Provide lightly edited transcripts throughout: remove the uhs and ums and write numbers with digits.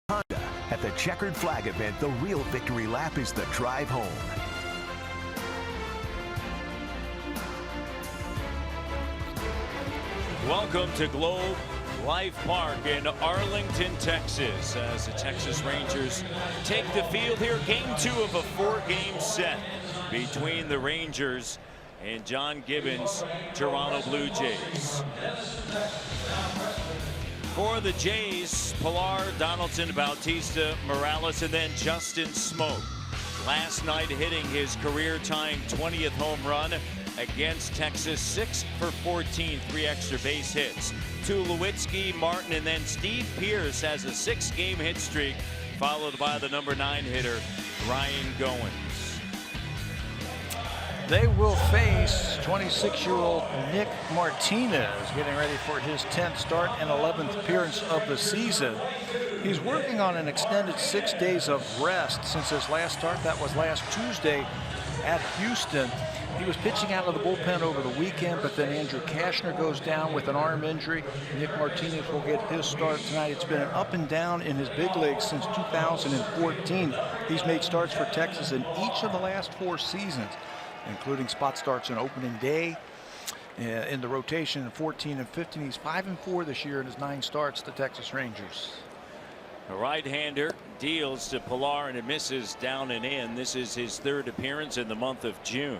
Honda. At the Checkered Flag event, the real victory lap is the drive home. Welcome to Globe Life Park in Arlington, Texas, as the Texas Rangers take the field here. Game 2 of a 4-game set between the Rangers and John Gibbons' Toronto Blue Jays. For the Jays, Pilar, Donaldson, Bautista, Morales, and then Justin Smoke. Last night hitting his career-tying 20th home run against Texas, 6 for 14, 3 extra base hits. Tulowitzki, Martin, and then Steve Pearce has a 6-game hit streak, followed by the number 9 hitter, Ryan Goins. They will face 26-year-old Nick Martinez, getting ready for his 10th start and 11th appearance of the season. He's working on an extended 6 days of rest since his last start. That was last Tuesday at Houston. He was pitching out of the bullpen over the weekend, but then Andrew Cashner goes down with an arm injury. Nick Martinez will get his start tonight. It's been an up and down in his big leagues since 2014. He's made starts for Texas in each of the last 4 seasons, including spot starts on opening day in the rotation in 14 and 15. He's 5-4 this year in his 9 starts, the Texas Rangers. A right-hander deals to Pilar and it misses down and in. This is his 3rd appearance in the month of June.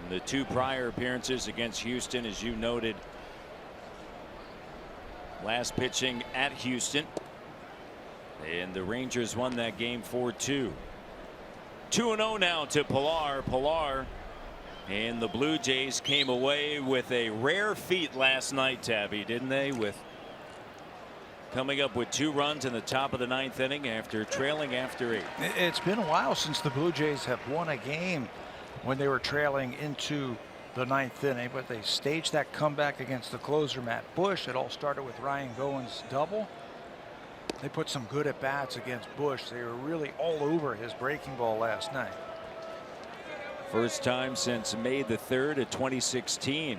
The 2 prior appearances against Houston, as you noted, last pitching at Houston, and the Rangers won that game 4-2. 2-0 now to Pilar. Pilar and the Blue Jays came away with a rare feat last night, Tabby, didn't they? With coming up with 2 runs in the top of the 9th inning after trailing after 8. It's been a while since the Blue Jays have won a game when they were trailing into the 9th inning, but they staged that comeback against the closer Matt Bush. It all started with Ryan Goins' double. They put some good at bats against Bush. They were really all over his breaking ball last night. First time since May the 3rd of 2016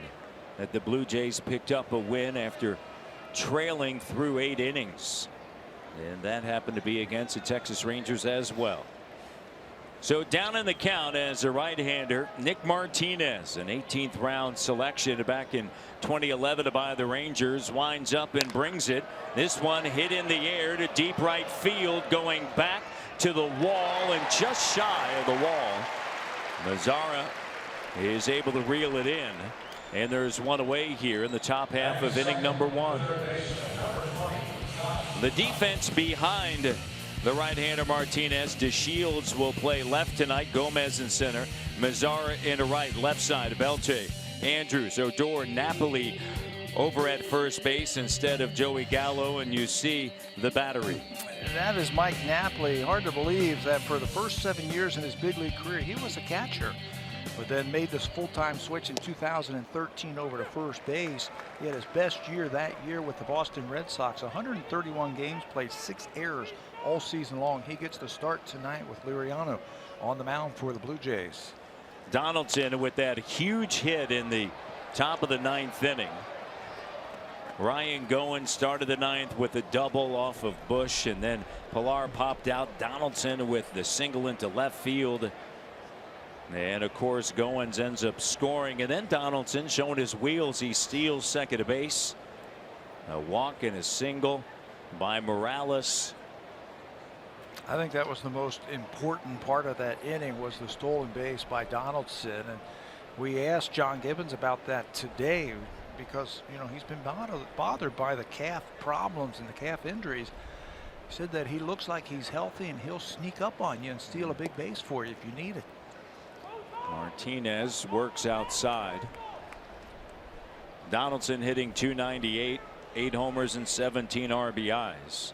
that the Blue Jays picked up a win after trailing through 8 innings, and that happened to be against the Texas Rangers as well. So down in the count as a right-hander, Nick Martinez, an 18th round selection back in 2011 by the Rangers, winds up and brings it. This one hit in the air to deep right field, going back to the wall and just shy of the wall. Mazzara is able to reel it in, and there's one away here in the top half of inning number 1. The defense behind the right-hander Martinez. DeShields will play left tonight. Gomez in center. Mazzara into right. Left side, Belte, Andrews, Odor, Napoli over at first base instead of Joey Gallo, and you see the battery. That is Mike Napoli. Hard to believe that for the first 7 years in his big league career, he was a catcher, but then made this full-time switch in 2013 over to first base. He had his best year that year with the Boston Red Sox. 131 games played, 6 errors all season long. He gets the start tonight with Liriano on the mound for the Blue Jays. Donaldson with that huge hit in the top of the 9th inning. Ryan Goins started the 9th with a double off of Bush, and then Pilar popped out. Donaldson with the single into left field. And of course Goins ends up scoring, and then Donaldson showing his wheels. He steals second to base. A walk and a single by Morales. I think that was the most important part of that inning, was the stolen base by Donaldson. And we asked John Gibbons about that today, because he's been bothered by the calf problems and the calf injuries. He said that he looks like he's healthy and he'll sneak up on you and steal a big base for you if you need it. Martinez works outside. Donaldson hitting .298, 8 homers and 17 RBIs.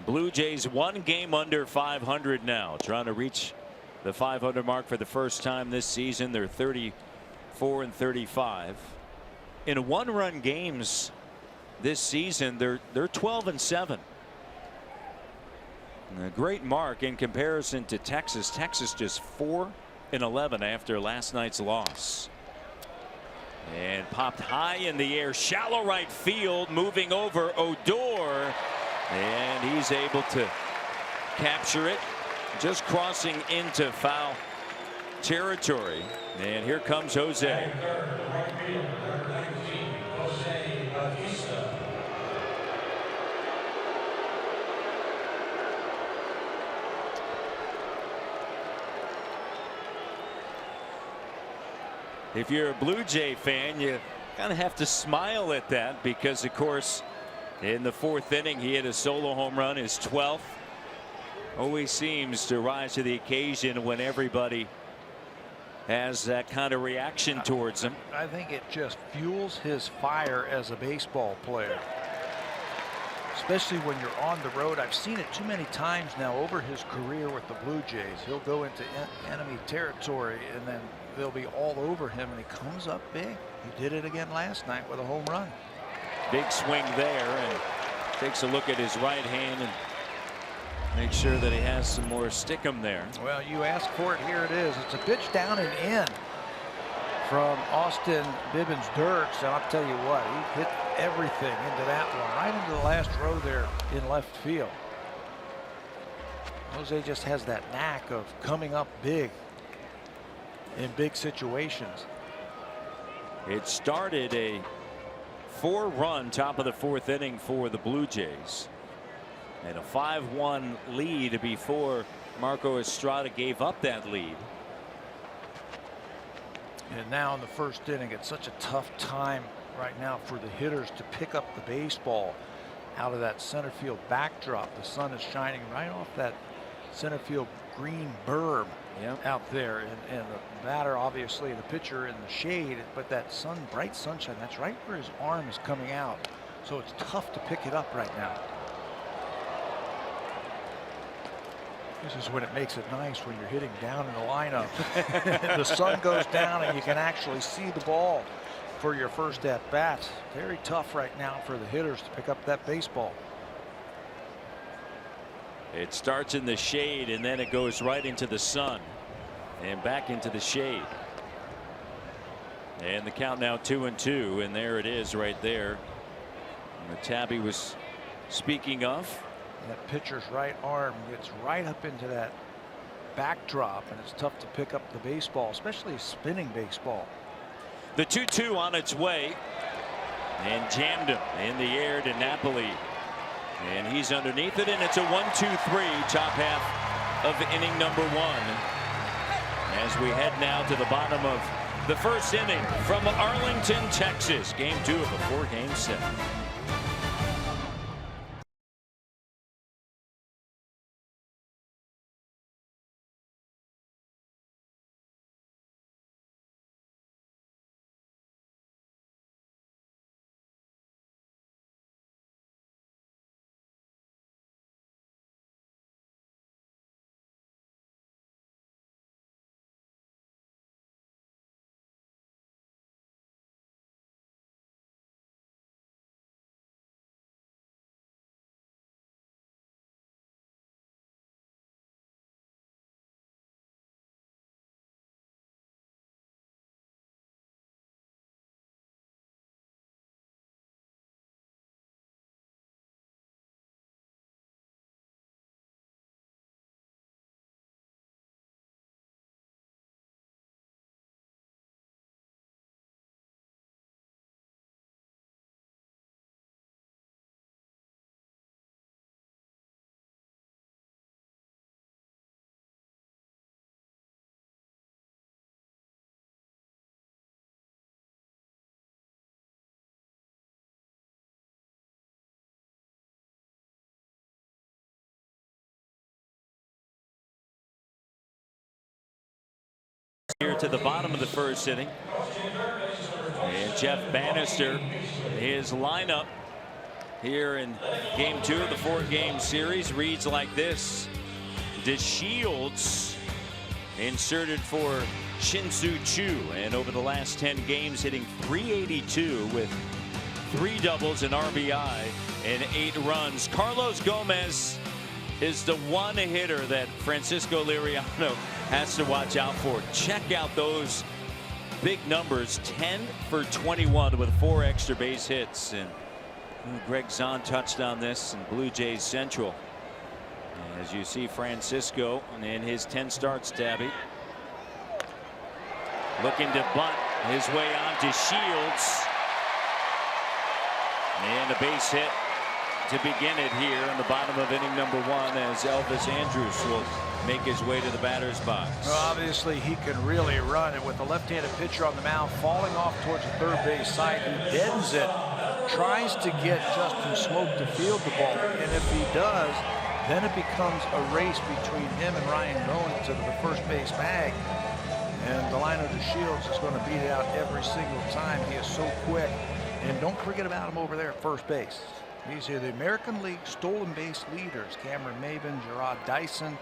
Blue Jays 1 game under 500 now, trying to reach the 500 mark for the first time this season. They're 34 and 35 in 1-run games this season. They're 12 and 7. A great mark in comparison to Texas. Texas just 4 and 11 after last night's loss. And popped high in the air, shallow right field, moving over Odor, and he's able to capture it, just crossing into foul territory. And here comes Jose. If you're a Blue Jay fan, you kind of have to smile at that, because of course in the 4th inning he hit a solo home run, his 12th. Always seems to rise to the occasion when everybody has that kind of reaction towards him. I think it just fuels his fire as a baseball player, especially when you're on the road. I've seen it too many times now over his career with the Blue Jays. He'll go into enemy territory and then they'll be all over him, and he comes up big. He did it again last night with a home run. Big swing there, and takes a look at his right hand and make sure that he has some more stickum there. Well, you asked for it. Here it is. It's a pitch down and in from Austin Bibbins-Dirks, and I'll tell you what, he hit everything into that one, right into the last row there in left field. Jose just has that knack of coming up big in big situations. It started a 4-run top of the 4th inning for the Blue Jays, and a 5-1 lead before Marco Estrada gave up that lead. And now in the 1st inning, it's such a tough time right now for the hitters to pick up the baseball out of that center field backdrop. The sun is shining right off that center field green berm out there, and the batter, obviously the pitcher in the shade, but that bright sunshine, that's right where his arm is coming out, so it's tough to pick it up right now. This is when it makes it nice, when you're hitting down in the lineup. The sun goes down and you can actually see the ball for your first at bat. Very tough right now for the hitters to pick up that baseball. It starts in the shade and then it goes right into the sun and back into the shade. And the count now 2-2, and there it is right there. And the tabby was speaking of. That pitcher's right arm gets right up into that backdrop, and it's tough to pick up the baseball, especially a spinning baseball. The 2-2 on its way, and jammed him in the air to Napoli. And he's underneath it, and it's a 1-2-3 top half of inning number 1. As we head now to the bottom of the 1st inning from Arlington, Texas. Game 2 of a 4-game set. Here to the bottom of the 1st inning, and Jeff Bannister, his lineup here in game 2 of the 4-game series reads like this. DeShields inserted for Shin-Soo Choo, and over the last 10 games hitting .382 with 3 doubles, an RBI, and 8 runs. Carlos Gomez is the one hitter that Francisco Liriano has to watch out for. Check out those big numbers, 10 for 21 with 4 extra base hits, and Greg Zahn touched on this in Blue Jays Central. As you see Francisco in his 10 starts, Tabby, looking to bunt his way on to Shields, and a base hit to begin it here in the bottom of inning number 1 as Elvis Andrus will make his way to the batter's box. Well, obviously he can really run it with the left-handed pitcher on the mound falling off towards the third base side. He deadens it, tries to get Justin Smoke to field the ball, and if he does, then it becomes a race between him and Ryan Goins to the first base bag, and Delino DeShields is going to beat it out every single time. He is so quick, and don't forget about him over there at first base. These are the American League stolen base leaders, Cameron Maven, Gerard Dyson,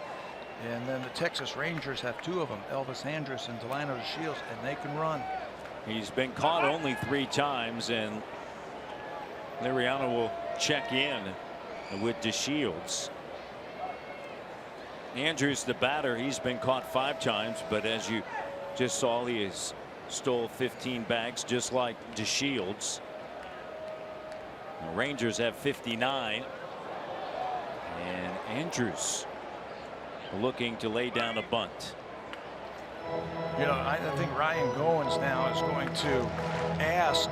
and then the Texas Rangers have 2 of them, Elvis Andrus and Delino DeShields, and they can run. He's been caught only 3 times, and Liriano will check in with DeShields. Andrus, the batter, he's been caught 5 times, but as you just saw, he has stole 15 bags just like DeShields. The Rangers have 59, and Andrus looking to lay down a bunt. You know, I think Ryan Goins now is going to ask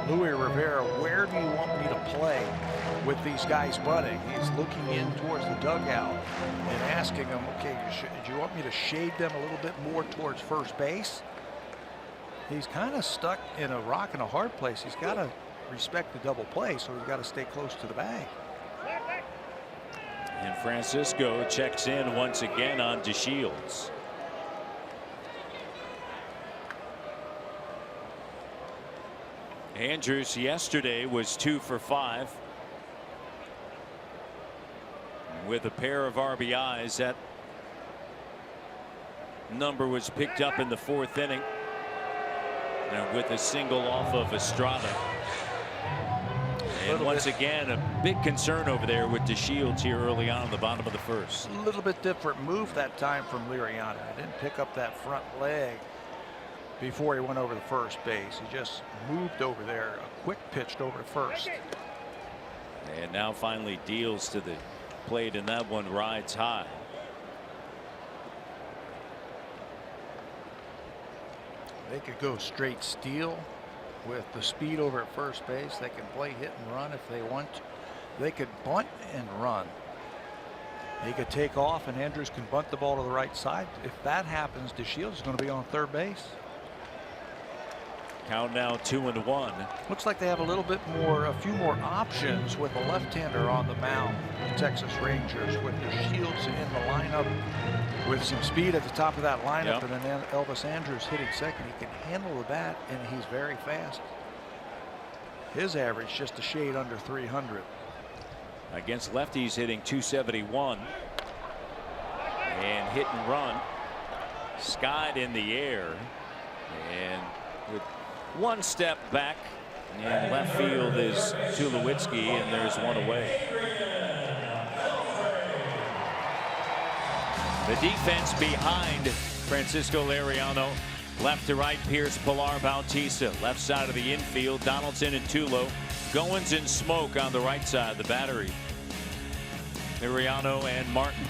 Luis Rivera, where do you want me to play with these guys bunting? He's looking in towards the dugout and asking him, okay, do you want me to shade them a little bit more towards first base? He's kind of stuck in a rock and a hard place. He's got to respect the double play, so he's got to stay close to the bag. And Francisco checks in once again on DeShields. Andrus yesterday was 2 for 5 with a pair of RBIs. That number was picked up in the 4th inning, and with a single off of Estrada. And once again, a big concern over there with DeShields here early on in the bottom of the 1st. A little bit different move that time from Liriano. He didn't pick up that front leg before he went over the first base. He just moved over there, a quick pitched over to first. And now finally deals to the plate, and that one rides high. They could go straight steal with the speed over at first base. They can play hit and run if they want to. They could bunt and run. They could take off, and Andrus can bunt the ball to the right side. If that happens, DeShields is going to be on third base. Count now 2-1. Looks like they have a few more options with a left-hander on the mound. The Texas Rangers with DeShields in the lineup with some speed at the top of that lineup, and then Elvis Andrus hitting second. He can handle the bat, and he's very fast. His average just a shade under 300. Against lefties, hitting .271, and hit and run skied in the air, and with one step back in left field is Tulowitzki, and there's one away. The defense behind Francisco Liriano. Left to right, Pierce, Pilar, Bautista. Left side of the infield, Donaldson and Tulo. Goins and Smoke on the right side of the battery. Liriano and Martin.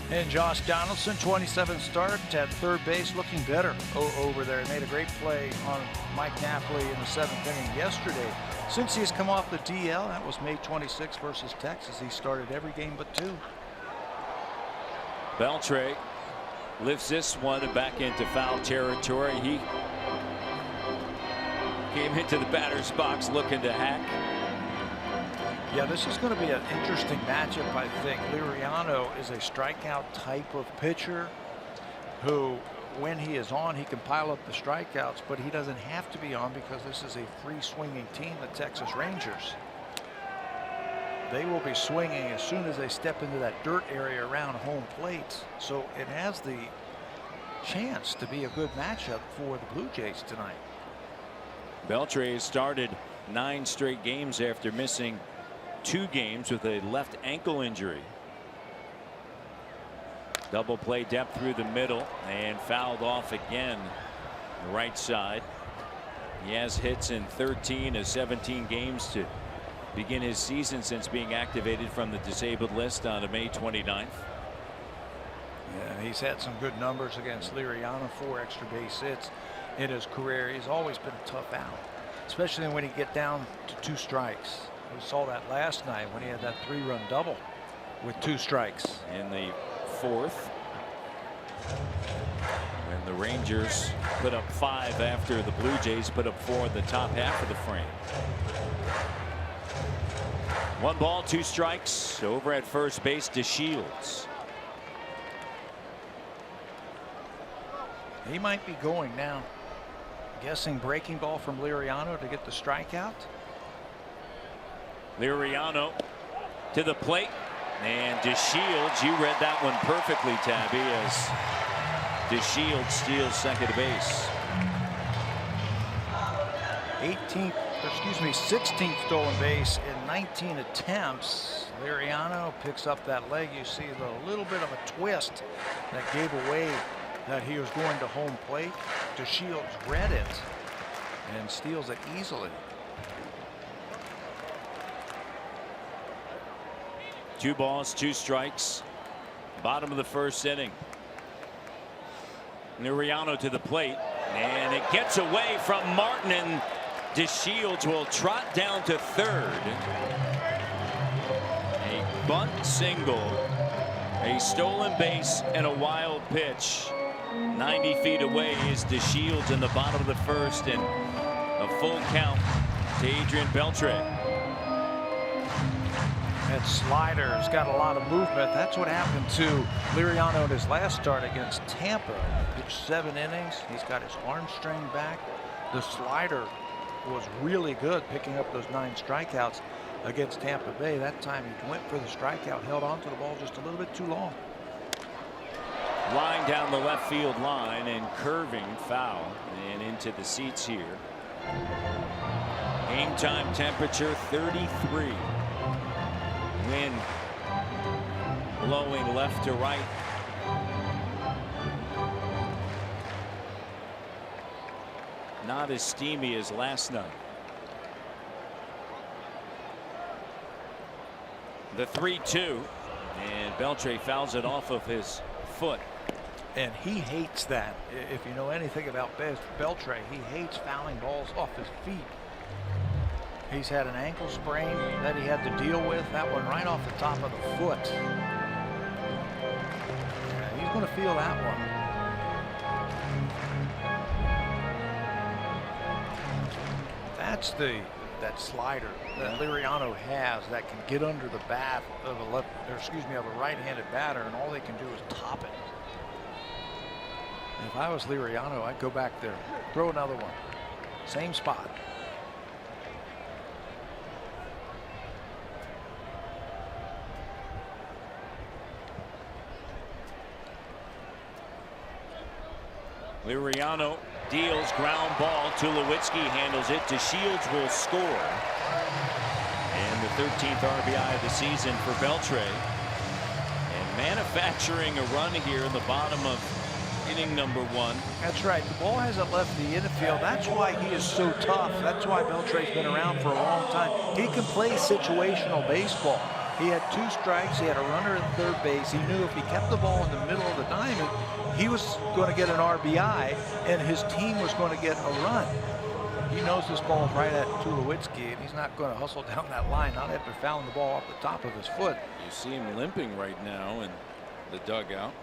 And Josh Donaldson, 27 starts at third base, looking better over there. Made a great play on Mike Napoli in the 7th inning yesterday. Since he's come off the DL, that was May 26 versus Texas. He started every game but 2. Beltre lifts this one back into foul territory. He came into the batter's box looking to hack. Yeah, this is going to be an interesting matchup, I think. Liriano is a strikeout type of pitcher who, when he is on, he can pile up the strikeouts, but he doesn't have to be on because this is a free swinging team, the Texas Rangers. They will be swinging as soon as they step into that dirt area around home plate. So it has the chance to be a good matchup for the Blue Jays tonight. Beltre has started 9 straight games after missing 2 games with a left ankle injury. Double play depth through the middle and fouled off again. The right side. He has hits in 13 of 17 games to begin his season since being activated from the disabled list on May 29th. Yeah, he's had some good numbers against Liriano, 4 extra base hits in his career. He's always been a tough out, especially when he get down to 2 strikes. We saw that last night when he had that 3-run double with 2 strikes. In the 4th. And the Rangers put up 5 after the Blue Jays put up 4 in the top half of the frame. 1 ball, 2 strikes. Over at first base, DeShields. He might be going now. Guessing breaking ball from Liriano to get the strikeout. Liriano to the plate. And DeShields, you read that one perfectly, Tabby, as DeShields steals second base. 16th stolen base in 19 attempts. Liriano picks up that leg. You see the little bit of a twist that gave away that he was going to home plate. DeShields read it and steals it easily. 2 balls, 2 strikes. Bottom of the 1st inning. Liriano to the plate, and it gets away from Martin, and DeShields will trot down to 3rd. A bunt single, a stolen base, and a wild pitch. 90 feet away is DeShields in the bottom of the 1st, and a full count to Adrian Beltre. That slider's got a lot of movement. That's what happened to Liriano in his last start against Tampa. He pitched 7 innings. He's got his arm string back. The slider was really good, picking up those 9 strikeouts against Tampa Bay. That time he went for the strikeout, held on to the ball just a little bit too long. Line down the left field line and curving foul and into the seats here. Game time temperature 33. Wind blowing left to right. Not as steamy as last night. The 3-2, and Beltre fouls it off of his foot. And he hates that. If you know anything about Beltre, he hates fouling balls off his feet. He's had an ankle sprain that he had to deal with. That one right off the top of the foot. Yeah, he's going to feel that one. That's that slider that Liriano has that can get under the bat of a right-handed batter, and all they can do is top it. If I was Liriano, I'd go back there, throw another one, same spot. Liriano deals ground ball to Lewitsky, handles it. DeShields will score. And the 13th RBI of the season for Beltre. And manufacturing a run here in the bottom of inning number 1. That's right. The ball hasn't left the infield. That's why he is so tough. That's why Beltre's been around for a long time. He can play situational baseball. He had 2 strikes. He had a runner at 3rd base. He knew if he kept the ball in the middle of the diamond, he was going to get an RBI, and his team was going to get a run. He knows this ball is right at Tulowitzki, and he's not going to hustle down that line, not after fouling the ball off the top of his foot. You see him limping right now in the dugout.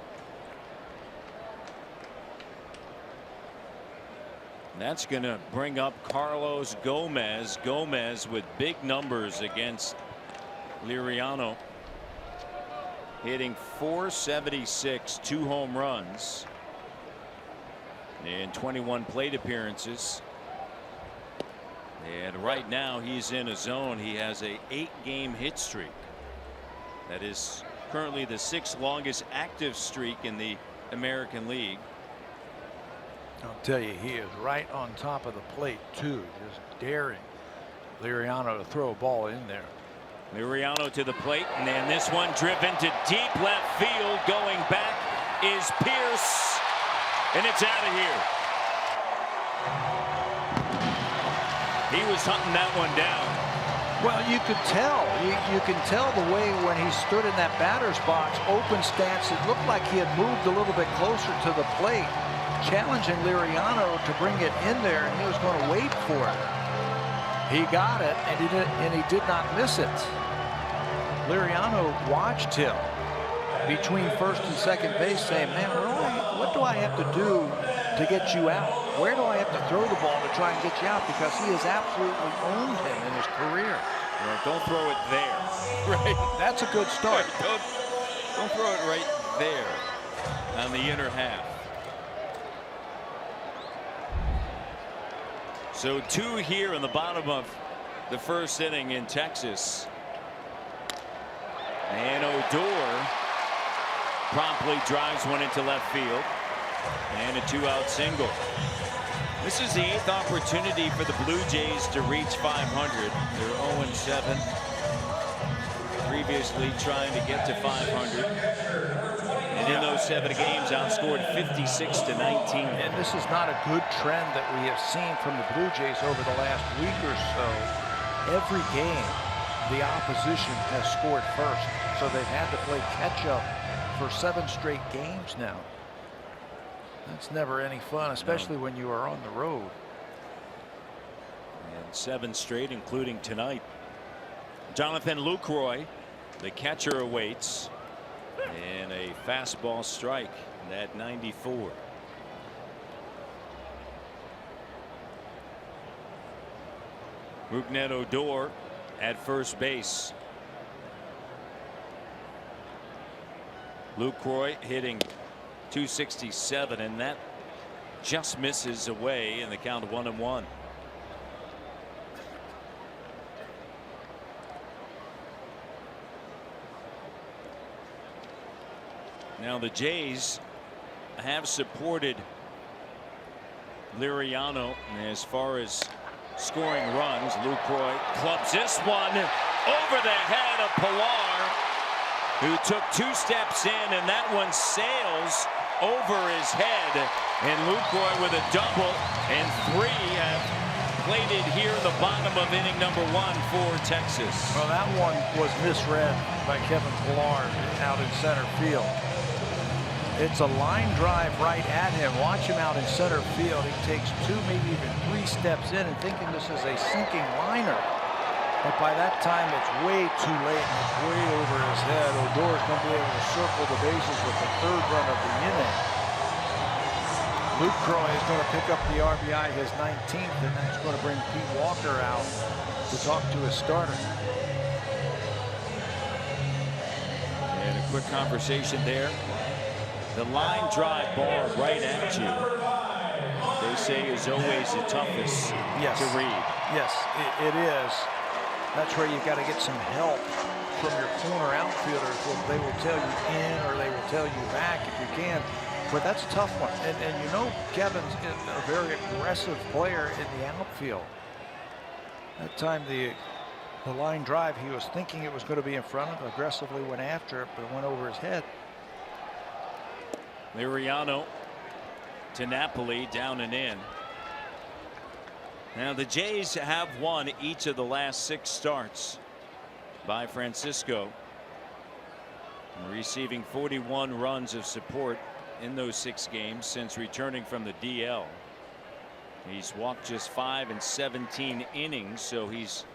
And that's going to bring up Carlos Gomez. Gomez with big numbers against Liriano, hitting .476, 2 home runs and 21 plate appearances. And right now he's in a zone. He has a 8-game hit streak. That is currently the 6th longest active streak in the American League. I'll tell you, he is right on top of the plate too, just daring Liriano to throw a ball in there. Liriano to the plate, and then this one driven to deep left field. Going back is Pierce, and it's out of here. was hunting that one down. Well, you could tell. You can tell the way when he stood in that batter's box, open stance. It looked like he had moved a little bit closer to the plate, challenging Liriano to bring it in there, and he was going to wait for it. He got it, and he did not miss it. Liriano watched him between first and second base, saying, "Man, what do I have to do to get you out? Where do I have to throw the ball to try and get you out?" Because he has absolutely owned him in his career. Well, don't throw it there. Right. That's a good start. Don't throw it right there on the inner half. So 2 here in the bottom of the first inning in Texas. And Odor promptly drives one into left field. And a 2-out single. This is the 8th opportunity for the Blue Jays to reach 500. They're 0-7. Previously trying to get to 500. And in those 7 games, outscored 56-19. And this is not a good trend that we have seen from the Blue Jays over the last week or so. Every game, the opposition has scored first. So they've had to play catch up for 7 straight games now. That's never any fun, especially when you are on the road. And 7 straight, including tonight. Jonathan Lucroy, the catcher, awaits. And a fastball strike at 94. Rougned Odor at first base. Lucroy hitting .267, and that just misses away in the count of 1-1. Now the Jays have supported Liriano as far as scoring runs. Lucroy clubs this one over the head of Pilar, who took 2 steps in, and that one sails over his head. And Lucroy with a double, and 3 have plated here in the bottom of inning number 1 for Texas. Well, that one was misread by Kevin Pilar out in center field. It's a line drive right at him. Watch him out in center field. He takes 2, maybe even 3 steps in and thinking this is a sinking liner. But by that time, it's way too late, and it's way over his head. Odor's going to be able to circle the bases with the 3rd run of the inning. Lucroy is going to pick up the RBI, his 19th, and that's going to bring Pete Walker out to talk to his starter. And a quick conversation there. The line drive ball right at you, they say, is always the toughest to read. Yes, it is. That's where you've got to get some help from your corner outfielders. They will tell you in or they will tell you back if you can. But that's a tough one. And you know, Kevin's a very aggressive player in the outfield. That time the line drive, he was thinking it was going to be in front of him, aggressively went after it, but it went over his head. Liriano to Napoli, down and in. Now the Jays have won each of the last 6 starts by Francisco, receiving 41 runs of support in those 6 games since returning from the DL. He's walked just 5 in 17 innings, so he's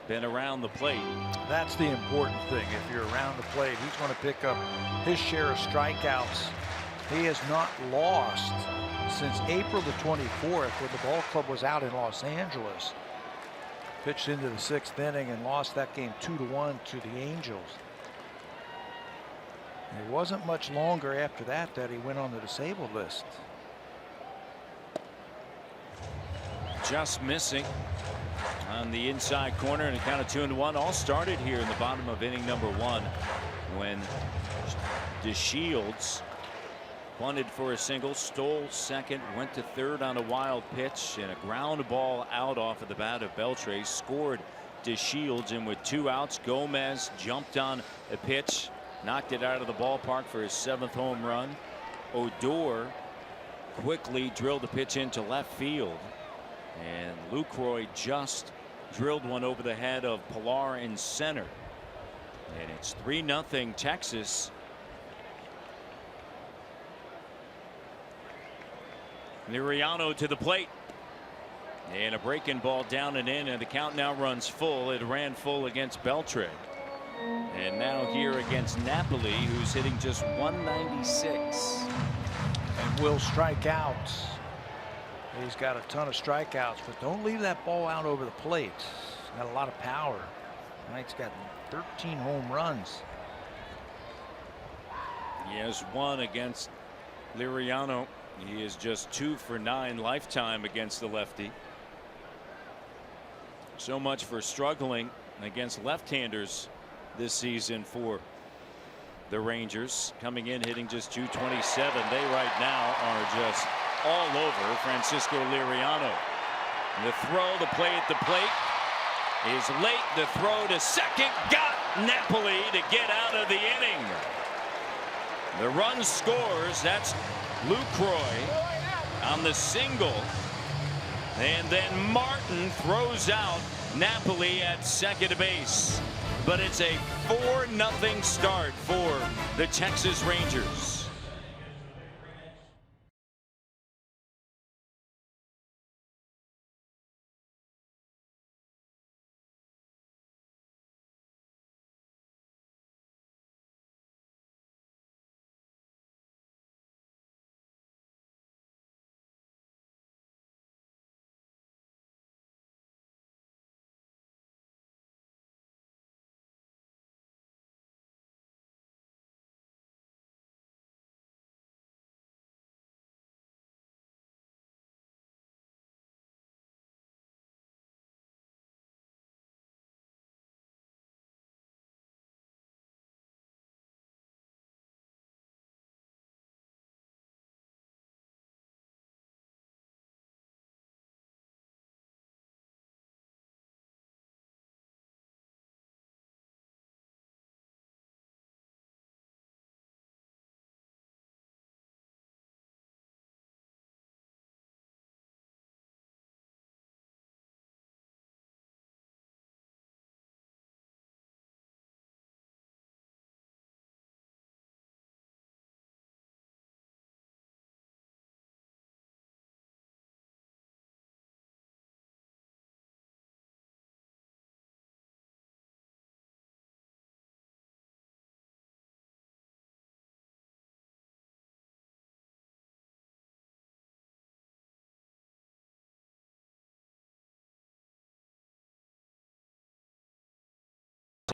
been around the plate. That's the important thing. If you're around the plate, he's going to pick up his share of strikeouts. He has not lost since April the 24th, when the ball club was out in Los Angeles. Pitched into the 6th inning and lost that game 2-1 to the Angels. It wasn't much longer after that he went on the disabled list. Just missing on the inside corner, and a count of 2-1. All started here in the bottom of inning number 1 when DeShields bunted for a single, stole second, went to third on a wild pitch, and a ground ball out off of the bat of Beltre scored DeShields. And with 2 outs, Gomez jumped on a pitch, knocked it out of the ballpark for his 7th home run. Odor quickly drilled the pitch into left field, and Lucroy just drilled one over the head of Pilar in center. And it's 3-0 Texas. Liriano to the plate. And a breaking ball down and in, and the count now runs full. It ran full against Beltre. And now here against Napoli, who's hitting just 196. And will strike out. He's got a ton of strikeouts, but don't leave that ball out over the plate. He's got a lot of power. Knight's got 13 home runs. He has one against Liriano. He is just 2 for 9 lifetime against the lefty. So much for struggling against left-handers this season for the Rangers. Coming in hitting just 227. They right now are just all over Francisco Liriano. The throw, the play at the plate is late. The throw to second got Napoli to get out of the inning. The run scores. That's Lucroy on the single. And then Martin throws out Napoli at second base. But it's a 4-0 start for the Texas Rangers.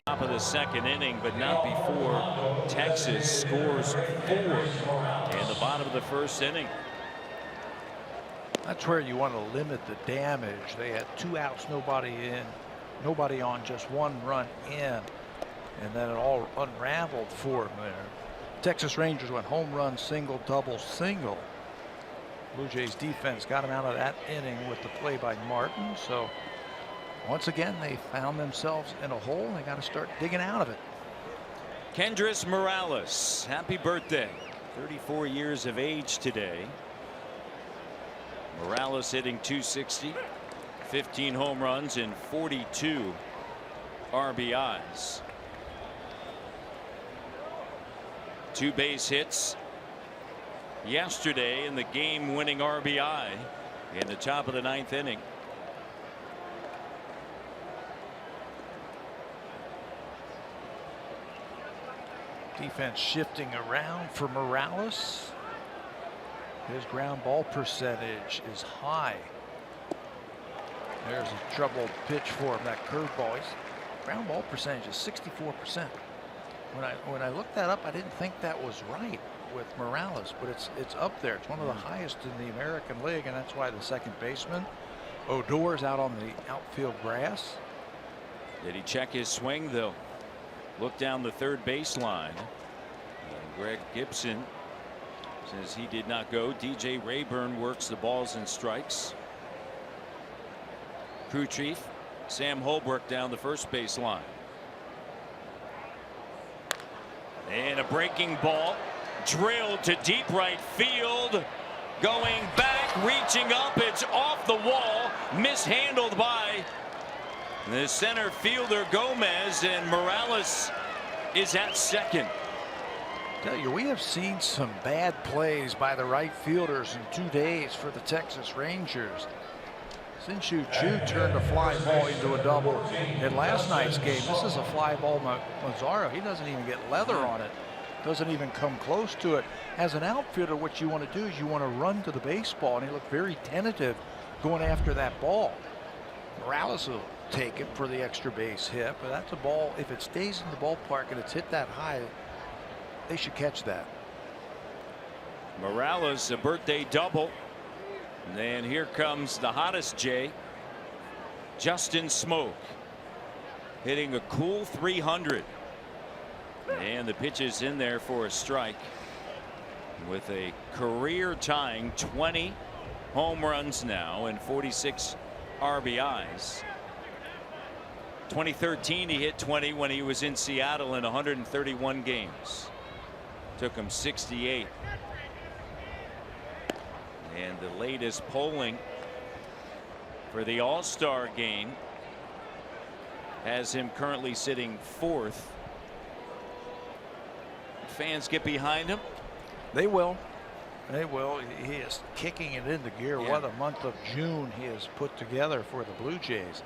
Top of the second inning, but not before Texas scores 4 in the bottom of the first inning. That's where you want to limit the damage. They had 2 outs, nobody in, nobody on, just 1 run in, and then it all unraveled for them there. Texas Rangers went home run, single, double, single. Blue Jays defense got him out of that inning with the play by Martin. So once again, they found themselves in a hole. They got to start digging out of it. Kendrys Morales, happy birthday. 34 years of age today. Morales hitting 260, 15 home runs and 42 RBIs. 2 base hits yesterday in the game-winning RBI in the top of the 9th inning. Defense shifting around for Morales. His ground ball percentage is high. There's a troubled pitch for him, that curveball. His ground ball percentage is 64%. When I looked that up, I didn't think that was right with Morales, but it's up there. It's one of the highest in the American League, and that's why the second baseman Odor's out on the outfield grass. Did he check his swing? Though look down the third baseline. And Greg Gibson says he did not go. DJ Rayburn works the balls and strikes. Crew chief Sam Holbrook down the first baseline. And a breaking ball drilled to deep right field. Going back, reaching up. It's off the wall. Mishandled by The center fielder Gomez, and Morales is at second. Tell you, we have seen some bad plays by the right fielders in 2 days for the Texas Rangers. Sin-Shu Chu turned a fly ball into a double in last night's game. This is a fly ball. Mazzaro, he doesn't even get leather on it. Doesn't even come close to it. As an outfielder, what you want to do is you want to run to the baseball, and he looked very tentative going after that ball. Morales will take it for the extra base hit, but that's a ball. If it stays in the ballpark and it's hit that high, they should catch that. Morales, a birthday double. And then here comes the hottest J, Justin Smoke, hitting a cool 300. And the pitch is in there for a strike, with a career tying 20 home runs now and 46 RBIs. 2013 he hit 20 when he was in Seattle in 131 games. Took him 68. And the latest polling for the All-Star game has him currently sitting 4th. Fans get behind him. They will. They will. He is kicking it into gear. Yeah. What a month of June he has put together for the Blue Jays.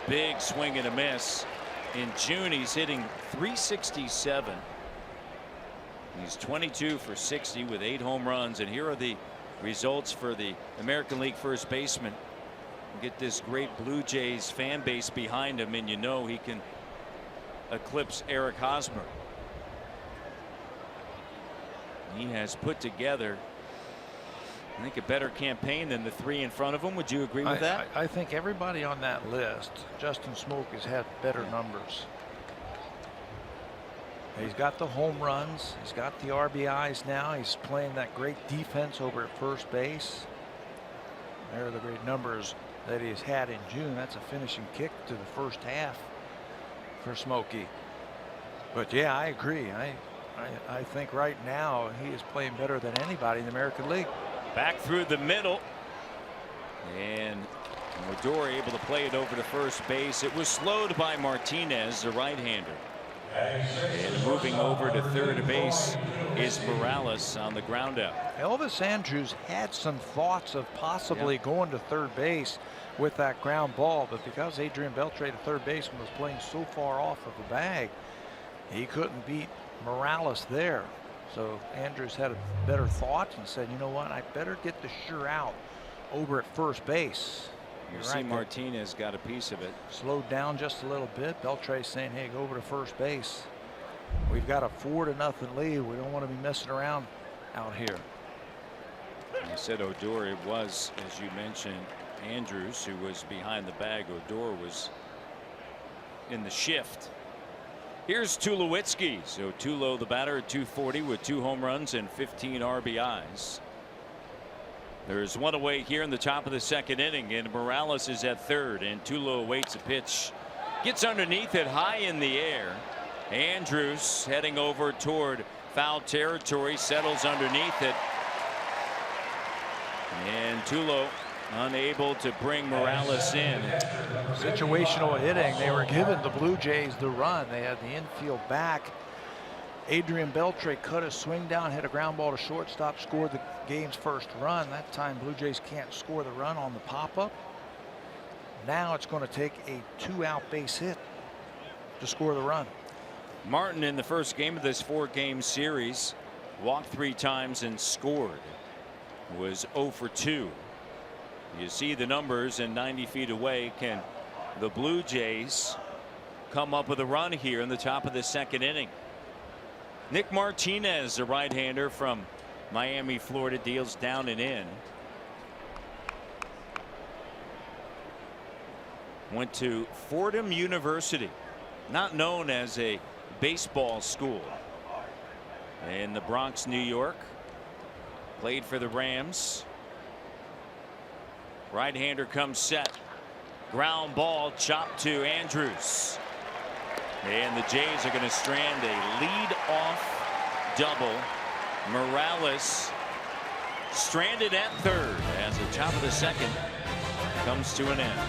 Big swing and a miss. In June he's hitting .367. He's 22 for 60 with 8 home runs. And here are the results for the American League first baseman. Get this great Blue Jays fan base behind him, and you know he can eclipse Eric Hosmer. He has put together, I think, a better campaign than the 3 in front of him. Would you agree with that? I think everybody on that list, Justin Smoke has had better numbers. He's got the home runs. He's got the RBIs now. He's playing that great defense over at first base. There are the great numbers that he's had in June. That's a finishing kick to the first half for Smokey. But yeah, I agree. I think right now he is playing better than anybody in the American League. Back through the middle, and Odor able to play it over to first base. It was slowed by Martinez, the right-hander. And moving over to third base is Morales on the ground out. Elvis Andrus had some thoughts of possibly going to third base with that ground ball, but because Adrian Beltre, the third baseman, was playing so far off of the bag, he couldn't beat Morales there. So Andrus had a better thought and said, you know what, I better get the sure out over at first base. You see Martinez got a piece of it. Slowed down just a little bit. Beltre saying, hey, go over to first base. We've got a 4-0 lead. We don't want to be messing around out here. You said Odor. It was, as you mentioned, Andrus who was behind the bag. Odor was in the shift. Here's Tulowitzki. So Tulo, the batter, at .240 with 2 home runs and 15 RBIs. There's one away here in the top of the second inning, and Morales is at third, and Tulo awaits a pitch. Gets underneath it high in the air. Andrus heading over toward foul territory, settles underneath it. And Tulo unable to bring Morales in. Situational hitting. They were giving the Blue Jays the run. They had the infield back. Adrian Beltre cut a swing down, hit a ground ball to shortstop, scored the game's first run. That time Blue Jays can't score the run on the pop-up. Now it's going to take a 2-out base hit to score the run. Martin in the first game of this 4-game series walked 3 times and scored. Was 0 for 2. You see the numbers, and 90 feet away, can the Blue Jays come up with a run here in the top of the second inning? Nick Martinez, a right-hander from Miami, Florida, deals down and in. Went to Fordham University, not known as a baseball school, in the Bronx, New York. Played for the Rams. Right-hander comes set. Ground ball chopped to Andrus. And the Jays are going to strand a lead-off double. Morales stranded at third as the top of the second comes to an end.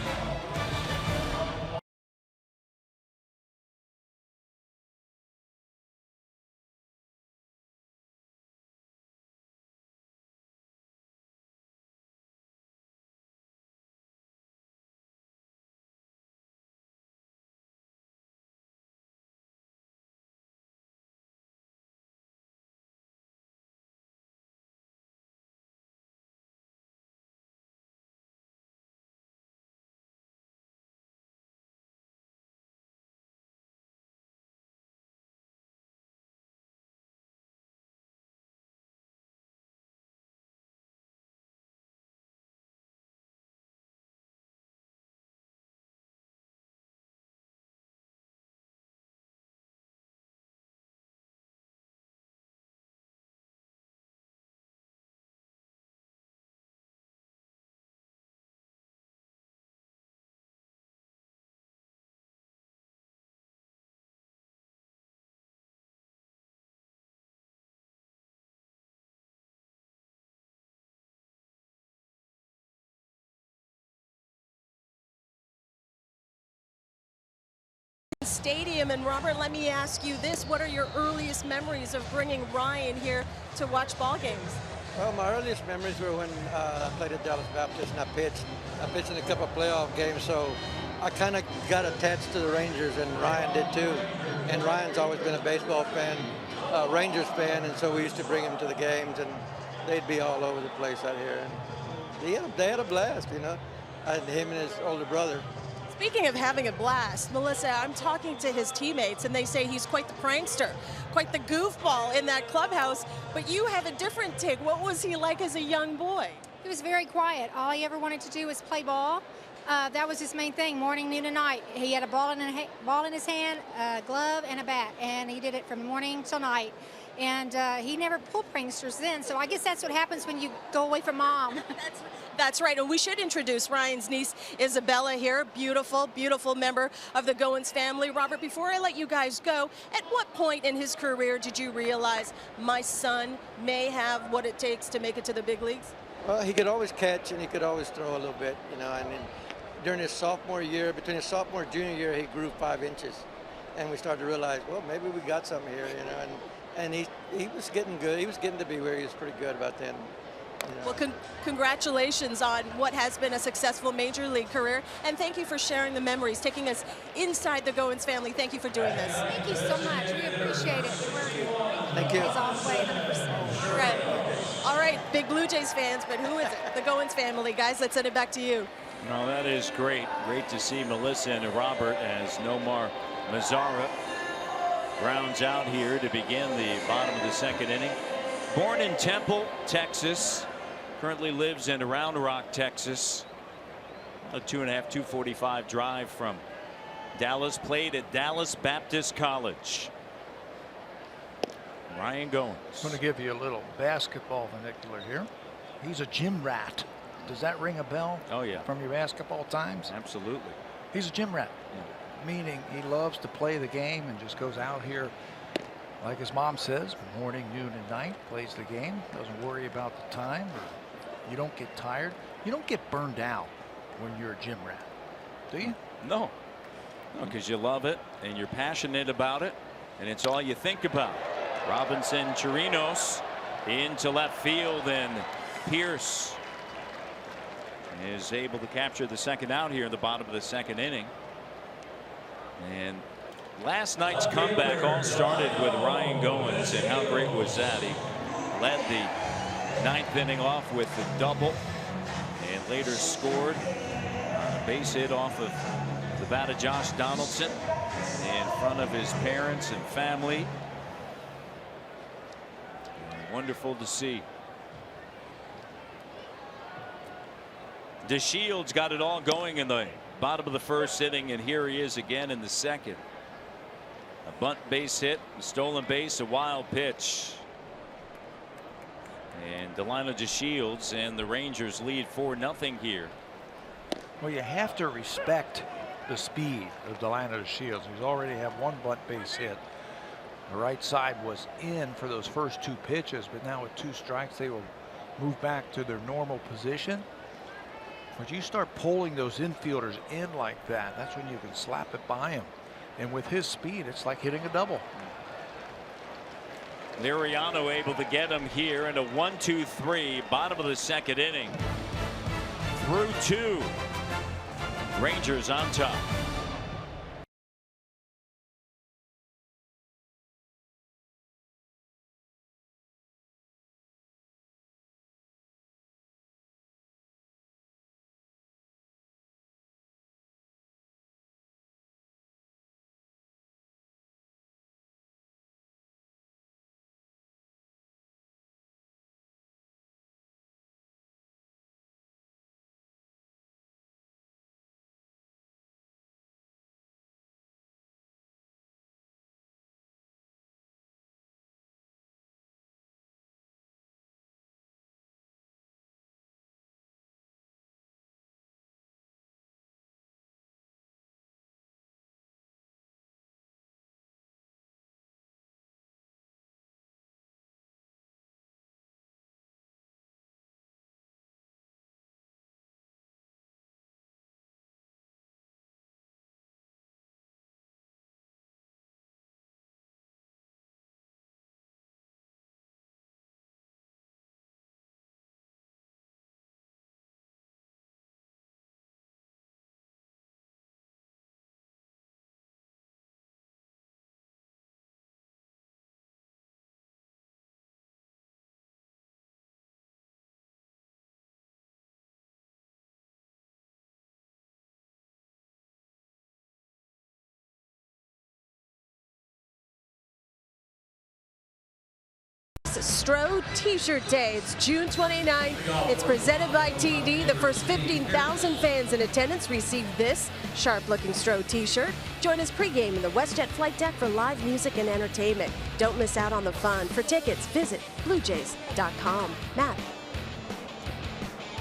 stadium. And Robert, let me ask you this. What are your earliest memories of bringing Ryan here to watch ball games? Well, my earliest memories were when I played at Dallas Baptist and I pitched in a couple of playoff games, so I kind of got attached to the Rangers, and Ryan did too. And Ryan's always been a baseball fan, Rangers fan, and so we used to bring him to the games, and they'd be all over the place out here. And they had a blast, you know, him and his older brother. Speaking of having a blast, Melissa, I'm talking to his teammates, and they say he's quite the prankster, quite the goofball in that clubhouse, but you have a different take. What was he like as a young boy? He was very quiet. All he ever wanted to do was play ball. That was his main thing, morning, noon, and night. He had a ball in his hand, a glove, and a bat, and he did it from morning till night. And he never pulled pranksters then, so I guess that's what happens when you go away from mom. That's right, and we should introduce Ryan's niece, Isabella, here. Beautiful, beautiful member of the Goins family. Robert, before I let you guys go, at what point in his career did you realize my son may have what it takes to make it to the big leagues? Well, he could always catch and he could always throw a little bit, you know. And then during his sophomore year, between his sophomore and junior year, he grew 5 inches, and we started to realize, well, maybe we got something here, you know. And he was getting good. He was getting to be where he was pretty good about then. You know. Well, congratulations on what has been a successful major league career, and thank you for sharing the memories, taking us inside the Goins family. Thank you for doing this. Thank you so much. We appreciate it. Thank you. All the way, 100%. Right. All right, big Blue Jays fans, but who is it? The Goins family. Guys, let's send it back to you. No, that is great. Great to see Melissa and Robert as Nomar Mazara rounds out here to begin the bottom of the second inning. Born in Temple, Texas, currently lives in Round Rock, Texas. A 2.45 drive from Dallas. Played at Dallas Baptist College. Ryan Goins. I'm going to give you a little basketball vernacular here. He's a gym rat. Does that ring a bell? Oh, yeah. From your basketball times? Absolutely. He's a gym rat. Yeah. Meaning he loves to play the game and just goes out here, like his mom says, morning, noon, and night, plays the game, doesn't worry about the time. Or you don't get tired. You don't get burned out when you're a gym rat, do you? No. No, because you love it and you're passionate about it, and it's all you think about. Robinson Chirinos into left field, and Pierce is able to capture the second out here in the bottom of the second inning. And last night's comeback all started with Ryan Goins, and how great was that? He led the ninth inning off with the double, and later scored on a base hit off of the bat of Josh Donaldson in front of his parents and family. And wonderful to see. DeShields got it all going in the bottom of the first inning, and here he is again in the second. A bunt base hit, a stolen base, a wild pitch. And Delino DeShields and the Rangers lead 4-0 here. Well, you have to respect the speed of Delino DeShields. He's already had one bunt base hit. The right side was in for those first 2 pitches, but now with 2 strikes, they will move back to their normal position. But you start pulling those infielders in like that, that's when you can slap it by him. And with his speed, it's like hitting a double. Liriano able to get him here in a 1-2-3 bottom of the second inning. Through 2. Rangers on top. Stro T-shirt day. It's June 29th. It's presented by TD. The first 15,000 fans in attendance receive this sharp-looking Stro T-shirt. Join us pregame in the WestJet flight deck for live music and entertainment. Don't miss out on the fun. For tickets, visit BlueJays.com. Matt.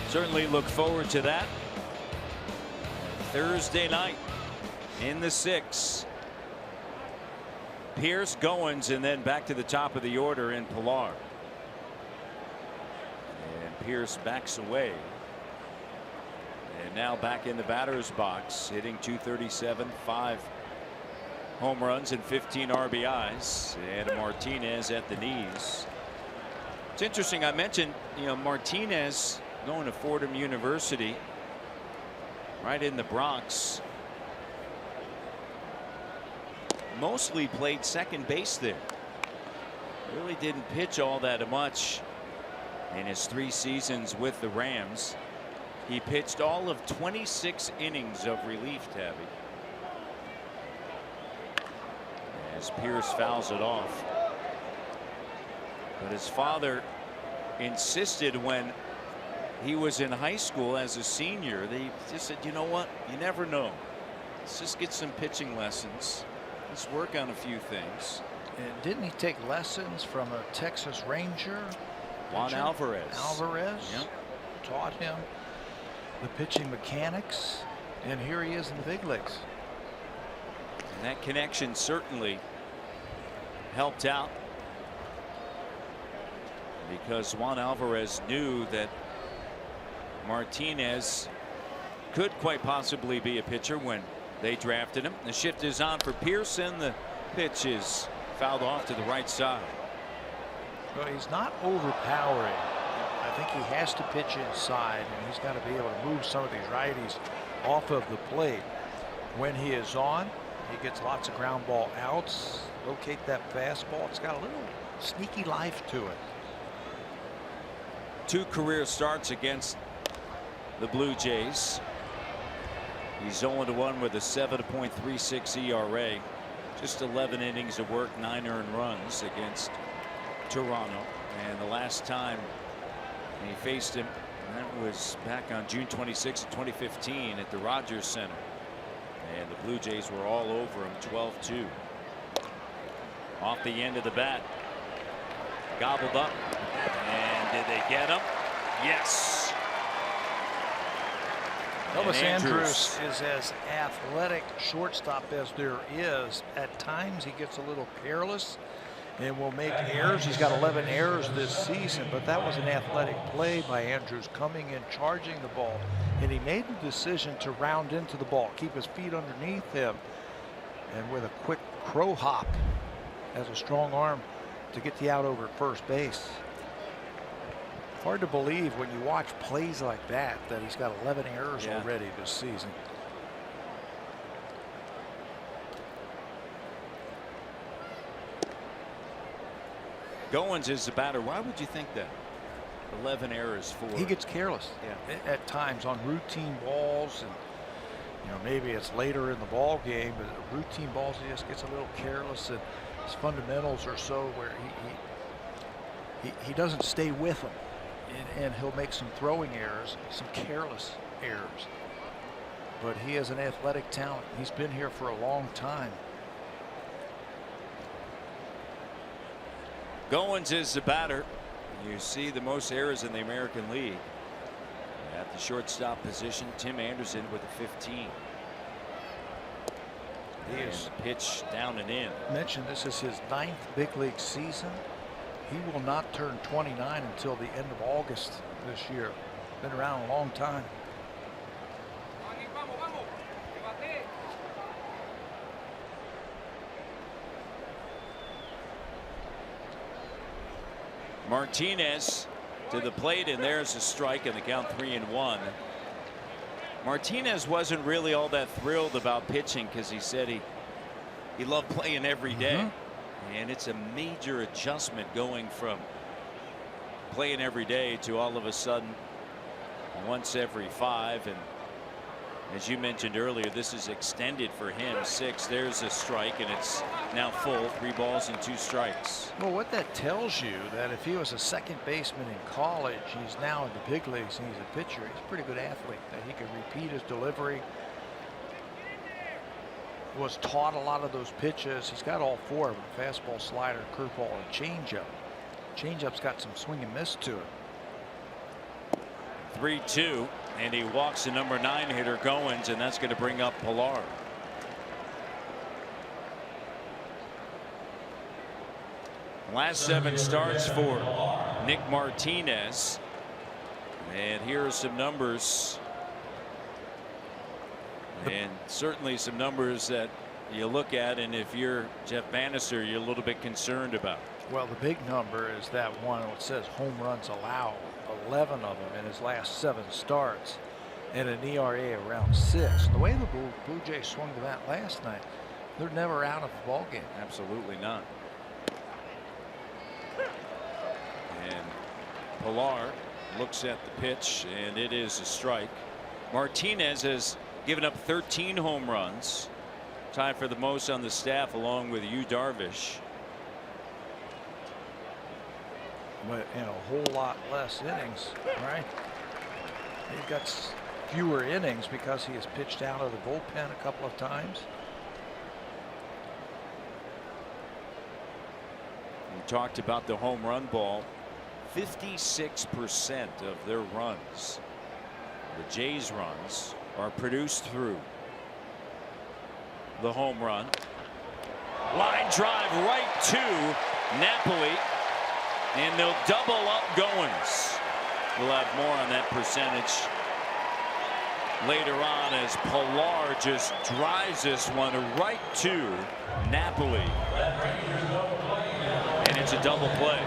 Certainly look forward to that. Thursday night in the 6. Pierce, Goins, and then back to the top of the order in Pilar. And Pierce backs away. And now back in the batter's box, hitting .237, 5 home runs and 15 RBIs. And Martinez at the knees. It's interesting. I mentioned, Martinez going to Fordham University, right in the Bronx. Mostly played second base there. Really didn't pitch all that much in his 3 seasons with the Rams. He pitched all of 26 innings of relief, Tabby. As Pierce fouls it off. But his father insisted when he was in high school as a senior, they just said, you know what, you never know. Let's just get some pitching lessons. Let's work on a few things. And didn't he take lessons from a Texas Ranger? Juan Alvarez. Yep. Taught him the pitching mechanics, and here he is in the big leagues. And that connection certainly helped out, because Juan Alvarez knew that Martinez could quite possibly be a pitcher when they drafted him. The shift is on for Pearson. The pitch is fouled off to the right side. Well, he's not overpowering. I think he has to pitch inside, and he's got to be able to move some of these righties off of the plate. When he is on, he gets lots of ground ball outs. Locate that fastball. It's got a little sneaky life to it. 2 career starts against the Blue Jays. He's 0-1 with a 7.36 ERA. Just 11 innings of work, 9 earned runs against Toronto. And the last time he faced him, that was back on June 26, 2015 at the Rogers Center. And the Blue Jays were all over him, 12-2. Off the end of the bat. Gobbled up. And did they get him? Yes. Elvis Andrus is as athletic shortstop as there is. At times he gets a little careless and will make errors. He's got 11 errors this season, but that was an athletic play by Andrus, coming in, charging the ball, and he made the decision to round into the ball, keep his feet underneath him, and with a quick crow hop, has a strong arm to get the out over at first base. Hard to believe when you watch plays like that he's got 11 errors already this season. Goins is the batter. Why would you think that? 11 errors for. He gets careless at times on routine balls, and maybe it's later in the ball game, but routine balls he just gets a little careless, and his fundamentals are so where he doesn't stay with them. And he'll make some throwing errors, some careless errors. But he has an athletic talent. He's been here for a long time. Goins is the batter. You see the most errors in the American League. At the shortstop position, Tim Anderson with a 15. He is pitch down and in. Mentioned this is his 9th big league season. He will not turn 29 until the end of August this year. Been around a long time. Martinez to the plate, and there's a strike, and the count 3-1. Martinez wasn't really all that thrilled about pitching, because he said he loved playing every day. And it's a major adjustment going from playing every day to all of a sudden once every 5. And As you mentioned earlier, this is extended for him. 6. There's a strike, and it's now full. 3 balls and 2 strikes. Well, what that tells you, that if he was a second baseman in college, he's now in the big leagues and he's a pitcher. He's a pretty good athlete, that he can repeat his delivery. Was taught a lot of those pitches. He's got all 4 of them: fastball, slider, curveball, and changeup. Changeup's got some swing and miss to it. 3-2, and he walks the number 9 hitter Goins, and that's going to bring up Pilar. Last 7 starts for Nick Martinez, and here are some numbers, and certainly some numbers that you look at, and if you're Jeff Bannister, you're a little bit concerned about. Well, the big number is that one that says home runs allowed, 11 of them in his last 7 starts, and an ERA around 6. The way the Blue Jays swung the bat last night, they're never out of a ball game. Absolutely not. And Pilar looks at the pitch, and it is a strike. Martinez has given up 13 home runs, tied for the most on the staff along with Yu Darvish. But in a whole lot less innings, right? He's got fewer innings because he has pitched out of the bullpen a couple of times. We talked about the home run ball. 56% of their runs, the Jays runs, are produced through the home run. Line drive right to Napoli, and they'll double up Goins. We'll have more on that percentage later on as Pilar just drives this one right to Napoli, and it's a double play.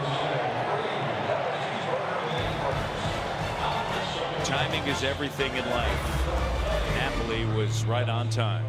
Timing is everything in life. Napoli was right on time.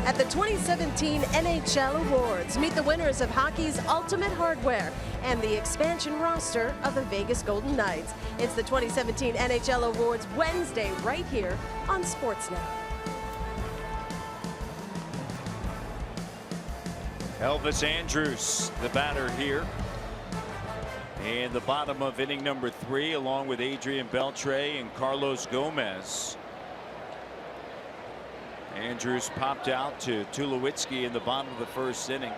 At the 2017 NHL Awards, meet the winners of hockey's Ultimate Hardware and the expansion roster of the Vegas Golden Knights. It's the 2017 NHL Awards Wednesday right here on Sportsnet. Elvis Andrus, the batter here. In the bottom of inning number 3, along with Adrian Beltre and Carlos Gomez. Andrus popped out to Tulowitzki in the bottom of the 1st inning.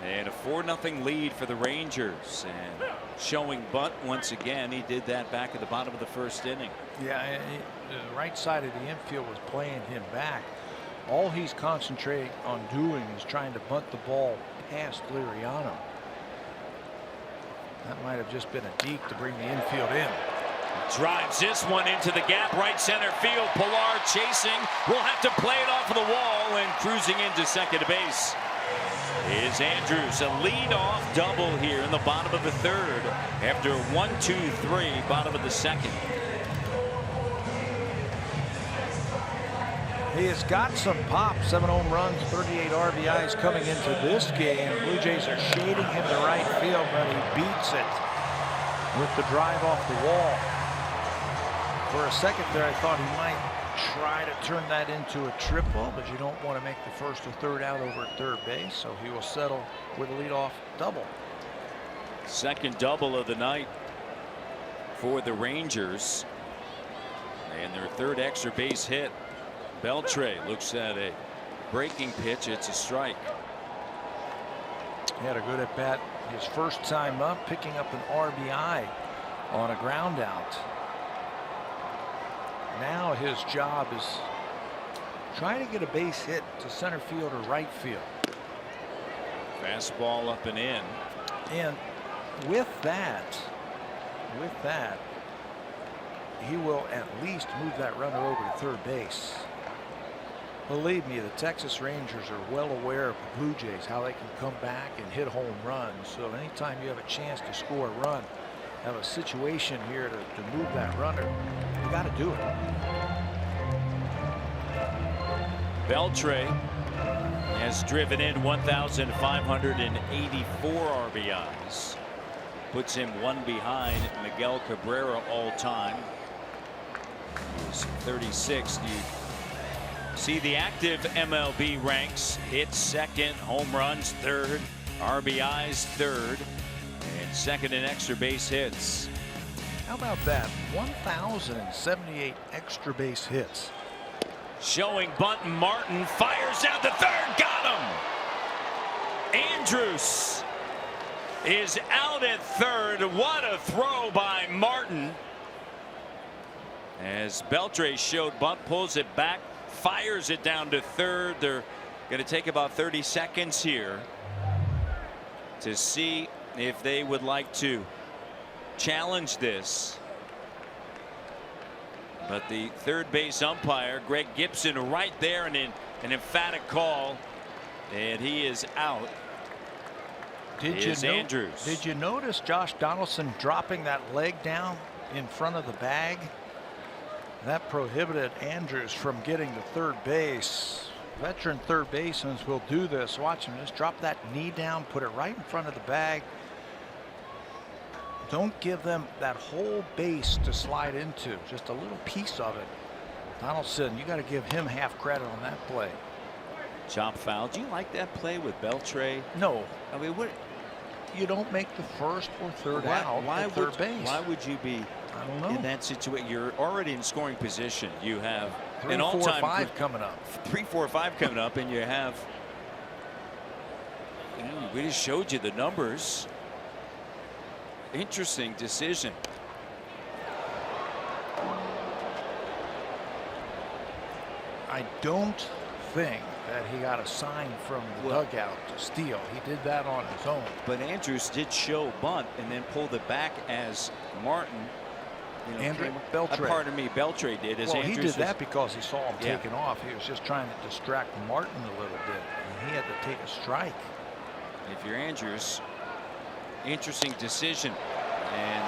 And a 4-0 lead for the Rangers, and showing bunt once again. He did that back at the bottom of the 1st inning. Yeah, the right side of the infield was playing him back. All he's concentrating on doing is trying to bunt the ball past Liriano. That might have just been a deke to bring the infield in. Drives this one into the gap, right center field. Pilar chasing, will have to play it off of the wall and cruising into second base. is Andrews. A leadoff double here in the bottom of the third after 1, 2, 3, bottom of the second. He has got some pop. 7 home runs, 38 RBIs coming into this game. Blue Jays are shading him to right field, but he beats it with the drive off the wall. For a second there, I thought he might try to turn that into a triple, but you don't want to make the first or third out over at third base, so he will settle with a leadoff double. Second double of the night for the Rangers, and their third extra base hit. Beltre looks at a breaking pitch. It's a strike. He had a good at bat his first time up, picking up an RBI on a ground out. Now his job is trying to get a base hit to center field or right field. Fastball up and in. And with that, he will at least move that runner over to third base. Believe me, the Texas Rangers are well aware of the Blue Jays, how they can come back and hit home runs. So anytime you have a chance to score a run, have a situation here to move that runner, you got to do it. Beltre has driven in 1,584 RBIs. Puts him one behind Miguel Cabrera all time. He's 36th. You see the active MLB ranks: hits second, home runs third, RBIs third, and second in extra base hits. How about that? 1,078 extra base hits. Showing bunt, Martin fires down the third, got him. Andrews is out at third. What a throw by Martin. As Beltre showed bunt, pulls it back, fires it down to third. They're going to take about 30 seconds here to see if they would like to challenge this. But the third base umpire, Greg Gibson, right there, and an emphatic call, and he is out. Andrews. Did you notice Josh Donaldson dropping that leg down in front of the bag? That prohibited Andrews from getting to third base. Veteran third basemen will do this. Watch him just drop that knee down, put it right in front of the bag. Don't give them that whole base to slide into, just a little piece of it. Donaldson, you got to give him half credit on that play. Chop foul. Do you like that play with Beltre? No. I mean, what? You don't make the first or third out at third base. Why would you be I don't know. in that situation? You're already in scoring position. You have 3, an 4, all-time 5 coming up. 3, 4, 5 coming up, and you have. We just showed you the numbers. Interesting decision. I don't think that he got a sign from the dugout to steal. He did that on his own. But Andrews did show bunt and then pulled it back as Martin. Beltre. Pardon me, Beltre did. As well, Andrews he did that because he saw him Yeah. taking off. He was just trying to distract Martin a little bit, and he had to take a strike. If you're Andrews, interesting decision, and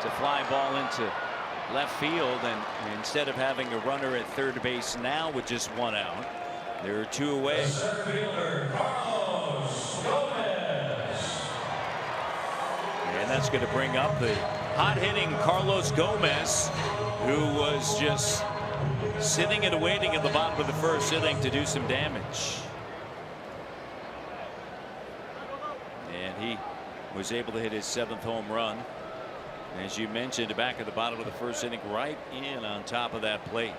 to fly ball into left field, and instead of having a runner at third base now with just one out, there are two away. And that's going to bring up the hot-hitting Carlos Gomez, who was just sitting and waiting at the bottom of the first inning to do some damage. And he was able to hit his 7th home run. As you mentioned, back at the bottom of the first inning, right in on top of that plate.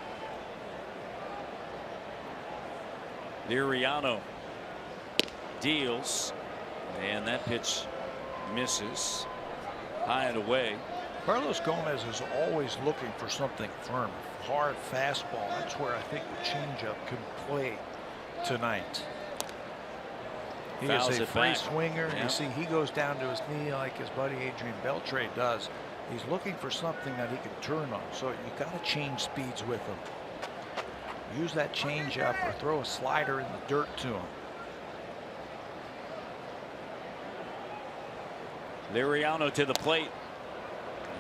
Liriano deals, and that pitch misses high and away. Carlos Gomez is always looking for something firm, hard fastball. That's where I think the changeup can play tonight. He is a free swinger. Yeah. You see, he goes down to his knee like his buddy Adrian Beltre does. He's looking for something that he can turn on. So you got to change speeds with him. Use that change up or throw a slider in the dirt to him. Liriano to the plate.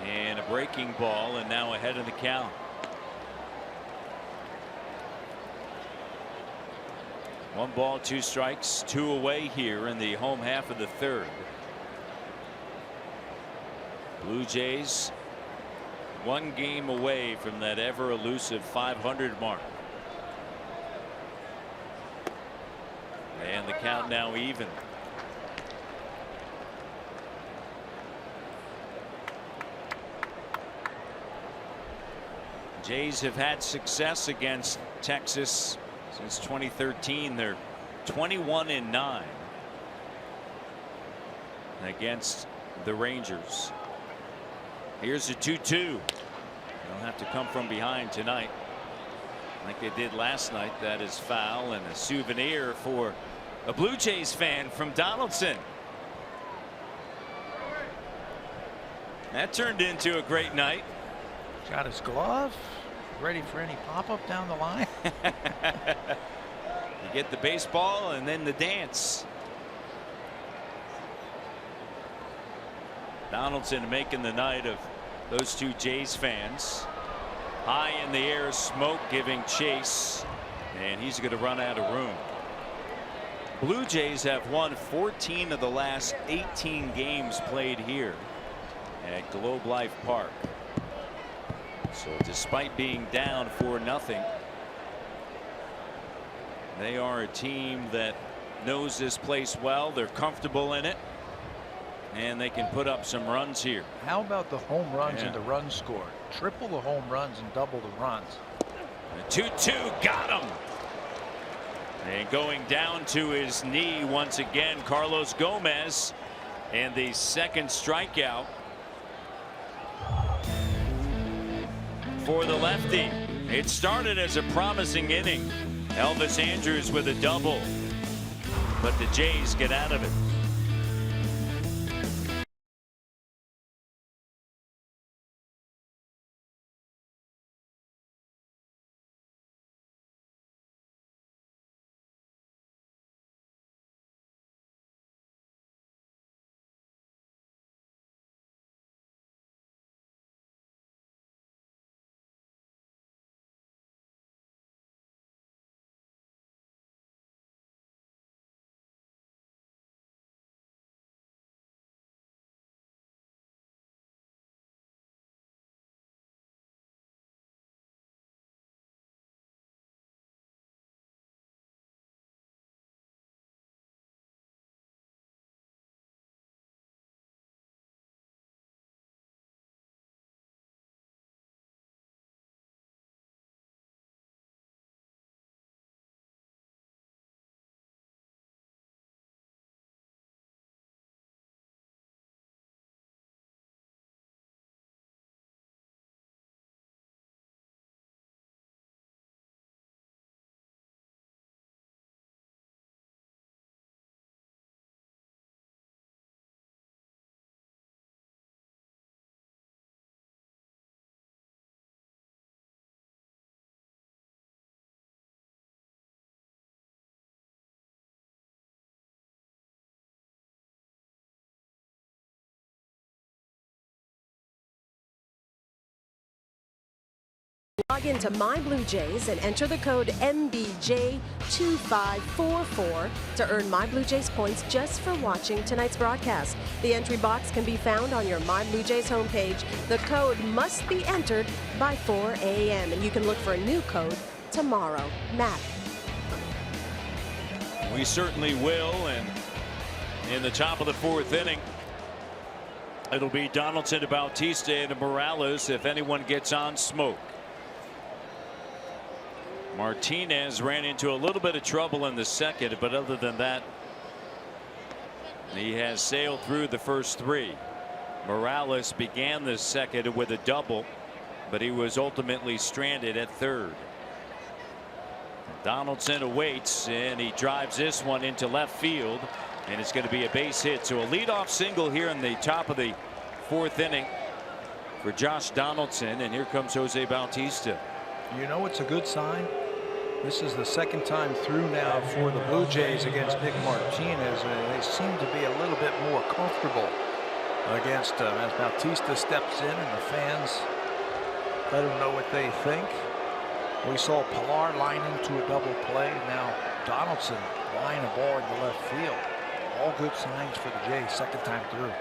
And a breaking ball, and now ahead of the count. One ball, two strikes, two away here in the home half of the third. Blue Jays one game away from that ever elusive 500 mark. And the count now even. Jays have had success against Texas since 2013. They're 21-9 against the Rangers. Here's a 2-2. They'll have to come from behind tonight like they did last night. That is foul, and a souvenir for a Blue Jays fan from Donaldson. That turned into a great night. Got his glove, ready for any pop-up down the line. You get the baseball and then the dance. Donaldson making the night of those two Jays fans. High in the air, smoke giving chase, and he's going to run out of room. Blue Jays have won 14 of the last 18 games played here at Globe Life Park. So despite being down 4-0, they are a team that knows this place well. They're comfortable in it, and they can put up some runs here. How about the home runs and the run score? Triple the home runs and double the runs. 2-2, got him. And going down to his knee once again, Carlos Gomez, and the second strikeout for the lefty. It started as a promising inning. Elvis Andrus with a double, but the Jays get out of it. Log into My Blue Jays and enter the code MBJ2544 to earn My Blue Jays points just for watching tonight's broadcast. The entry box can be found on your My Blue Jays homepage. The code must be entered by 4 a.m. and you can look for a new code tomorrow. Matt. We certainly will, and in the top of the fourth inning, it'll be Donaldson to Bautista and to Morales if anyone gets on smoke. Martinez ran into a little bit of trouble in the second, but other than that, he has sailed through the first three. Morales began the second with a double, but he was ultimately stranded at third. Donaldson awaits, and he drives this one into left field, and it's going to be a base hit. So a leadoff single here in the top of the fourth inning for Josh Donaldson, and here comes Jose Bautista. You know it's a good sign? This is the second time through now for the Blue Jays against Nick Martinez, and they seem to be a little bit more comfortable against him as Bautista steps in and the fans let him know what they think. We saw Pilar line into a double play. Now Donaldson line a ball into left field. All good signs for the Jays second time through.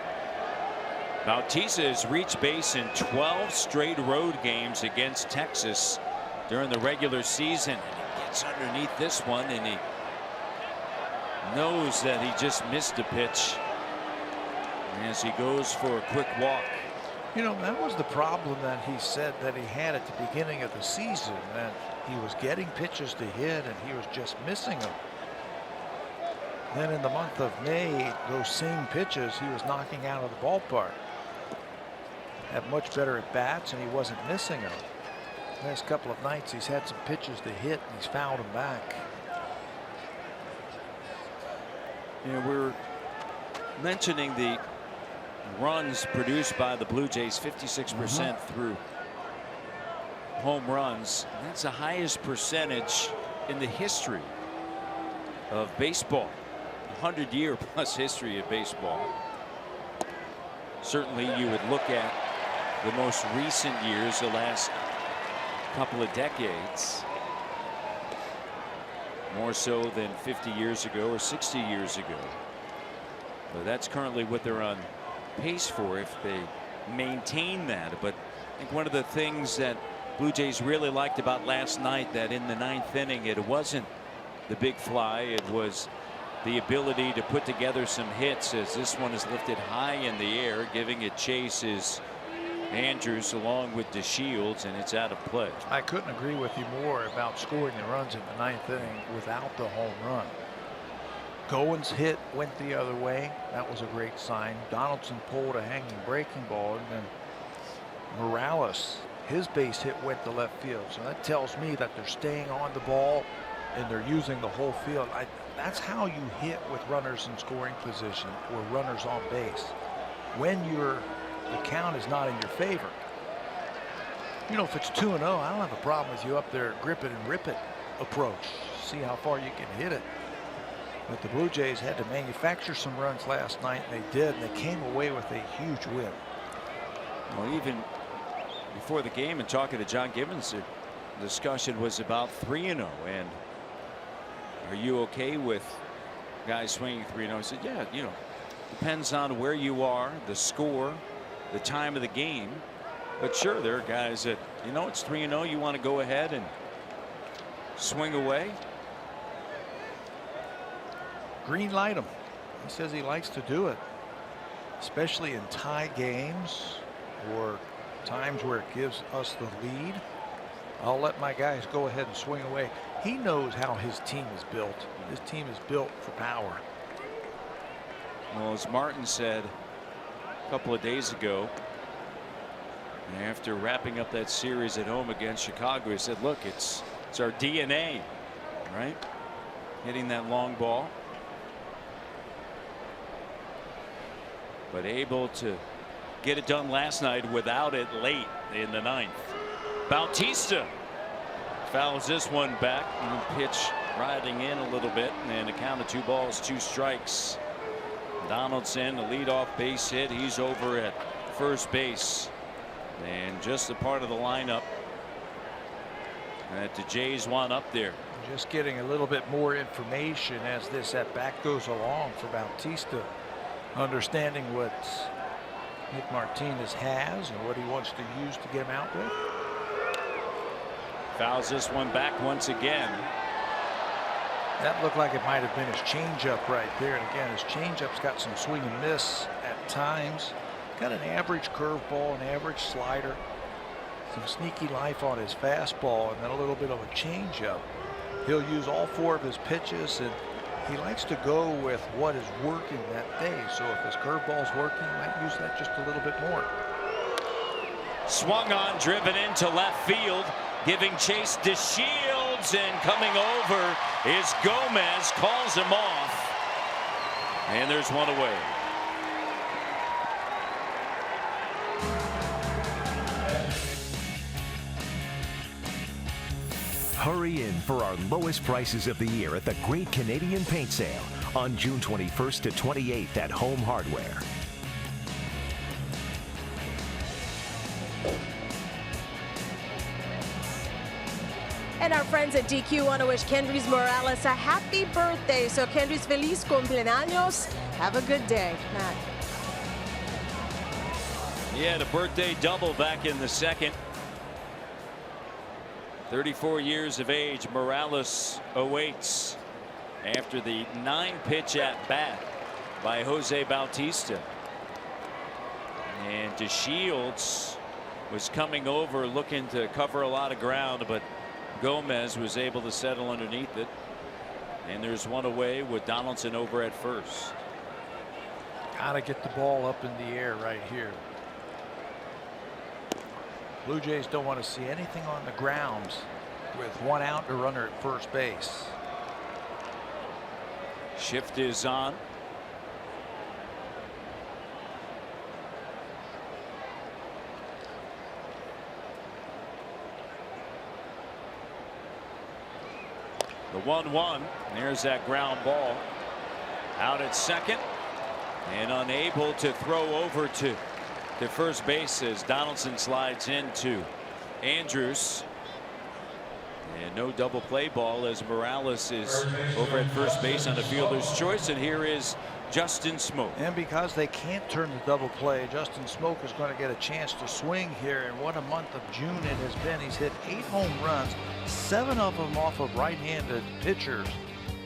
Bautista has reached base in 12 straight road games against Texas during the regular season. And he gets underneath this one and he knows that he just missed a pitch as he goes for a quick walk. You know, that was the problem that he said that he had at the beginning of the season, that he was getting pitches to hit and he was just missing them. Then in the month of May, those same pitches he was knocking out of the ballpark. Had much better at bats and he wasn't missing them. The last couple of nights he's had some pitches to hit and he's fouled them back. Yeah, we're mentioning the runs produced by the Blue Jays, 56% through home runs. That's the highest percentage in the history of baseball. 100-year plus history of baseball. Certainly you would look at the most recent years, the last couple of decades, more so than 50 years ago or 60 years ago. But that's currently what they're on pace for if they maintain that. But I think one of the things that Blue Jays really liked about last night, that in the 9th inning it wasn't the big fly, it was the ability to put together some hits, as this one is lifted high in the air. Giving it chase is Andrews along with DeShields, and it's out of play. I couldn't agree with you more about scoring the runs in the 9th inning without the home run. Goins' hit went the other way. That was a great sign. Donaldson pulled a hanging breaking ball, and then Morales, his base hit went to left field. So that tells me that they're staying on the ball and they're using the whole field. That's how you hit with runners in scoring position or runners on base, when the count is not in your favor. You know, if it's 2-0, I don't have a problem with you up there grip it and rip it approach. See how far you can hit it. But the Blue Jays had to manufacture some runs last night, and they did, and they came away with a huge win. Well, even before the game and talking to John Gibbons, the discussion was about 3-0, and are you okay with guys swinging 3-0? I said, yeah, you know, depends on where you are, the score, the time of the game. But sure, there are guys that, you know, it's 3-0, you want to go ahead and swing away. Green light him. He says he likes to do it, especially in tie games or times where it gives us the lead. I'll let my guys go ahead and swing away. He knows how his team is built. His team is built for power. Well, as Martin said a couple of days ago, after wrapping up that series at home against Chicago, he said, look, it's our DNA, right? Hitting that long ball. But able to get it done last night without it late in the 9th. Bautista fouls this one back, and pitch riding in a little bit, and a count of 2 balls, 2 strikes. Donaldson, the leadoff base hit. He's over at first base, and just a part of the lineup that the Jays want up there. Just getting a little bit more information as this at bat goes along for Bautista, understanding what Nick Martinez has and what he wants to use to get him out with. Fouls this one back once again. That looked like it might have been his changeup right there. And again, his changeup's got some swing and miss at times. Got an average curveball, an average slider, some sneaky life on his fastball, and then a little bit of a changeup. He'll use all 4 of his pitches, and he likes to go with what is working that day. So if his curveball's working, he might use that just a little bit more. Swung on, driven into left field, giving chase DeShields, and coming over is Gomez, calls him off, and there's one away. Hurry in for our lowest prices of the year at the Great Canadian Paint Sale on June 21st to 28th at Home Hardware. And our friends at DQ want to wish Kendrys Morales a happy birthday. So Kendrys, feliz cumpleaños. Have a good day. Matt. He had a birthday double back in the second. 34 years of age, Morales awaits after the 9-pitch at bat by Jose Bautista. And DeShields was coming over looking to cover a lot of ground, but Gomez was able to settle underneath it. And there's one away with Donaldson over at first. Gotta get the ball up in the air right here. Blue Jays don't want to see anything on the ground with 1 out and a runner at first base. Shift is on. The 1-1. There's that ground ball. Out at second. And unable to throw over to first base as Donaldson slides into Andrews. And no double play ball as Morales is over at first base on the fielder's choice. And here is Justin Smoke. And because they can't turn the double play, Justin Smoke is going to get a chance to swing here. And what a month of June it has been. He's hit 8 home runs, 7 of them off of right-handed pitchers.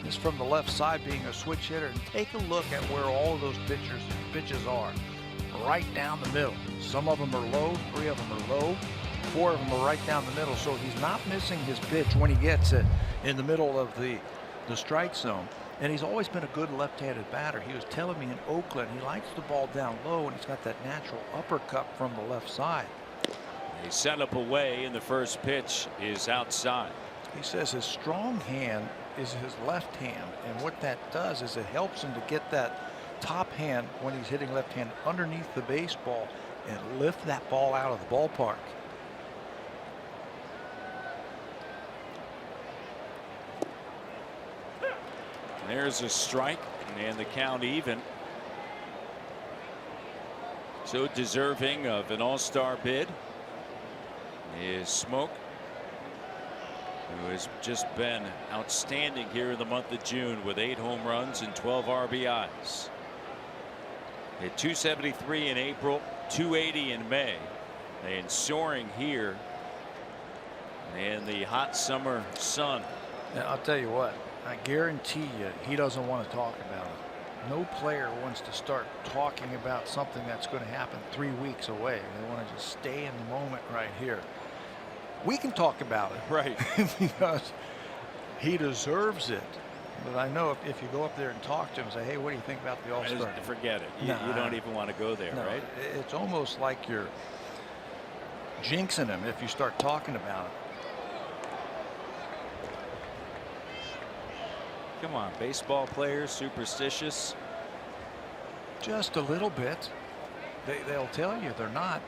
This from the left side, being a switch hitter. And take a look at where all of those pitches are. Right down the middle. Some of them are low, 3 of them are low, 4 of them are right down the middle. So he's not missing his pitch when he gets it in the middle of the strike zone. And he's always been a good left-handed batter. He was telling me in Oakland he likes the ball down low, and he's got that natural uppercut from the left side. He set up away, and the first pitch is outside. He says his strong hand is his left hand, and what that does is it helps him to get that top hand when he's hitting left hand underneath the baseball and lift that ball out of the ballpark. There's a strike and the count even. So deserving of an all-star bid is Smoke, who has just been outstanding here in the month of June with 8 home runs and 12 RBIs. Hit 273 in April, 280 in May, and soaring here in the hot summer sun. Now, I'll tell you what, I guarantee you he doesn't want to talk about it. No player wants to start talking about something that's going to happen 3 weeks away. They want to just stay in the moment right here. We can talk about it, right? Because he deserves it. But I know if you go up there and talk to him and say, hey, what do you think about the All-Star? Forget it. You don't even want to go there, right? It's almost like you're jinxing him if you start talking about it. Come on, baseball players superstitious? Just a little bit. They'll tell you they're not.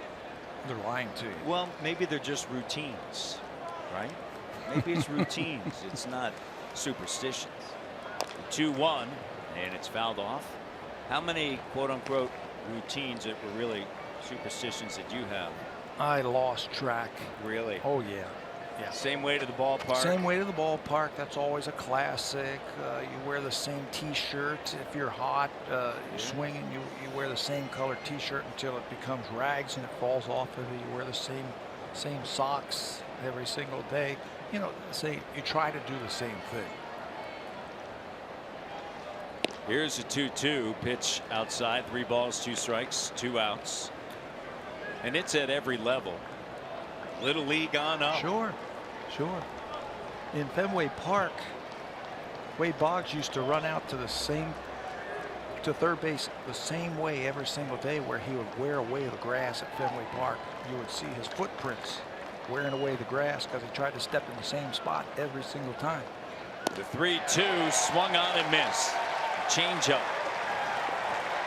They're lying to you. Well, maybe they're just routines, right? Maybe it's routines. It's not superstitions. 2-1, and it's fouled off. How many quote-unquote routines that were really superstitions that you have? I lost track. Really? Oh, yeah. Yeah. Same way to the ballpark? Same way to the ballpark. That's always a classic. You wear the same T-shirt. If you're hot, you're swinging, you wear the same color T-shirt until it becomes rags and it falls off of you. You wear the same socks every single day. You know, you try to do the same thing. Here's a 2-2 pitch outside. 3 balls, 2 strikes, 2 outs. And it's at every level. Little league on up. Sure. In Fenway Park, Wade Boggs used to run out to third base the same way every single day, where he would wear away the grass at Fenway Park. You would see his footprints wearing away the grass because he tried to step in the same spot every single time. The 3-2 swung on and missed. Changeup.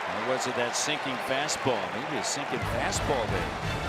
Or was it that sinking fastball? Maybe a sinking fastball there.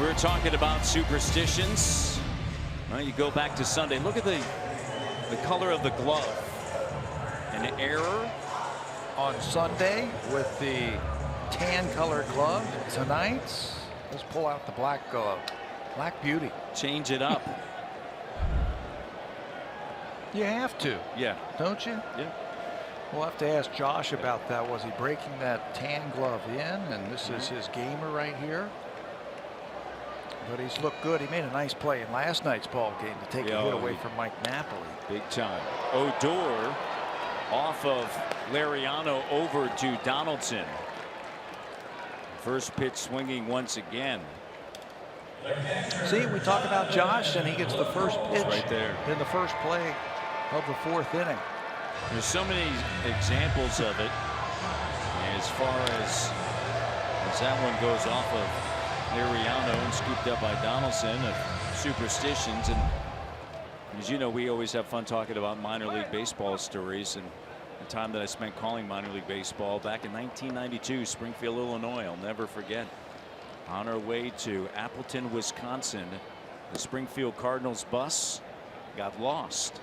We were talking about superstitions. Well, you go back to Sunday. Look at the color of the glove. An error on Sunday with the tan colored glove. Tonight, let's pull out the black glove. Black beauty. Change it up. You have to. Yeah. Don't you? Yeah. We'll have to ask Josh about that. Was he breaking that tan glove in? And this is his gamer right here. But he's looked good. He made a nice play in last night's ball game to take a hit away from Mike Napoli. Big time. Odor off of Lariano over to Donaldson. First pitch swinging once again. See, we talk about Josh, and he gets the first pitch right there in the first play of the fourth inning. There's so many examples of it. As far as that one goes off of Lariano and scooped up by Donaldson, of superstitions. And as you know, we always have fun talking about minor league baseball stories, and the time that I spent calling minor league baseball back in 1992, Springfield, Illinois. I'll never forget. On our way to Appleton, Wisconsin, the Springfield Cardinals bus got lost.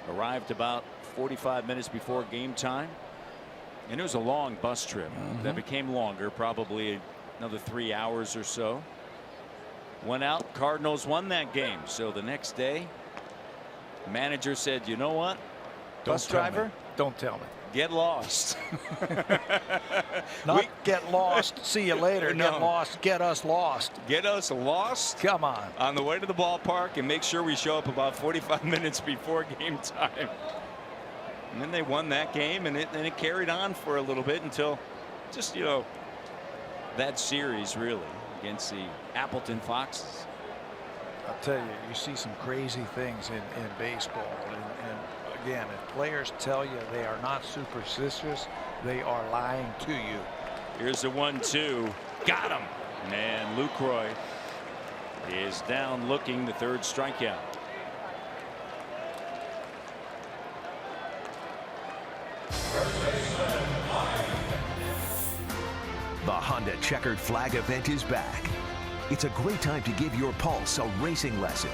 Arrived about 45 minutes before game time, and it was a long bus trip that became longer, probably another 3 hours or so. Went out, Cardinals won that game. So the next day, the manager said, you know what, bus driver, don't tell me, get lost. Not get lost, see you later. No. Get lost, get us lost. Get us lost. Come on the way to the ballpark, and make sure we show up about 45 minutes before game time. And then they won that game, and it carried on for a little bit until just, you know, that series really against the Appleton Foxes. I'll tell you, you see some crazy things in baseball, and again, if players tell you they are not superstitious, they are lying to you. Here's the 1-2. Got him. And Lucroy is down looking, the third strikeout. The Honda Checkered Flag event is back. It's a great time to give your pulse a racing lesson.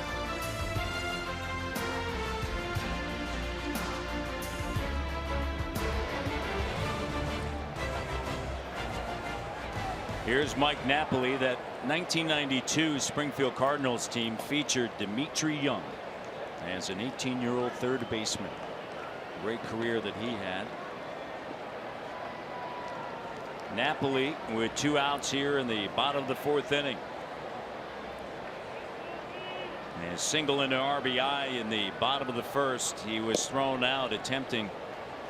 Here's Mike Napoli. That 1992 Springfield Cardinals team featured Dimitri Young as an 18-year-old third baseman. Great career that he had. Napoli with 2 outs here in the bottom of the fourth inning. And a single into RBI in the bottom of the first. He was thrown out attempting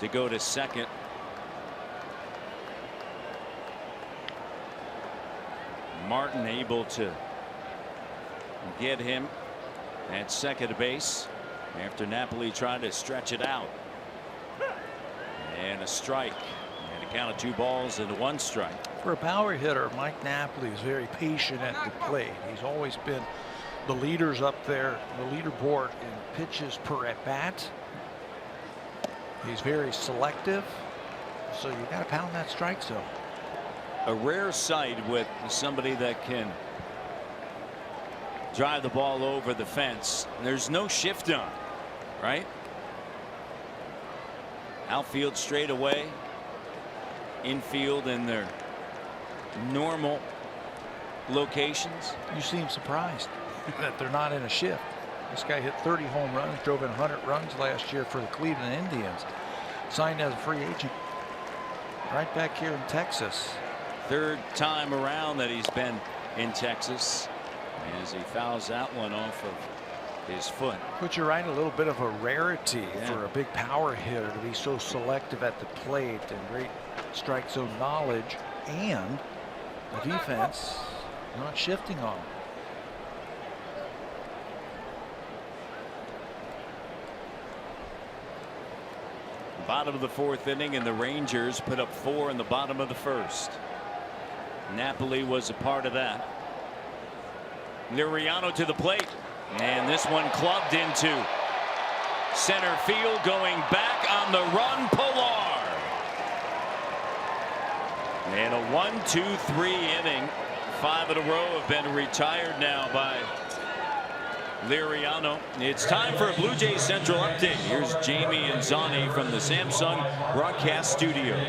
to go to second. Martin able to get him at second base after Napoli tried to stretch it out. And a strike. And a count of 2 balls and 1 strike. For a power hitter, Mike Napoli is very patient at the plate. He's always been the leaders up there, the leaderboard in pitches per at bat. He's very selective, so you got to pound that strike zone. A rare sight with somebody that can drive the ball over the fence. There's no shift on, right? Outfield straight away, infield in their normal locations. You seem surprised that they're not in a shift. This guy hit 30 home runs, drove in 100 runs last year for the Cleveland Indians. Signed as a free agent right back here in Texas. Third time around that he's been in Texas, as he fouls that one off of his foot. But you're right, a little bit of a rarity for a big power hitter to be so selective at the plate, and great strike zone knowledge, and the defense not shifting on him. Bottom of the fourth inning, and the Rangers put up 4 in the bottom of the first. Napoli was a part of that. Liriano to the plate, and this one clubbed into center field, going back on the run, Pilar. And a 1-2-3 inning 5 in a row have been retired now by Liriano. It's time for a Blue Jays Central update. Here's Jamie and Zani from the Samsung broadcast studio.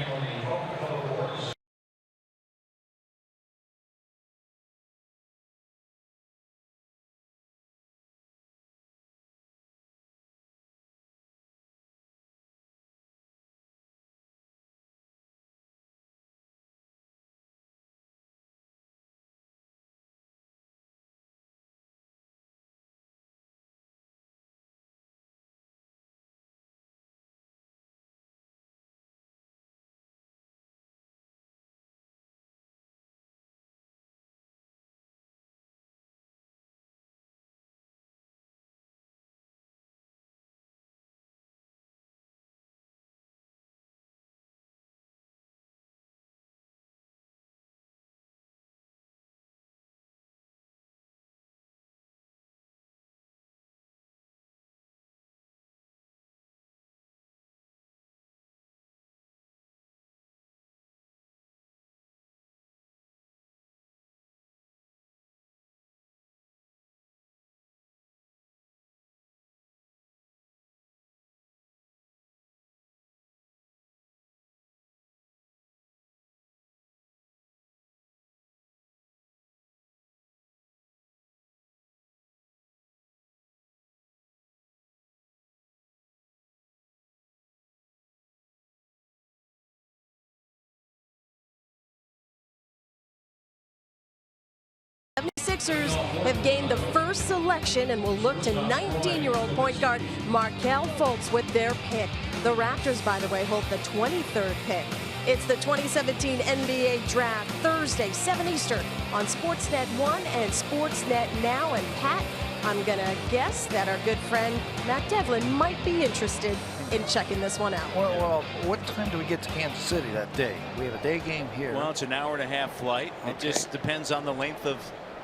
Sixers have gained the first selection and will look to 19-year-old point guard Markelle Fultz with their pick. The Raptors, by the way, hold the 23rd pick. It's the 2017 NBA Draft, Thursday, 7 Eastern on Sportsnet 1 and Sportsnet Now. And Pat, I'm going to guess that our good friend Matt Devlin might be interested in checking this one out. Well, what time do we get to Kansas City that day? We have a day game here. Well, it's an hour-and-a-half flight. Okay. It just depends on the length of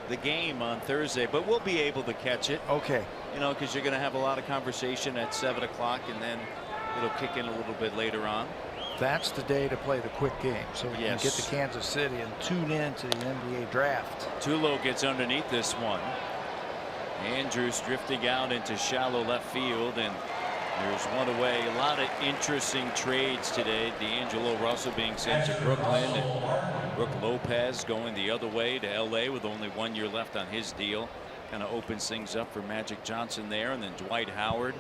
the game on Thursday, but we'll be able to catch it. Okay. You know, because you're going to have a lot of conversation at 7 o'clock, and then it'll kick in a little bit later on. That's the day to play the quick game, so we can get to Kansas City and tune in to the NBA draft. Tulo gets underneath this one. Andrews drifting out into shallow left field, and there's one away. A lot of interesting trades today. D'Angelo Russell being sent to Brooklyn, and Brook Lopez going the other way to LA with only 1 year left on his deal. Kind of opens things up for Magic Johnson there. And then Dwight Howard,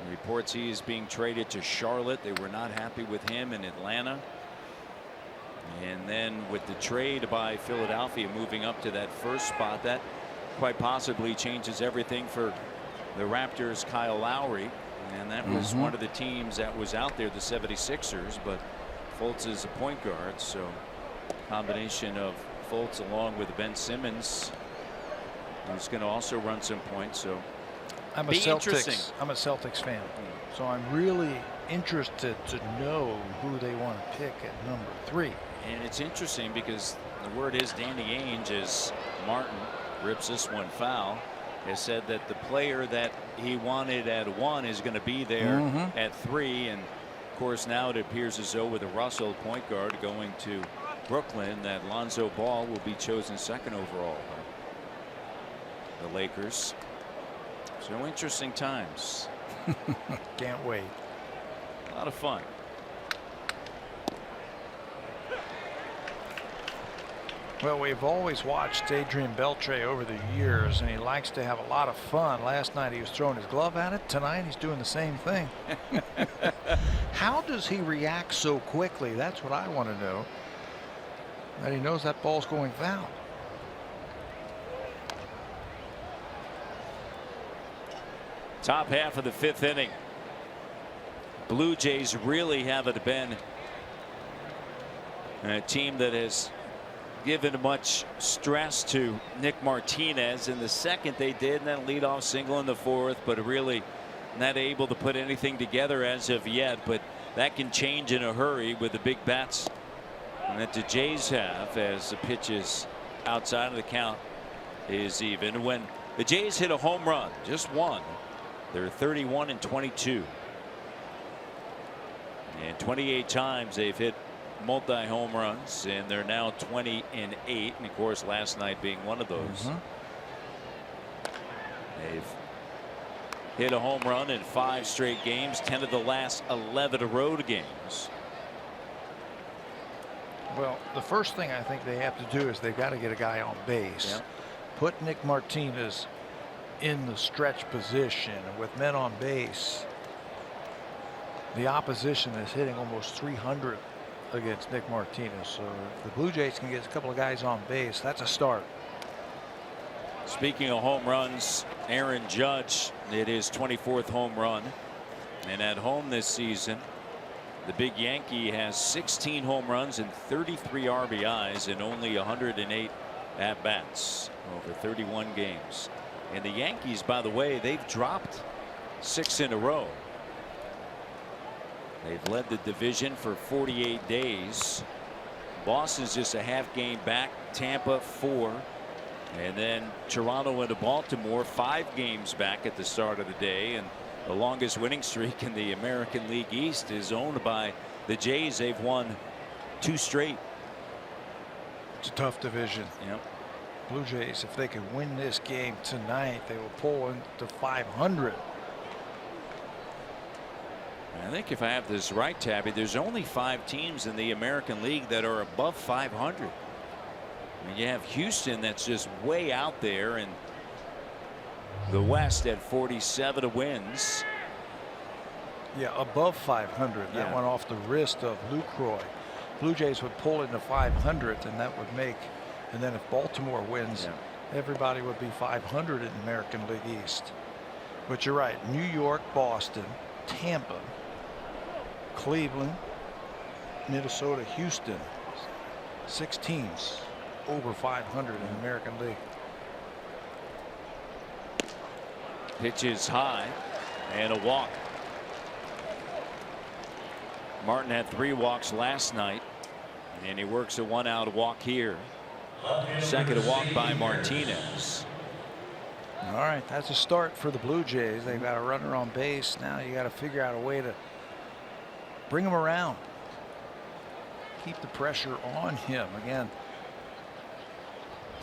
reports he is being traded to Charlotte. They were not happy with him in Atlanta. And then with the trade by Philadelphia moving up to that first spot, that quite possibly changes everything for the Raptors' Kyle Lowry. And that was one of the teams that was out there, the 76ers, but Fultz is a point guard, so combination of Fultz along with Ben Simmons, who's going to also run some points. So I'm a Celtics fan, so I'm really interested to know who they want to pick at number 3. And it's interesting because the word is Danny Ainge, as Martin rips this one foul, has said that the player that he wanted at 1 is going to be there at 3. And of course now it appears as though with a Russell point guard going to Brooklyn, that Lonzo Ball will be chosen 2nd overall by the Lakers. So interesting times. Can't wait. A lot of fun. Well, we've always watched Adrian Beltre over the years, and he likes to have a lot of fun. Last night he was throwing his glove at it. Tonight he's doing the same thing. How does he react so quickly? That's what I want to know. That he knows that ball's going foul. Top half of the 5th inning. Blue Jays really haven't been a team that has given much stress to Nick Martinez. In the 2nd they did, and then leadoff single in the 4th, but really not able to put anything together as of yet. But that can change in a hurry with the big bats that the Jays have, as the pitch is outside of the count is even. When the Jays hit a home run, just one, they're 31 and 22. And 28 times they've hit multi-home runs, and they're now 20 and 8, and of course last night being one of those. They've hit a home run in 5 straight games, 10 of the last 11 road games. Well, the first thing I think they have to do is they've got to get a guy on base. Yep. Put Nick Martinez in the stretch position with men on base. The opposition is hitting almost 300 against Nick Martinez. So if the Blue Jays can get a couple of guys on base, that's a start. Speaking of home runs, Aaron Judge, it is 24th home run. And at home this season, the big Yankee has 16 home runs and 33 RBIs in only 108 at-bats over 31 games. And the Yankees, by the way, they've dropped 6 in a row. They've led the division for 48 days. Boston's just a half game back. Tampa 4. And then Toronto into Baltimore 5 games back at the start of the day. And the longest winning streak in the American League East is owned by the Jays. They've won 2 straight. It's a tough division. Yep. Blue Jays, if they can win this game tonight, they will pull into 500. I think if I have this right, Tabby, there's only 5 teams in the American League that are above 500. I mean, you have Houston that's just way out there, and the West at 47 wins. Yeah, above 500. That went off the wrist of Lucroy. Blue Jays would pull into 500, and that would make, and then if Baltimore wins, everybody would be 500 in the American League East. But you're right, New York, Boston, Tampa, Cleveland, Minnesota, Houston, 6 teams over 500 in the American League. Pitches high and a walk. Martin had 3 walks last night, and he works a 1-out walk here. Second walk by Martinez. All right, that's a start for the Blue Jays. They've got a runner on base. Now you got to figure out a way to bring him around. Keep the pressure on him. Again,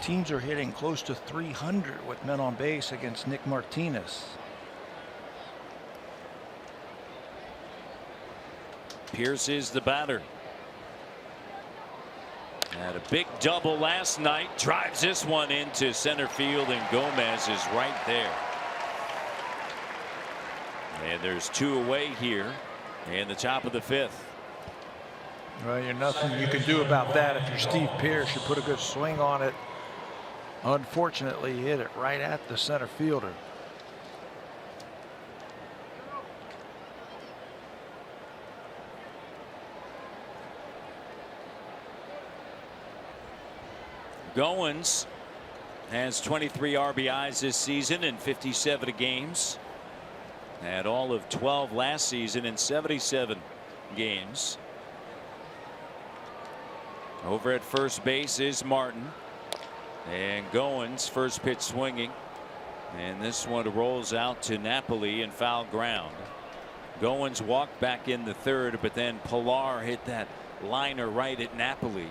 teams are hitting close to 300 with men on base against Nick Martinez. Pierce is the batter. Had a big double last night. Drives this one into center field, and Gomez is right there. And there's 2 away here in the top of the 5th. Well, you're nothing you can do about that. If you're Steve Pierce, you put a good swing on it. Unfortunately, he hit it right at the center fielder. Goins has 23 RBIs this season in 57 games. Had all of 12 last season in 77 games. Over at first base is Martin. And Goins, first pitch swinging. And this one rolls out to Napoli in foul ground. Goins walked back in the 3rd, but then Pilar hit that liner right at Napoli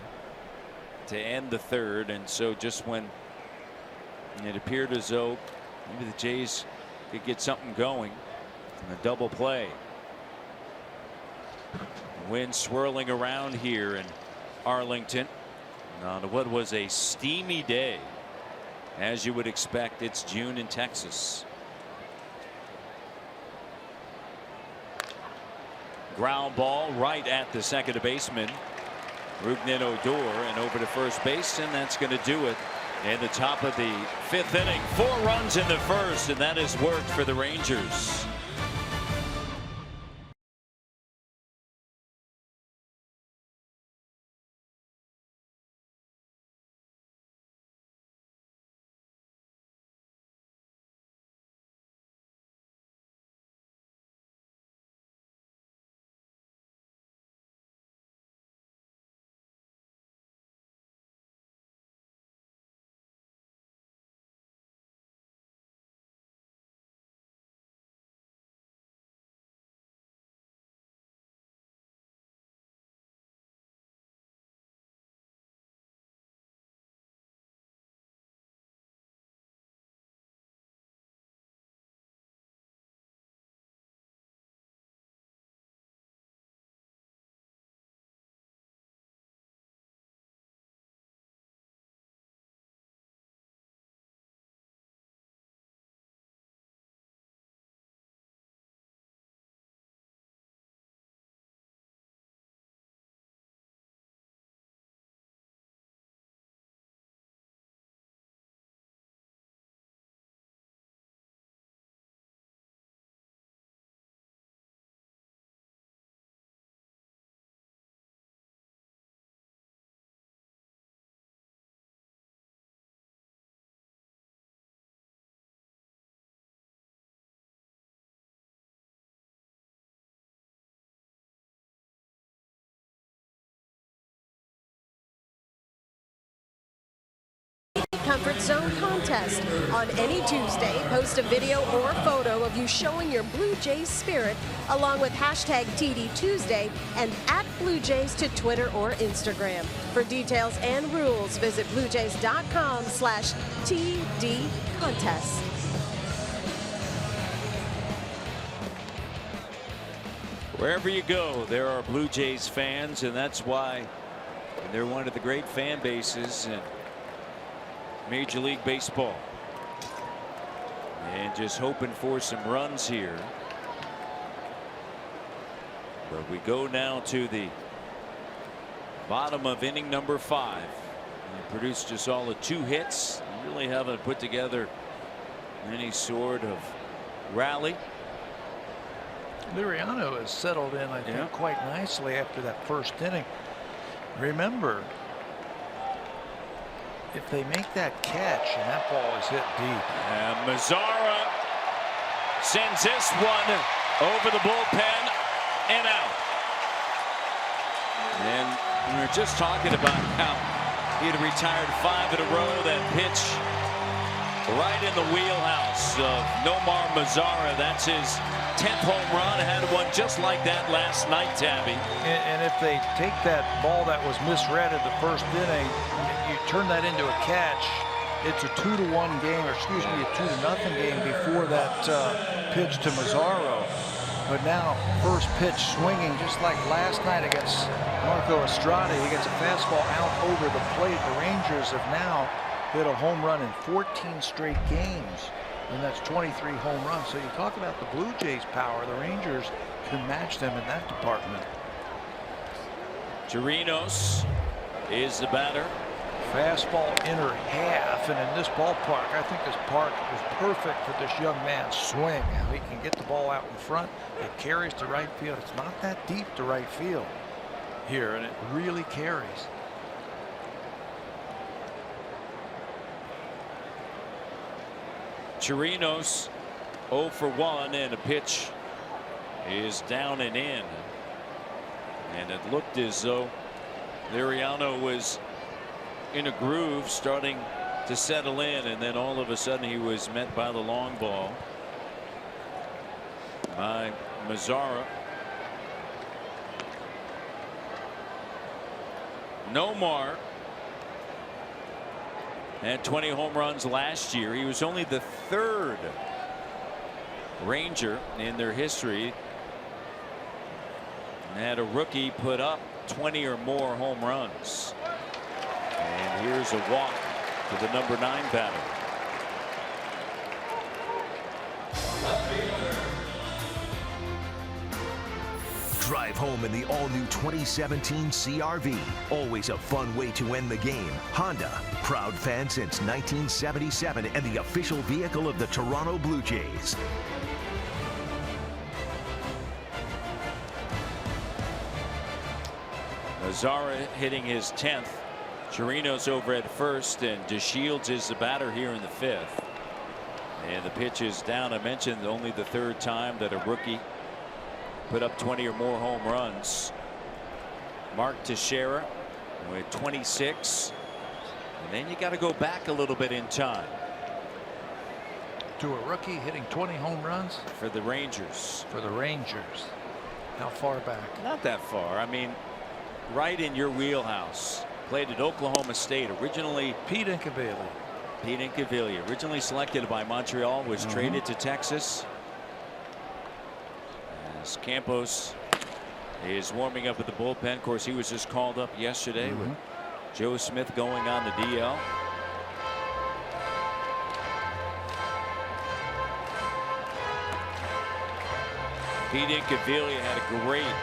to end the 3rd. And so just when it appeared as though maybe the Jays could get something going, a double play. Wind swirling around here in Arlington on what was a steamy day. As you would expect, it's June in Texas. Ground ball right at the second baseman, Rougned Odor, and over to first base, and that's going to do it in the top of the 5th inning. 4 runs in the 1st, and that has worked for the Rangers. Comfort Zone contest. On any Tuesday, post a video or photo of you showing your Blue Jays spirit, along with hashtag TD Tuesday and at Blue Jays to Twitter or Instagram. For details and rules, visit bluejays.com/TD contest. Wherever you go, there are Blue Jays fans, and that's why they're one of the great fan bases in Major League Baseball. And just hoping for some runs here. But we go now to the bottom of inning number 5. He produced just all of 2 hits. Really haven't put together any sort of rally. Liriano has settled in, I think, quite nicely after that first inning. Remember, if they make that catch and that ball is hit deep. And Mazzara sends this one over the bullpen and out. And we were just talking about how he had retired 5 in a row. That pitch right in the wheelhouse of Nomar Mazzara. That's his 10th home run. Had one just like that last night, Tabby. And if they take that ball that was misread at the first inning, you turn that into a catch, it's a 2-1 game, or excuse me, a 2-0 game before that pitch to Mazzaro. But now, first pitch swinging just like last night against Marco Estrada. He gets a fastball out over the plate. The Rangers have now hit a home run in 14 straight games, and that's 23 home runs. So you talk about the Blue Jays' power. The Rangers can match them in that department. Chirinos is the batter. Fastball inner half, and in this ballpark, I think this park is perfect for this young man's swing. How he can get the ball out in front. It carries to right field. It's not that deep to right field here, and it really carries. Chirinos 0 for 1, and a pitch is down and in. And it looked as though Liriano was in a groove, starting to settle in, and then all of a sudden he was met by the long ball by Mazzara. Nomar had 20 home runs last year. He was only the 3rd Ranger in their history and had a rookie put up 20 or more home runs. And here's a walk to the number 9 batter. Drive home in the all-new 2017 CR-V. Always a fun way to end the game. Honda, proud fan since 1977 and the official vehicle of the Toronto Blue Jays. Mazzara hitting his 10th. Chirinos over at first, and DeShields is the batter here in the 5th. And the pitch is down. I mentioned only the 3rd time that a rookie put up 20 or more home runs. Mark Teixeira with 26. And then you got to go back a little bit in time. To a rookie hitting 20 home runs? For the Rangers. For the Rangers. How far back? Not that far. I mean, right in your wheelhouse. Played at Oklahoma State. Originally Pete Incaviglia. Pete Incaviglia, originally selected by Montreal, was traded to Texas. As Campos is warming up at the bullpen. Of course, he was just called up yesterday with Joe Smith going on the DL. Pete Incaviglia had a great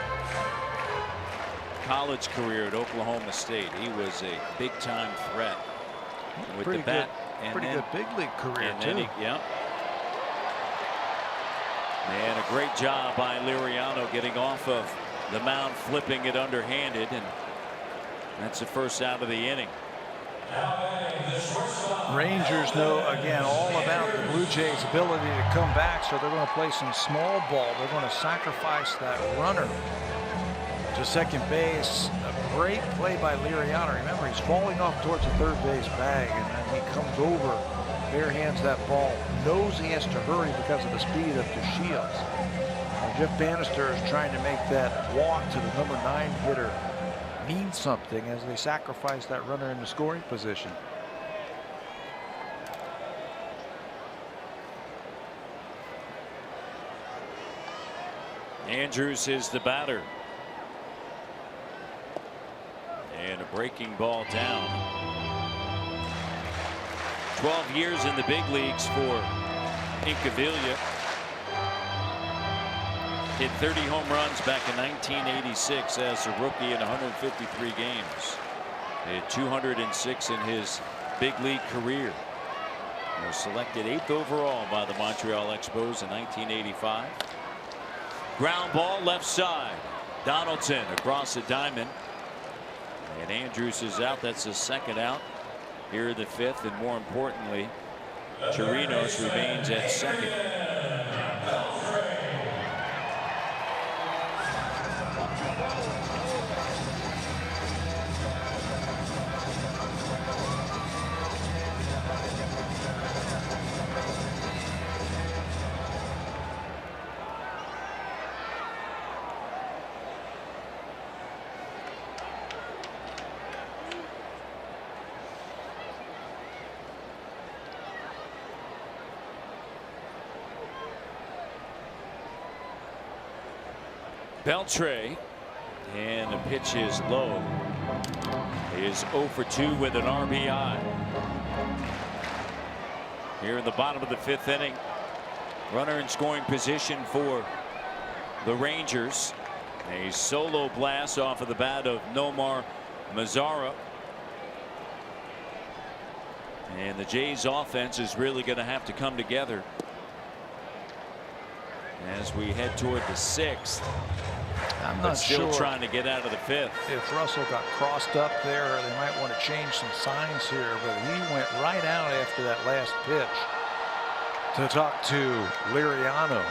college career at Oklahoma State. He was a big-time threat with the bat. Pretty good big league career, too. And a great job by Liriano getting off of the mound, flipping it underhanded, and that's the first out of the inning. Rangers know, again, all about the Blue Jays' ability to come back, so they're going to play some small ball. They're going to sacrifice that runner to second base. Great play by Liriano. Remember, he's falling off towards the third base bag, and then he comes over, bare hands that ball, knows he has to hurry because of the speed of the Shields. Jeff Bannister is trying to make that walk to the number 9 hitter mean something as they sacrifice that runner in the scoring position. Andrews is the batter. And a breaking ball down. 12 years in the big leagues for Incaviglia. Hit 30 home runs back in 1986 as a rookie in 153 games. Hit 206 in his big league career. He was selected 8th overall by the Montreal Expos in 1985. Ground ball left side. Donaldson across the diamond. And Andrews is out. That's his second out here in the 5th. And more importantly, Chirinos remains at second. Beltre, and the pitch is low. He is 0 for 2 with an RBI. Here in the bottom of the 5th inning, runner in scoring position for the Rangers. A solo blast off of the bat of Nomar Mazara. And the Jays offense is really going to have to come together as we head toward the 6th. I'm but not still sure trying to get out of the 5th. If Russell got crossed up there, they might want to change some signs here, but he went right out after that last pitch to talk to Liriano.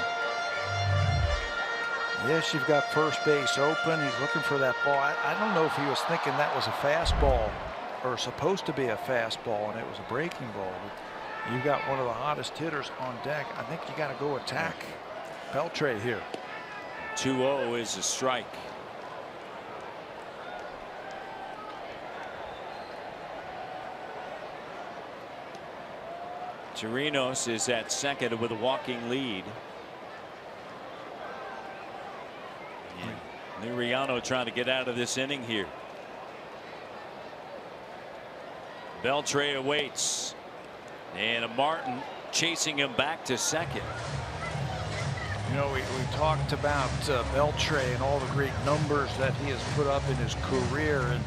Yes, you've got first base open. He's looking for that ball. I don't know if he was thinking that was a fastball or supposed to be a fastball and it was a breaking ball. But you got one of the hottest hitters on deck. I think you got to go attack Beltre here. 2-0 is a strike. Chirinos is at second with a walking lead. Liriano trying to get out of this inning here. Beltre awaits, and Martin chasing him back to second. You know, we talked about Beltre and all the great numbers that he has put up in his career, and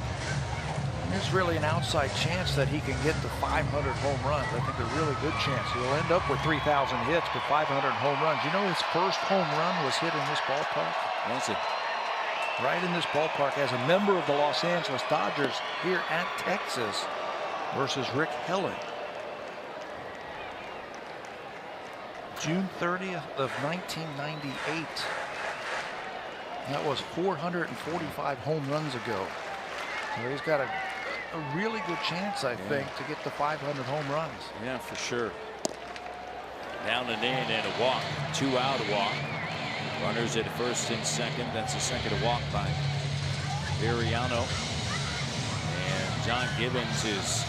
there's really an outside chance that he can get to 500 home runs. I think a really good chance. He'll end up with 3,000 hits, but 500 home runs. You know, his first home run was hit in this ballpark. Was it? Right in this ballpark as a member of the Los Angeles Dodgers here at Texas versus Rick Helen. June 30th of 1998. That was 445 home runs ago. So he's got a really good chance, I think, to get to 500 home runs. Yeah, for sure. Down and in and a walk. 2 out walk. Runners at first and second. That's a second to walk by Liriano. And John Gibbons is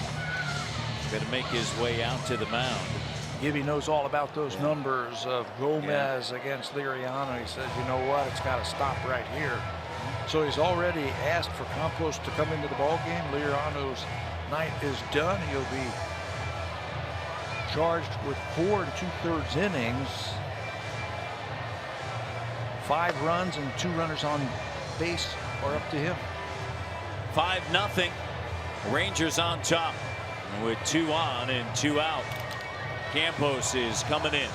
going to make his way out to the mound. Gibby knows all about those numbers of Gomez against Liriano. He says, you know what, it's got to stop right here. So he's already asked for Campos to come into the ball game. Liriano's night is done. He'll be charged with 4 2/3 innings. 5 runs and 2 runners on base are up to him. 5-0. Rangers on top with 2 on and 2 out. Campos is coming in.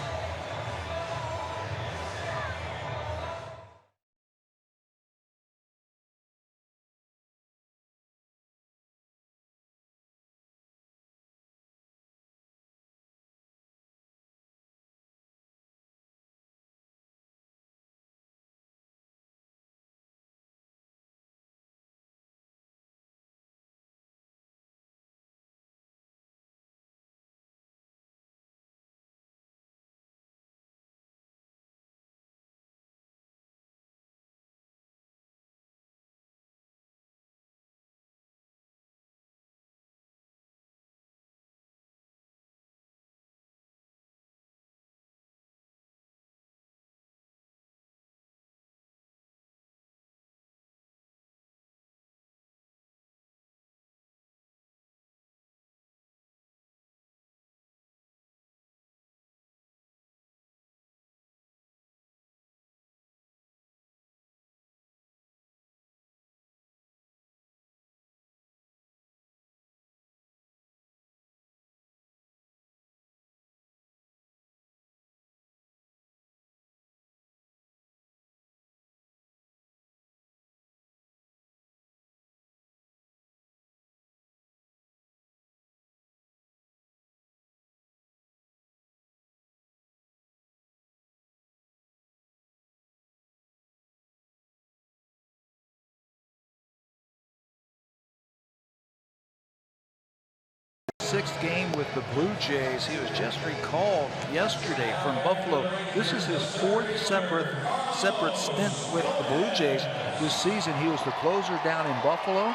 6th game with the Blue Jays. He was just recalled yesterday from Buffalo. This is his 4th separate stint with the Blue Jays this season. He was the closer down in Buffalo.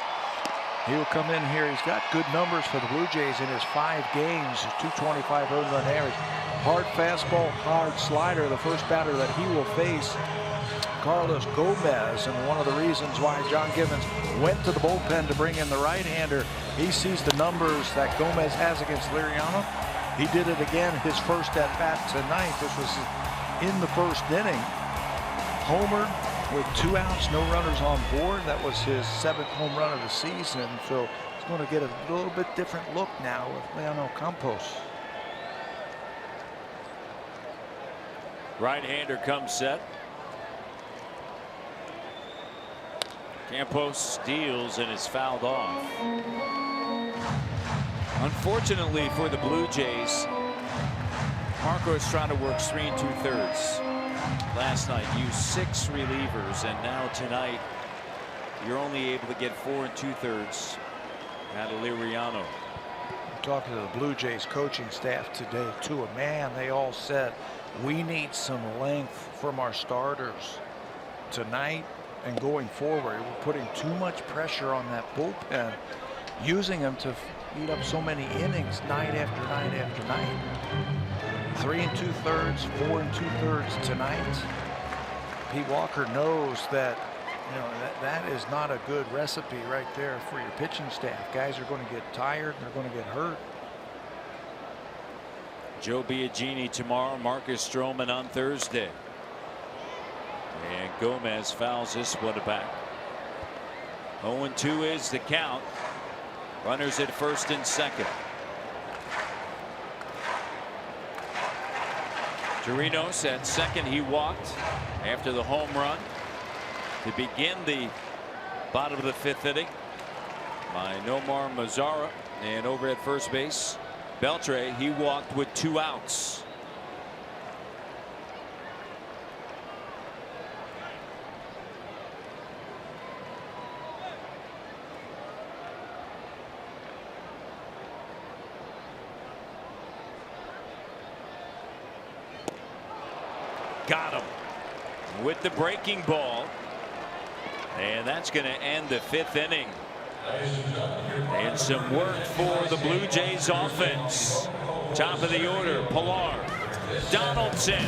He'll come in here. He's got good numbers for the Blue Jays in his 5 games. 225 earned run average. Hard fastball, hard slider. The first batter that he will face, Carlos Gomez, and one of the reasons why John Gibbons went to the bullpen to bring in the right-hander. He sees the numbers that Gomez has against Liriano. He did it again his first at-bat tonight. This was in the 1st inning. Homered with 2 outs, no runners on board. That was his 7th home run of the season. So he's going to get a little bit different look now with Leonel Campos. Right-hander comes set. Campos steals and is fouled off. Unfortunately for the Blue Jays, Marco Estrada works 3 2/3. Last night used 6 relievers, and now tonight you're only able to get 4 2/3 out of Liriano. Talking to the Blue Jays coaching staff today to a man, they all said we need some length from our starters tonight and going forward. We're putting too much pressure on that bullpen, using them to eat up so many innings night after night after night. 3 2/3, 4 2/3 tonight. Pete Walker knows that, you know, that is not a good recipe right there for your pitching staff. Guys are going to get tired, they're going to get hurt. Joe Biagini tomorrow, Marcus Stroman on Thursday. And Gomez fouls this one back. 0-2 is the count. Runners at 1st and 2nd. Chirinos at 2nd. He walked after the home run to begin the bottom of the 5th inning by Nomar Mazara. And over at first base, Beltre, he walked with 2 outs. Got him with the breaking ball, and that's going to end the 5th inning. And some work for the Blue Jays offense. Top of the order, Pilar, Donaldson,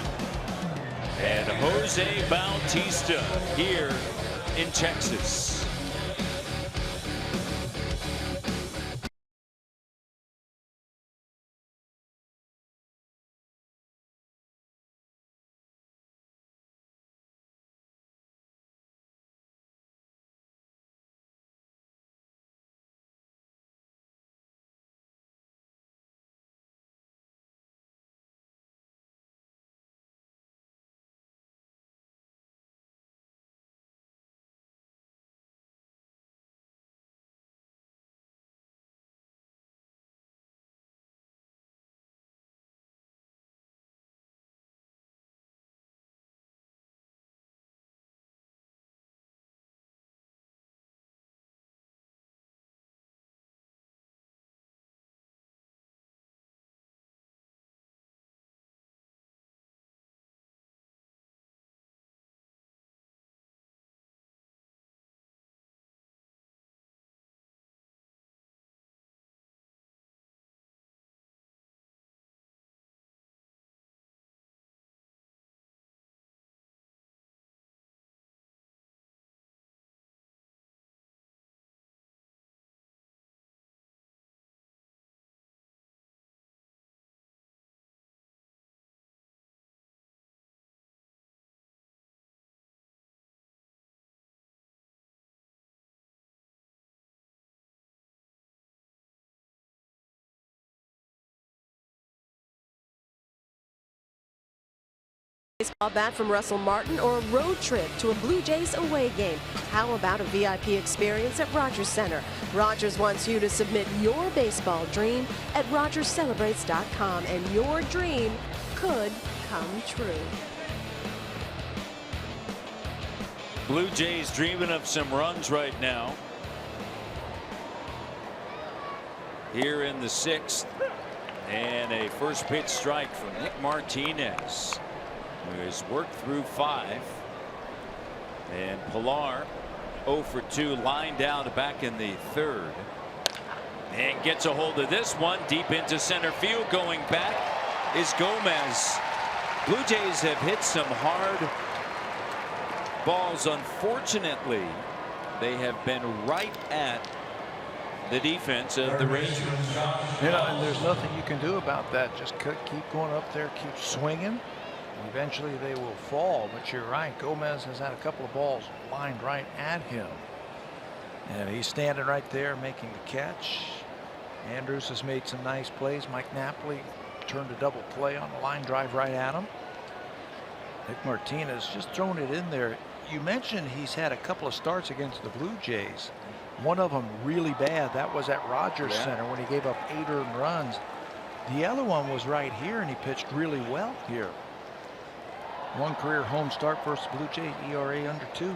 and Jose Bautista here in Texas. Baseball bat from Russell Martin or a road trip to a Blue Jays away game. How about a VIP experience at Rogers Center? Rogers wants you to submit your baseball dream at RogersCelebrates.com, and your dream could come true. Blue Jays dreaming of some runs right now. here in the 6th. And a first pitch strike from Nick Martinez, who has worked through 5. And Pilar 0 for 2, lined out back in the 3rd. And gets a hold of this one deep into center field. Going back is Gomez. Blue Jays have hit some hard balls. Unfortunately, they have been right at the defense of the Rangers. You know, and there's nothing you can do about that. Just keep going up there, keep swinging. Eventually they will fall. But you're right, Gomez has had a couple of balls lined right at him. And he's standing right there making the catch. Andrews has made some nice plays. Mike Napoli turned a double play on a line drive right at him. Nick Martinez just throwing it in there. You mentioned he's had a couple of starts against the Blue Jays. One of them really bad. That was at Rogers Center when he gave up 8 earned runs. The other one was right here, and he pitched really well here. One career home start versus Blue Jays, ERA under 2.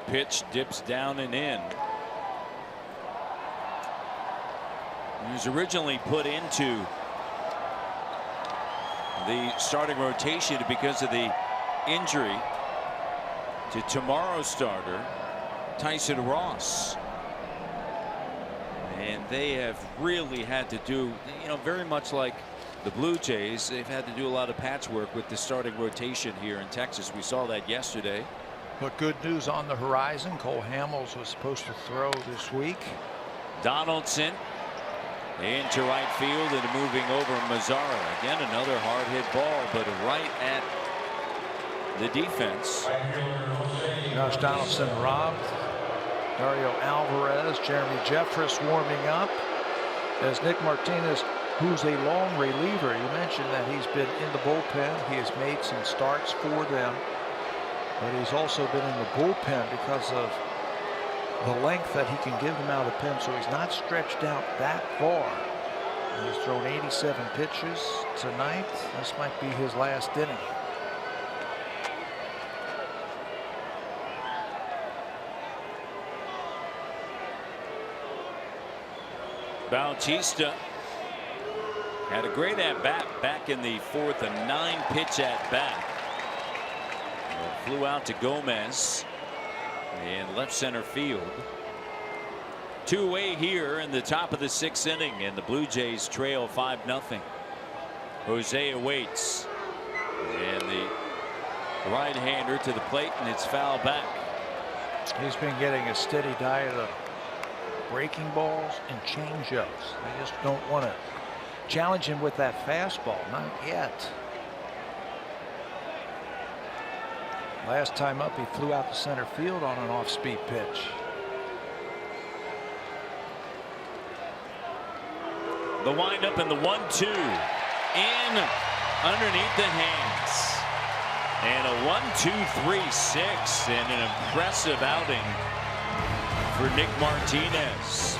Pitch dips down and in. He was originally put into the starting rotation because of the injury to tomorrow's starter, Tyson Ross. And they have really had to do, you know, very much like the Blue Jays, they've had to do a lot of patchwork with the starting rotation here in Texas. We saw that yesterday. But good news on the horizon. Cole Hamels was supposed to throw this week. Donaldson into right field and moving over Mazzara. Again, another hard hit ball, but right at the defense. Josh Donaldson robbed. Dario Alvarez, Jeremy Jeffress warming up as Nick Martinez, who's a long reliever. You mentioned that he's been in the bullpen. He has made some starts for them, but he's also been in the bullpen because of the length that he can give them out of the pen, so he's not stretched out that far. And he's thrown 87 pitches tonight. This might be his last inning. Bautista had a great at-bat back in the 4th, a 9-pitch at-bat. Flew out to Gomez in left center field. 2-away here in the top of the 6th inning, and the Blue Jays trail 5-0. Jose awaits, and the right-hander to the plate, and it's foul back. He's been getting a steady diet of breaking balls and changeups. They just don't want to challenge him with that fastball. Not yet. Last time up, he flew out to center field on an off-speed pitch. The windup and the 1-2 in underneath the hands. And a 1-2-3-6 and an impressive outing for Nick Martinez.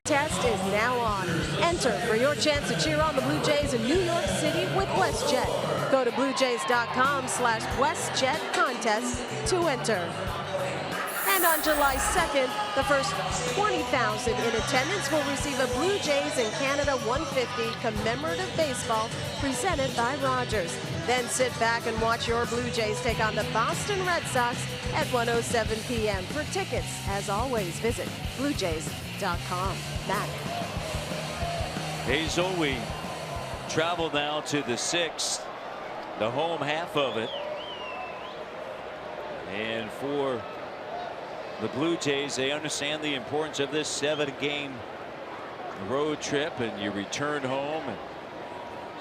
Test is now on. Enter for your chance to cheer on the Blue Jays in New York City with WestJet. Go to bluejays.com/WestJet contest to enter. And on July 2nd, the first 20,000 in attendance will receive a Blue Jays in Canada 150 commemorative baseball presented by Rogers. Then sit back and watch your Blue Jays take on the Boston Red Sox at 1:07 p.m. For tickets, as always, visit bluejays.com. Matt. Hazel, we travel now to the 6th, the home half of it. And for the Blue Jays, they understand the importance of this 7-game road trip, and you return home and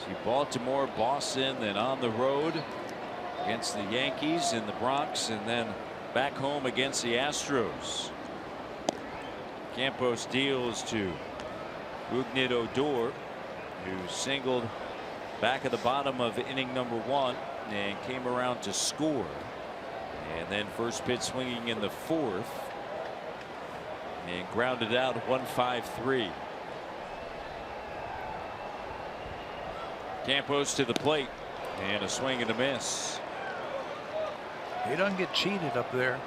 see Baltimore, Boston, then on the road against the Yankees in the Bronx, and then back home against the Astros. Campos deals to Rougned Odor, who singled back at the bottom of inning number 1 and came around to score. And then first pitch swinging in the 4th and grounded out 1-5-3. Campos to the plate and a swing and a miss. He doesn't get cheated up there.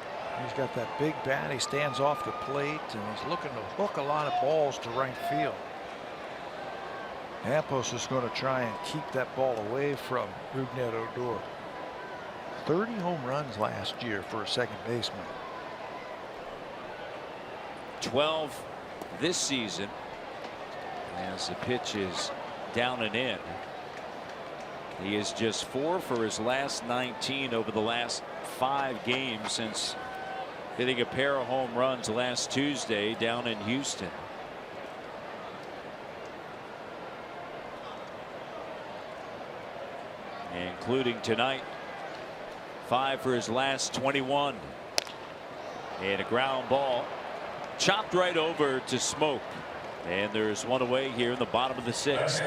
He's got that big bat. He stands off the plate and he's looking to hook a lot of balls to right field. Campos is going to try and keep that ball away from Rougned Odor. 30 home runs last year for a second baseman. 12 this season as the pitch is down and in. He is just 4 for his last 19 over the last 5 games since hitting a pair of home runs last Tuesday down in Houston. Including tonight. 5 for his last 21. And a ground ball chopped right over to Smoke. And there's one away here in the bottom of the 6th.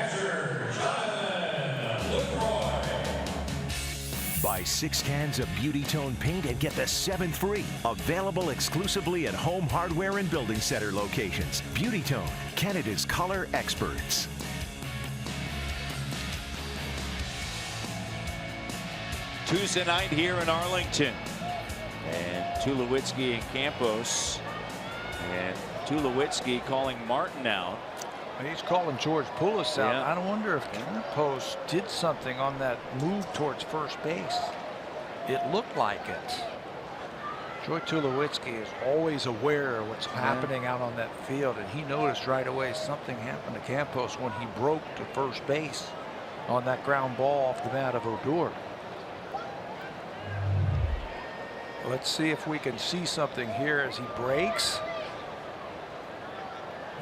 Buy 6 cans of Beauty Tone paint and get the 7th free. Available exclusively at Home Hardware and Building Center locations. Beauty Tone, Canada's color experts. Tuesday night here in Arlington, and Tulowitzki and Campos, and Tulowitzki calling Martin out. He's calling George Poulos out. Yeah. I wonder if Campos did something on that move towards first base. It looked like it. Joy Tulowitzki is always aware of what's happening out on that field, and he noticed right away something happened to Campos when he broke to first base on that ground ball off the bat of Odor. Let's see if we can see something here as he breaks.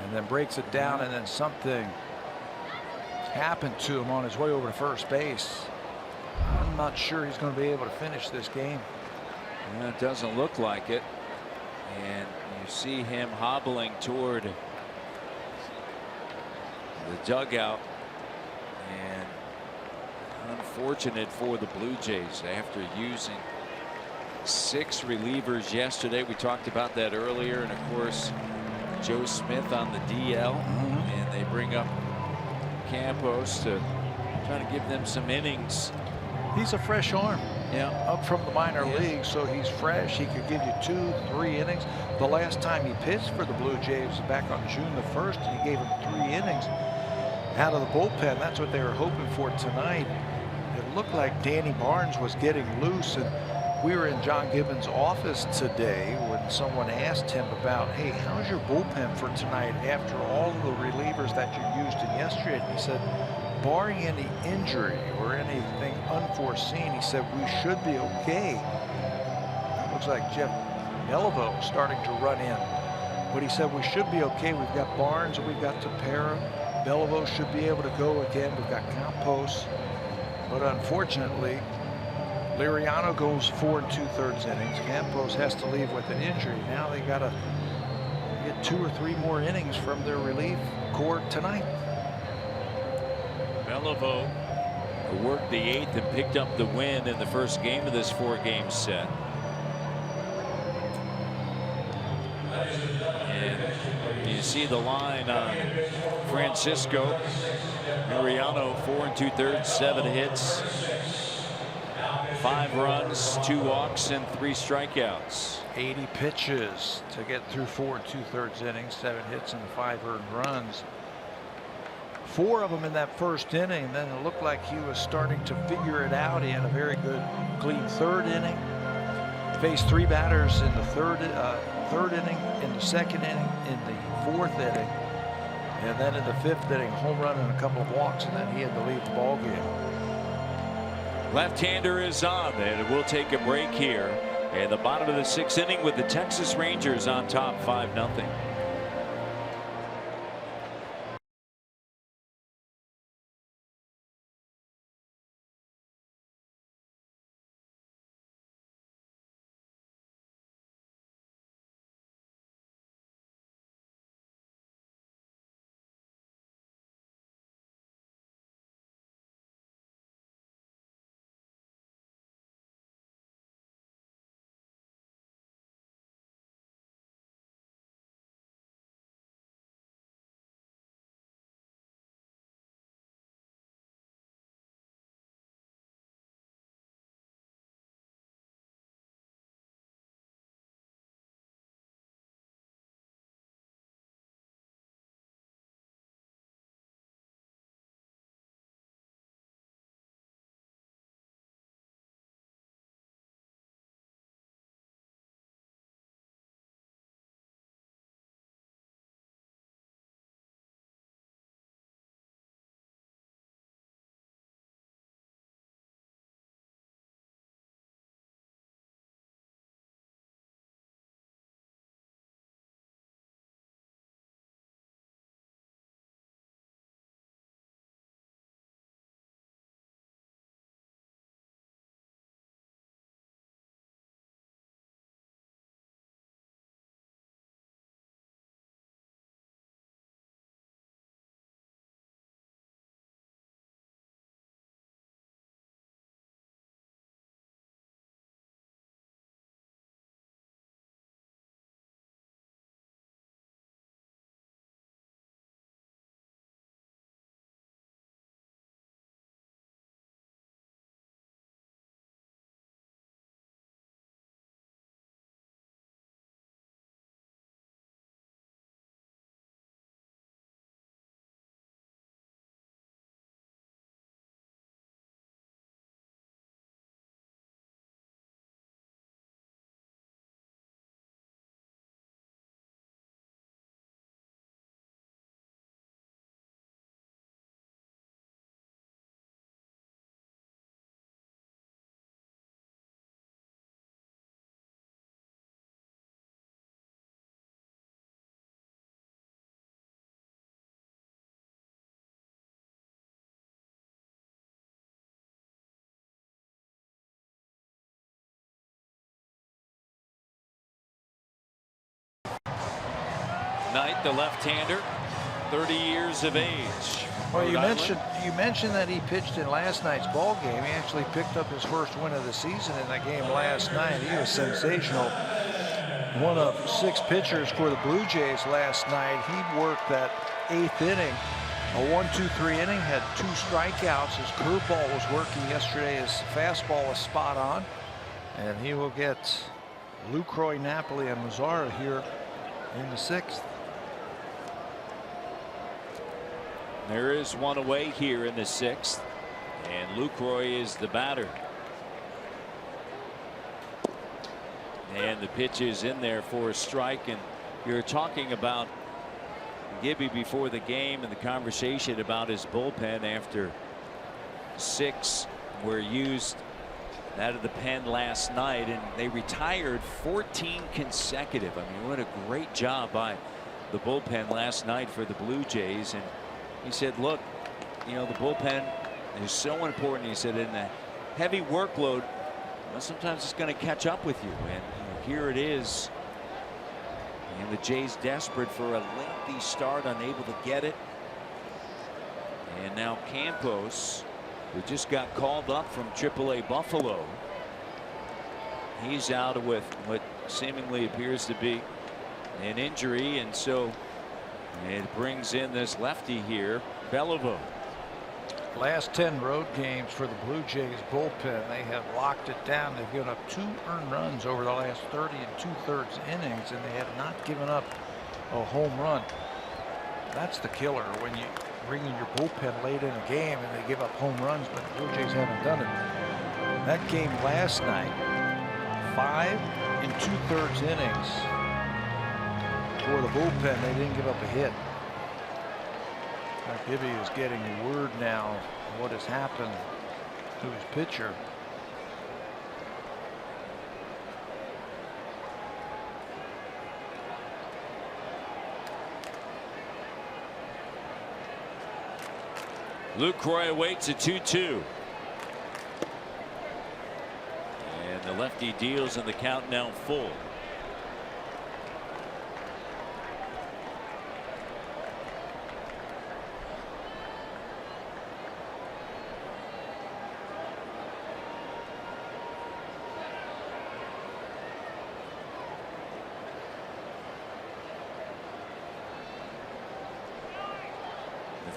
And then breaks it down, and then something happened to him on his way over to first base. I'm not sure he's going to be able to finish this game. And it doesn't look like it. And you see him hobbling toward the dugout. And unfortunate for the Blue Jays after using 6 relievers yesterday. We talked about that earlier, and of course Joe Smith on the DL, and they bring up Campos to try to give them some innings. He's a fresh arm. Yeah, up from the minor leagues, so he's fresh. He could give you 2-3 innings. The last time he pitched for the Blue Jays was back on June the 1st, and he gave him 3 innings out of the bullpen. That's what they were hoping for tonight. It looked like Danny Barnes was getting loose, and we were in John Gibbons' office today when someone asked him about, hey, how's your bullpen for tonight after all of the relievers that you used in yesterday? And he said, barring any injury or anything unforeseen, he said, we should be okay. It looks like Jeff Beliveau starting to run in. But he said, we should be okay. We've got Barnes and we've got Tepera. Beliveau should be able to go again. We've got Campos. But unfortunately, Liriano goes 4 2/3 innings. Campos has to leave with an injury. Now they got to get 2 or 3 more innings from their relief corps tonight. Beliveau worked the 8th and picked up the win in the first game of this 4-game set. And you see the line on Francisco Mariano, 4 2/3, 7 hits, 5 runs, 2 walks, and 3 strikeouts. 80 pitches to get through 4 2/3 innings, 7 hits and 5 earned runs. 4 of them in that first inning. Then it looked like he was starting to figure it out. He had a very good, clean 3rd inning. Faced 3 batters in the third inning, in the 2nd inning, in the 4th inning, and then in the 5th inning, home run and a couple of walks, and then he had to leave the ball game. Left-hander is on, and we'll take a break here. And the bottom of the 6th inning with the Texas Rangers on top, 5-0. Knight, the left-hander, 30 years of age. Well, you mentioned that he pitched in last night's ball game. He actually picked up his first win of the season in that game last night. He was sensational. One of 6 pitchers for the Blue Jays last night. He worked that 8th inning, a 1-2-3 inning, had 2 strikeouts. His curveball was working yesterday. His fastball was spot on, and he will get Lucroy, Napoli, and Mazzara here in the 6th. There is one away here in the 6th, and Lucroy is the batter. And the pitch is in there for a strike. And you're talking about Gibby before the game and the conversation about his bullpen after 6 were used out of the pen last night, and they retired 14 consecutive. I mean, what a great job by the bullpen last night for the Blue Jays. And he said, look, you know, the bullpen is so important. He said, in a heavy workload, well, sometimes it's going to catch up with you. And here it is. And the Jays desperate for a lengthy start, unable to get it. And now Campos, who just got called up from AAA Buffalo, he's out with what seemingly appears to be an injury, and so it brings in this lefty here, Beliveau. Last 10 road games for the Blue Jays bullpen, they have locked it down. They've given up 2 earned runs over the last 30 2/3 innings, and they have not given up a home run. That's the killer, when you bring in your bullpen late in a game and they give up home runs, but the Blue Jays haven't done it. That game last night, 5 2/3 innings for the bullpen. They didn't give up a hit. Gibby is getting word now of what has happened to his pitcher. Lucroy awaits a 2-2. And the lefty deals and the count now full.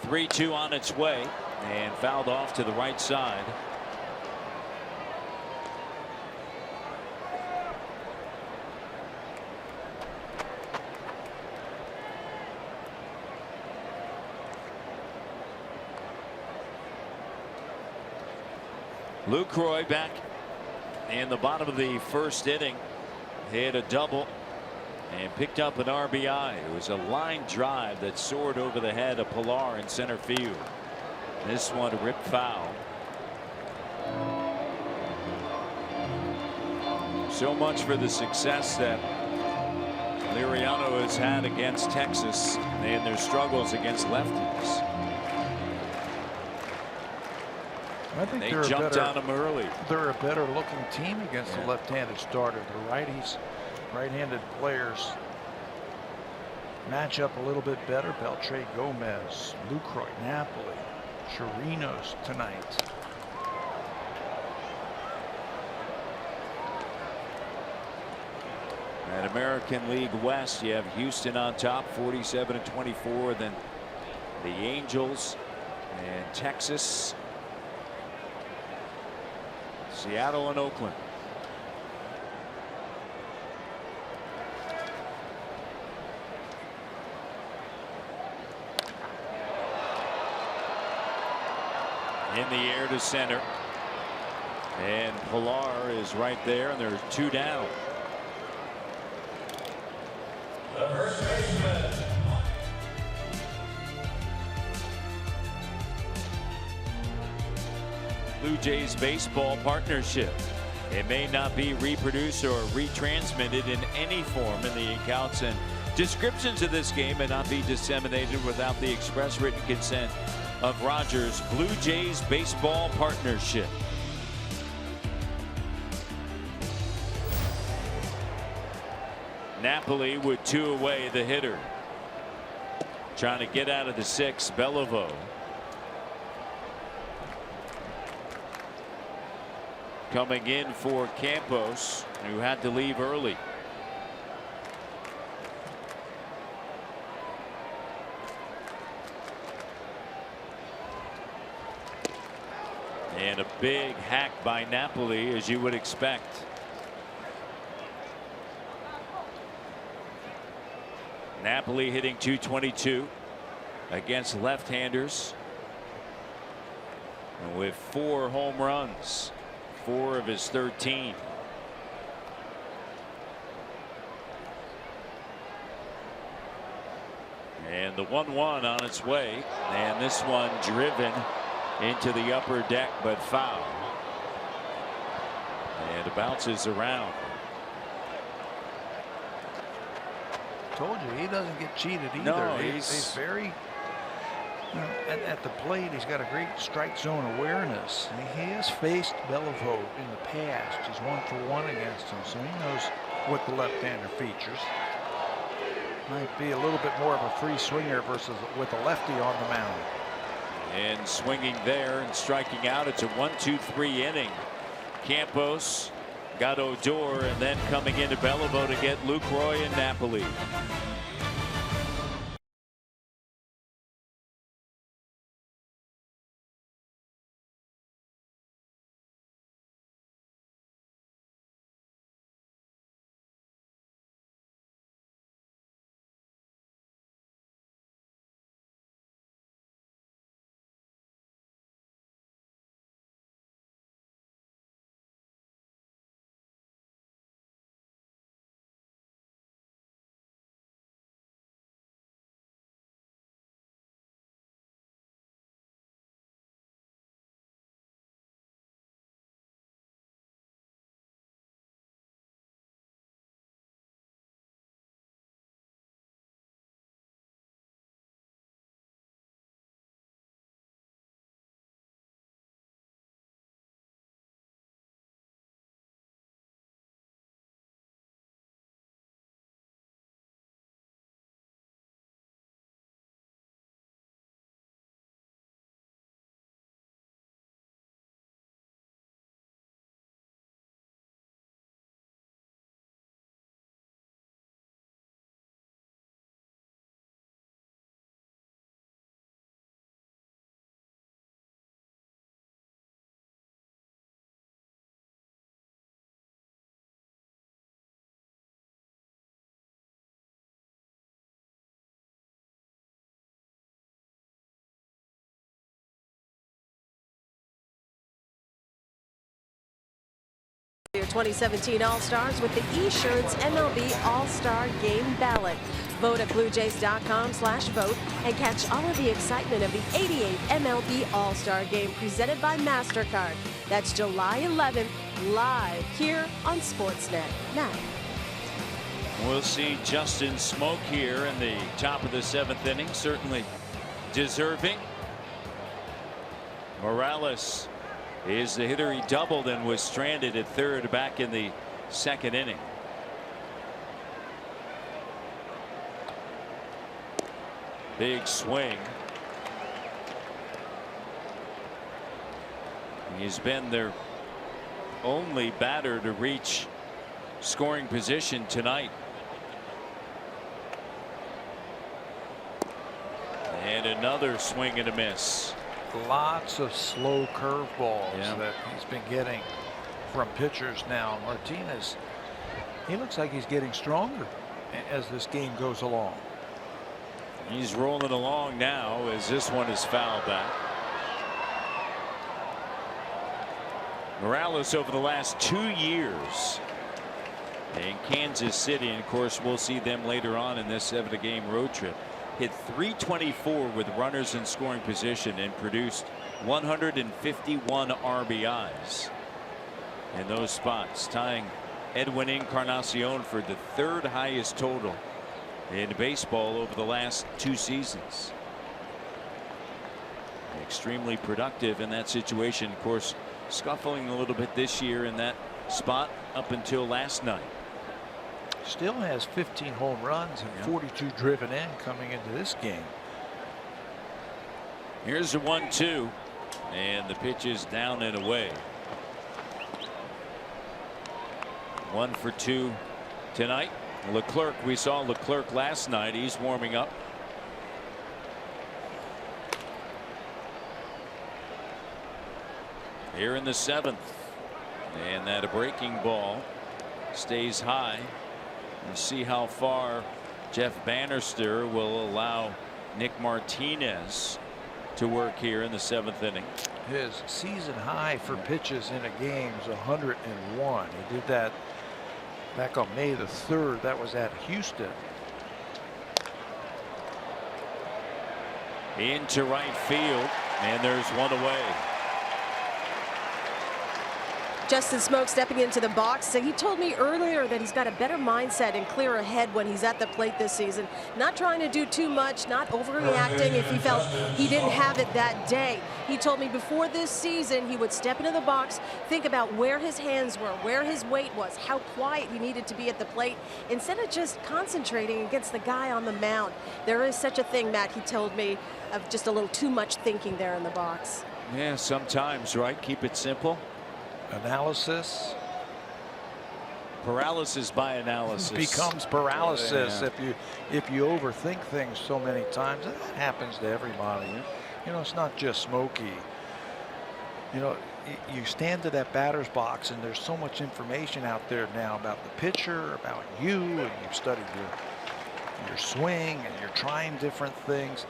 The 3-2 on its way and fouled off to the right side. Lucroy back in the bottom of the first inning. Hit a double and picked up an RBI. It was a line drive that soared over the head of Pilar in center field. This one ripped foul. So much for the success that Liriano has had against Texas and their struggles against lefties. I think They jumped on him early. They're a better looking team against the left-handed starter. The righties, right-handed players match up a little bit better. Beltre, Gomez, Lucroy, Napoli, Chirinos tonight. At American League West, you have Houston on top, 47-24. Then the Angels and Texas, Seattle and Oakland. In the air to center, and Pilar is right there, and there's 2 down. The first baseman. Blue Jays baseball partnership. It may not be reproduced or retransmitted in any form, in the accounts and descriptions of this game may not be disseminated without the express written consent of Rogers. Blue Jays baseball partnership. Napoli with 2 away, the hitter. Trying to get out of the 6th, Beliveau. Coming in for Campos, who had to leave early. And a big hack by Napoli, as you would expect. Napoli hitting .222 against left-handers, and with 4 home runs, 4 of his 13. And the 1-1 on its way, and this one driven into the upper deck, but foul. And it bounces around. Told you, he doesn't get cheated either. No, he's very, you know, at the plate, he's got a great strike zone awareness. He has faced Beliveau in the past. He's 1-for-1 against him, so he knows what the left-hander features. Might be a little bit more of a free swinger versus with a lefty on the mound. And swinging there and striking out. It's a 1-2-3 inning. Campos got Odor, and then coming into Bellevue to get Lucroy and Napoli. Your 2017 All-Stars with the Esurance MLB All-Star Game Ballot. Vote at BlueJays.com/vote and catch all of the excitement of the 88th MLB All-Star Game presented by MasterCard. That's July 11th, live here on Sportsnet. Matt. We'll see Justin Smoke here in the top of the 7th inning. Certainly deserving. Morales is the hitter. He doubled and was stranded at third back in the 2nd inning. Big swing. He's been their only batter to reach scoring position tonight. And another swing and a miss. Lots of slow curveballs that he's been getting from pitchers now. Martinez, he looks like he's getting stronger as this game goes along. He's rolling along now as this one is fouled back. Morales over the last 2 years in Kansas City, and of course we'll see them later on in this 7-game road trip. Hit .324 with runners in scoring position and produced 151 RBIs in those spots, tying Edwin Encarnacion for the 3rd highest total in baseball over the last 2 seasons. Extremely productive in that situation. Of course, scuffling a little bit this year in that spot up until last night. Still has 15 home runs and 42 driven in coming into this game. Here's the 1-2, and the pitch is down and away. 1 for 2 tonight. Leclerc, we saw Leclerc last night. He's warming up. Here in the 7th, and that a breaking ball stays high. And see how far Jeff Bannister will allow Nick Martinez to work here in the 7th inning. His season high for pitches in a game is 101. He did that back on May the 3rd. That was at Houston. Into right field, and there's one away. Justin Smoke stepping into the box. He told me earlier that he's got a better mindset and clearer head when he's at the plate this season. Not trying to do too much, not overreacting if he felt he didn't have it that day. He told me before this season he would step into the box, think about where his hands were, where his weight was, how quiet he needed to be at the plate, instead of just concentrating against the guy on the mound. There is such a thing, Matt, he told me, of just a little too much thinking there in the box. Yeah, sometimes, right? Keep it simple. Analysis. Paralysis by analysis. Becomes paralysis Yeah. if you overthink things so many times. That happens to everybody. You know, it's not just Smokey. You know, you stand to that batter's box and there's so much information out there now about the pitcher, about you, and you've studied your swing and you're trying different things.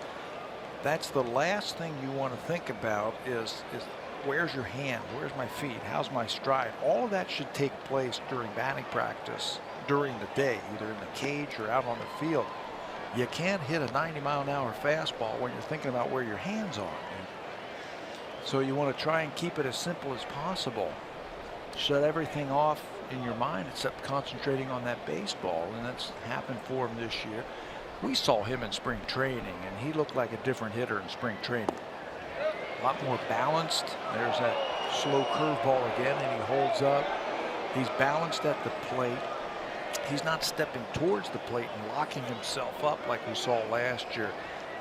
That's the last thing you want to think about is where's your hand, where's my feet, how's my stride. All of that should take place during batting practice during the day, either in the cage or out on the field. You can't hit a 90-mile-an-hour fastball when you're thinking about where your hands are. So you want to try and keep it as simple as possible. Shut everything off in your mind except concentrating on that baseball, and that's happened for him this year. We saw him in spring training, and he looked like a different hitter in spring training. A lot more balanced. There's that slow curveball again, and he holds up. He's balanced at the plate. He's not stepping towards the plate and locking himself up like we saw last year.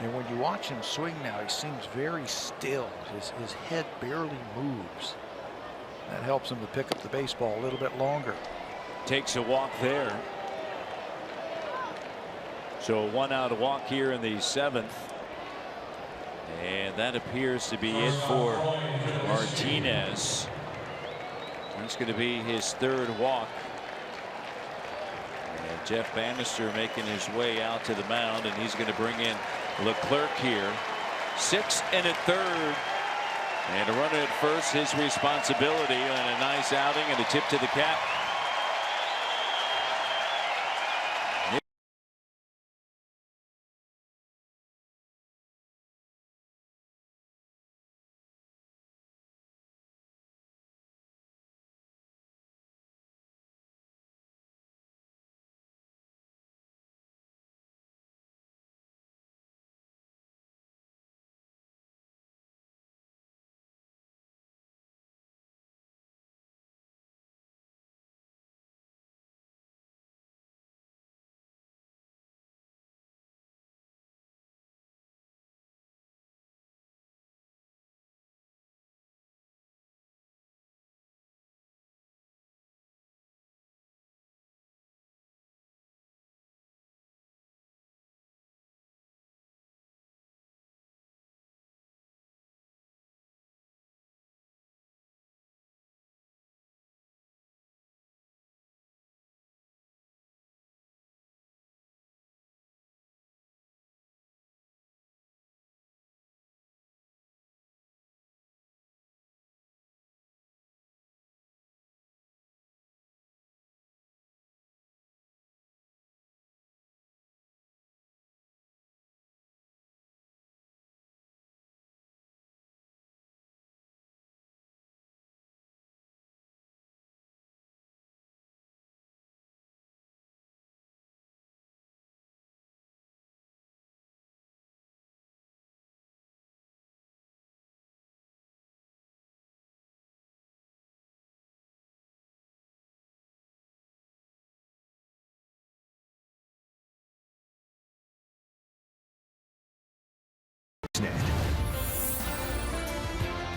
And when you watch him swing now, he seems very still. His head barely moves. That helps him to pick up the baseball a little bit longer. Takes a walk there. So a 1-out walk here in the 7th. And that appears to be it for Martinez. He's going to be his 3rd walk. And Jeff Bannister making his way out to the mound, and he's going to bring in Leclerc here. 6 1/3. And a runner at first, his responsibility, and a nice outing and a tip to the cap.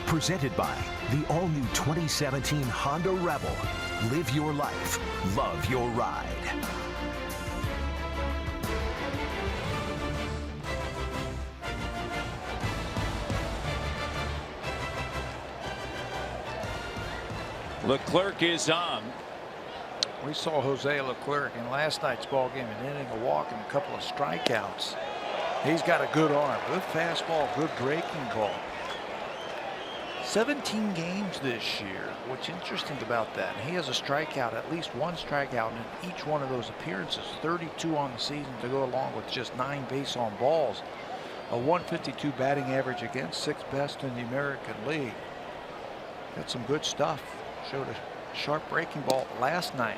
Presented by the all-new 2017 Honda Rebel. Live your life. Love your ride. Leclerc is on. We saw Jose Leclerc in last night's ball game, an inning, a walk, and a couple of strikeouts. He's got a good arm, good fastball, good breaking ball. 17 games this year. What's interesting about that, he has a strikeout, at least one strikeout in each one of those appearances. 32 on the season to go along with just 9 base on balls. A 152 batting average against, 6th best in the American League. Got some good stuff. Showed a sharp breaking ball last night.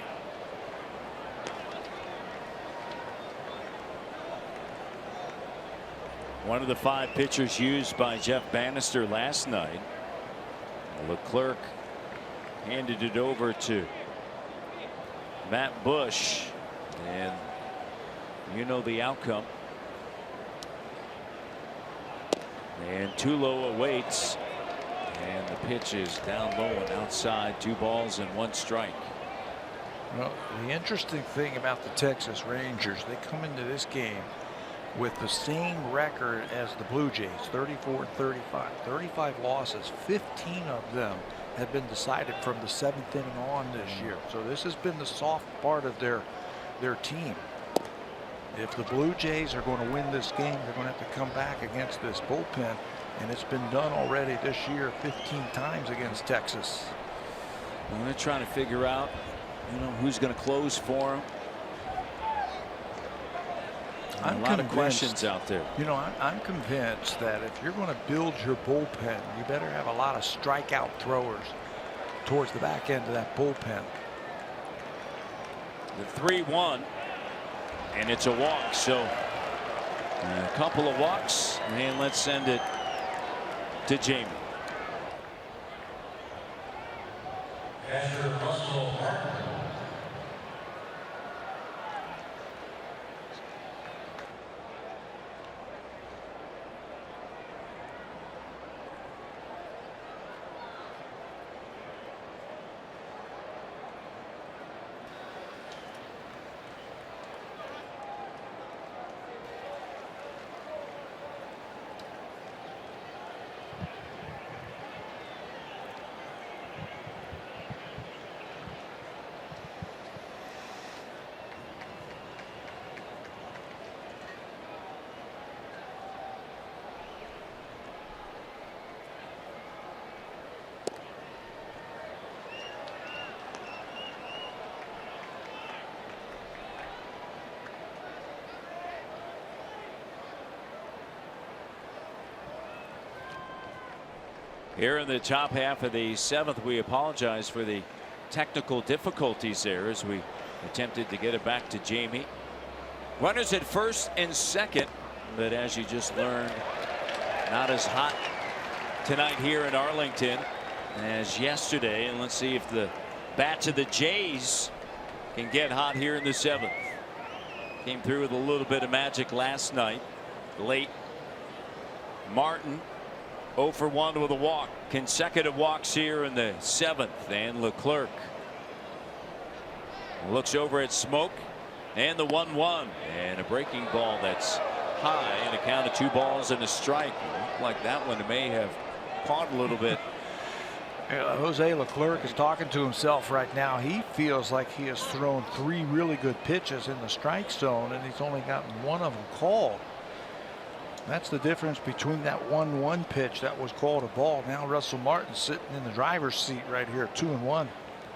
One of the 5 pitchers used by Jeff Bannister last night. Leclerc handed it over to Matt Bush, and you know the outcome. And Tulo awaits, and the pitch is down low and outside. 2 balls and 1 strike. Well, the interesting thing about the Texas Rangers, they come into this game with the same record as the Blue Jays, 34-35. 35 losses, 15 of them have been decided from the 7th inning on this year. So this has been the soft part of their team. If the Blue Jays are going to win this game, they're going to have to come back against this bullpen, and it's been done already this year 15 times against Texas. Well, they're trying to figure out, who's going to close for them. A lot of questions out there. I'm convinced that if you're going to build your bullpen, you better have a lot of strikeout throwers towards the back end of that bullpen. The 3-1, and it's a walk. So a couple of walks, and let's send it to Jamie. Here in the top half of the 7th, we apologize for the technical difficulties there as we attempted to get it back to Jamie. Runners at first and second, but as you just learned, not as hot tonight here in Arlington as yesterday. And let's see if the bats of the Jays can get hot here in the 7th. Came through with a little bit of magic last night. Late. Martin 0 for 1 with a walk. Consecutive walks here in the 7th. And Leclerc looks over at Smoke, and the 1-1, and a breaking ball that's high, and a count of 2 balls and a strike. Looked like that one may have caught a little bit. Jose Leclerc is talking to himself right now. He feels like he has thrown 3 really good pitches in the strike zone, and he's only gotten 1 of them called. That's the difference between that 1-1 pitch that was called a ball. Now Russell Martin sitting in the driver's seat right here, 2-1.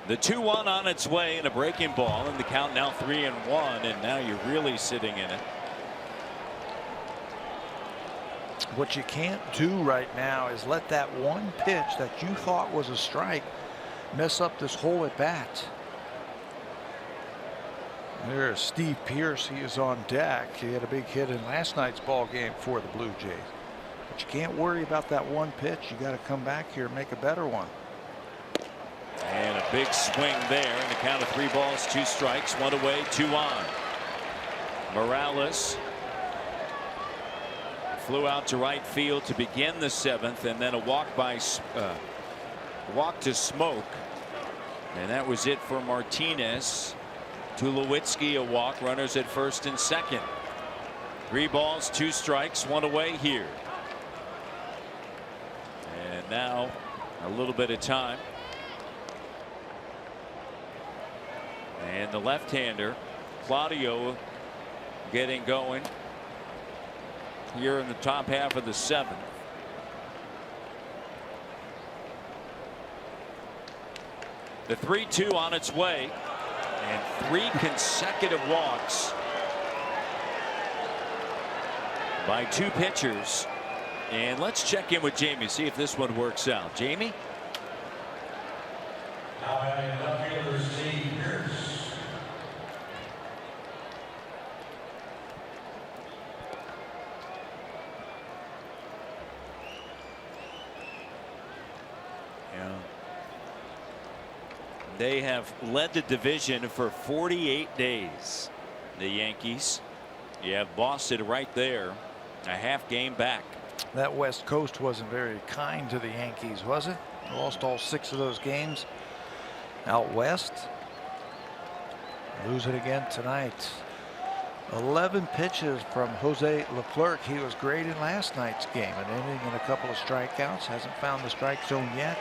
The 2-1 on its way, and a breaking ball, and the count now 3-1, and now you're really sitting in it. What you can't do right now is let that one pitch that you thought was a strike mess up this whole at bat. There's Steve Pearce. He is on deck. He had a big hit in last night's ball game for the Blue Jays. But you can't worry about that one pitch. You got to come back here and make a better one. And a big swing there, and a count of 3 balls, 2 strikes, 1 away, 2 on. Morales flew out to right field to begin the 7th, and then a walk to Smoke, and that was it for Martinez. Tulowitzki a walk, runners at first and second. 3 balls, 2 strikes, 1 away here. And now a little bit of time. And the left-hander, Claudio, getting going here in the top half of the 7th. The 3-2 on its way, and 3 consecutive walks by 2 pitchers. And let's check in with Jamie, see if this one works out. Jamie? Now batting left fielder Steve Pearce. They have led the division for 48 days. The Yankees. You have Boston right there, a half game back. That West Coast wasn't very kind to the Yankees, was it? Lost all 6 of those games out west. Lose it again tonight. 11 pitches from Jose Leclerc. He was great in last night's game. An inning and a couple of strikeouts. Hasn't found the strike zone yet.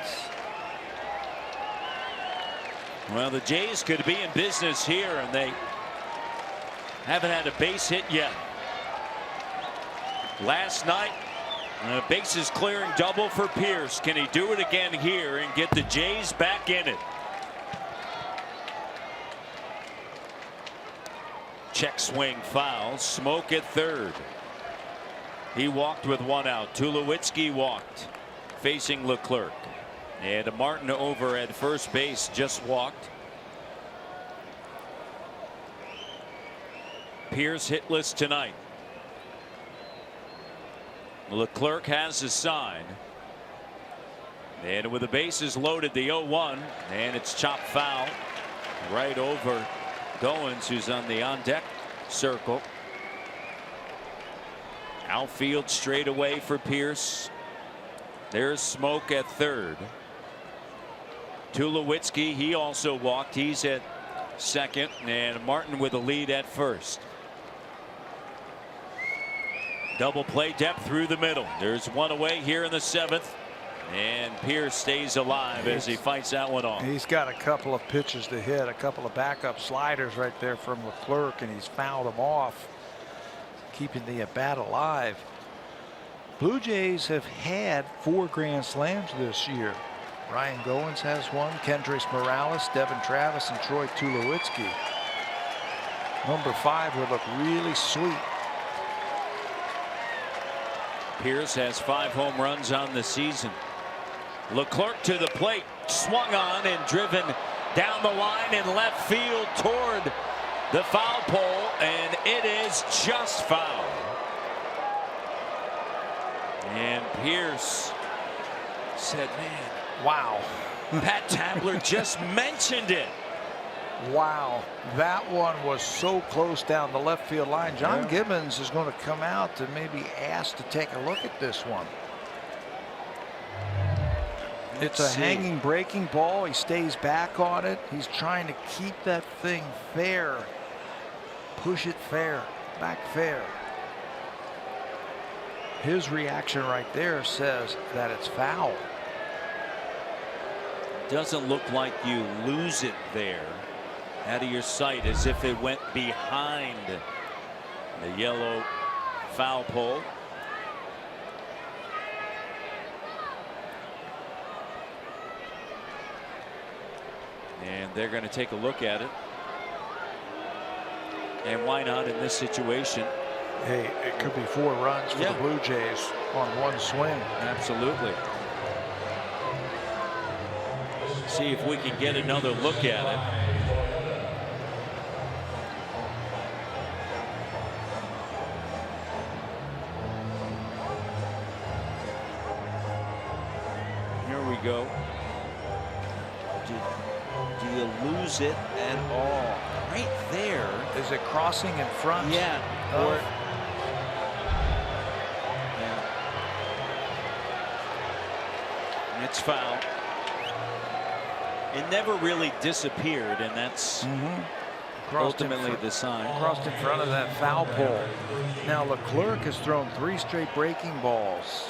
Well, the Jays could be in business here, and they haven't had a base hit yet. Last night, a bases clearing double for Pierce. Can he do it again here and get the Jays back in it? Check swing foul. Smoke at third. He walked with one out. Tulowitzki walked, facing Leclerc. And Martin over at first base just walked. Pierce hitless tonight. Leclerc has his sign. And with the bases loaded, the 0-1, and it's chopped foul right over Goins, who's on the on-deck circle. Outfield straight away for Pierce. There's Smoke at third. Tulowitzki, he also walked. He's at second, and Martin with a lead at first. Double play depth through the middle. There's one away here in the seventh, and Pierce stays alive as he fights that one off. He's got a couple of pitches to hit, a couple of backup sliders right there from Leclerc, and he's fouled them off, keeping the at bat alive. Blue Jays have had 4 grand slams this year. Ryan Goins has one, Kendrys Morales, Devin Travis, and Troy Tulowitzki. Number 5 would look really sweet. Pierce has 5 home runs on the season. Leclerc to the plate, swung on and driven down the line in left field toward the foul pole, and it is just foul. And Pierce said, man, wow. Pat Tabler just mentioned it. Wow, that one was so close down the left field line. John Gibbons is going to come out to maybe ask to take a look at this one. It's a hanging breaking ball. He stays back on it. He's trying to keep that thing fair. Push it fair, back fair. His reaction right there says that it's foul. Doesn't look like you lose it there. Out of your sight, as if it went behind the yellow foul pole. And they're going to take a look at it. And why not in this situation? Hey, it could be 4 runs for the Blue Jays on one swing. Absolutely. See if we can get another look at it. Go. Do you lose it at all? Right there. Is it crossing in front? Yeah. Or it's foul. It never really disappeared, and that's ultimately the sign. Crossed in front of that foul pole. Now Leclerc has thrown 3 straight breaking balls,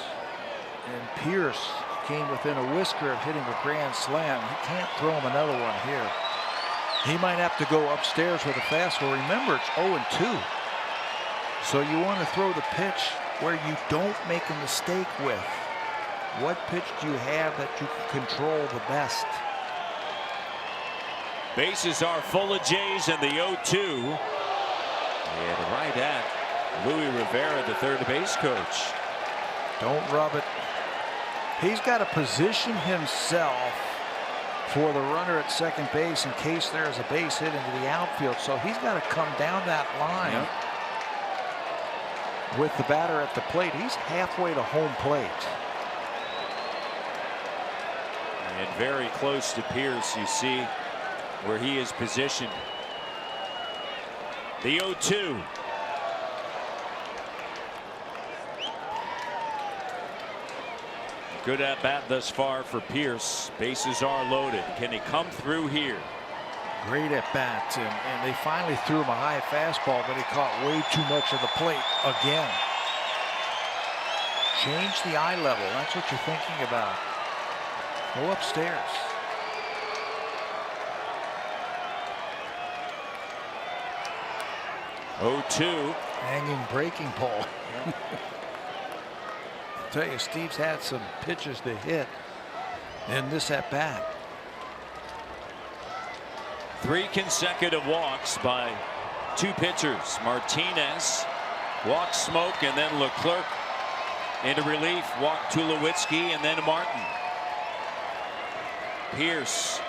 and Pierce came within a whisker of hitting a grand slam. He can't throw him another one here. He might have to go upstairs with a fastball. Remember, it's 0-2. So you want to throw the pitch where you don't make a mistake with. What pitch do you have that you can control the best? Bases are full of Jays in the 0-2. And right at Louis Rivera, the third base coach. Don't rub it. He's got to position himself for the runner at second base in case there's a base hit into the outfield. So he's got to come down that line with the batter at the plate. He's halfway to home plate. And very close to Pierce. You see where he is positioned. The 0-2. Good at bat thus far for Pierce. Bases are loaded. Can he come through here? Great at bat, and they finally threw him a high fastball, but he caught way too much of the plate again. Change the eye level. That's what you're thinking about. Go upstairs. Oh-2. Hanging breaking ball. Yeah. I'll tell you, Steve's had some pitches to hit in this at bat. 3 consecutive walks by 2 pitchers. Martinez walked Smoke, and then Leclerc into relief. Walked Tulowitzki, and then Martin. Pierce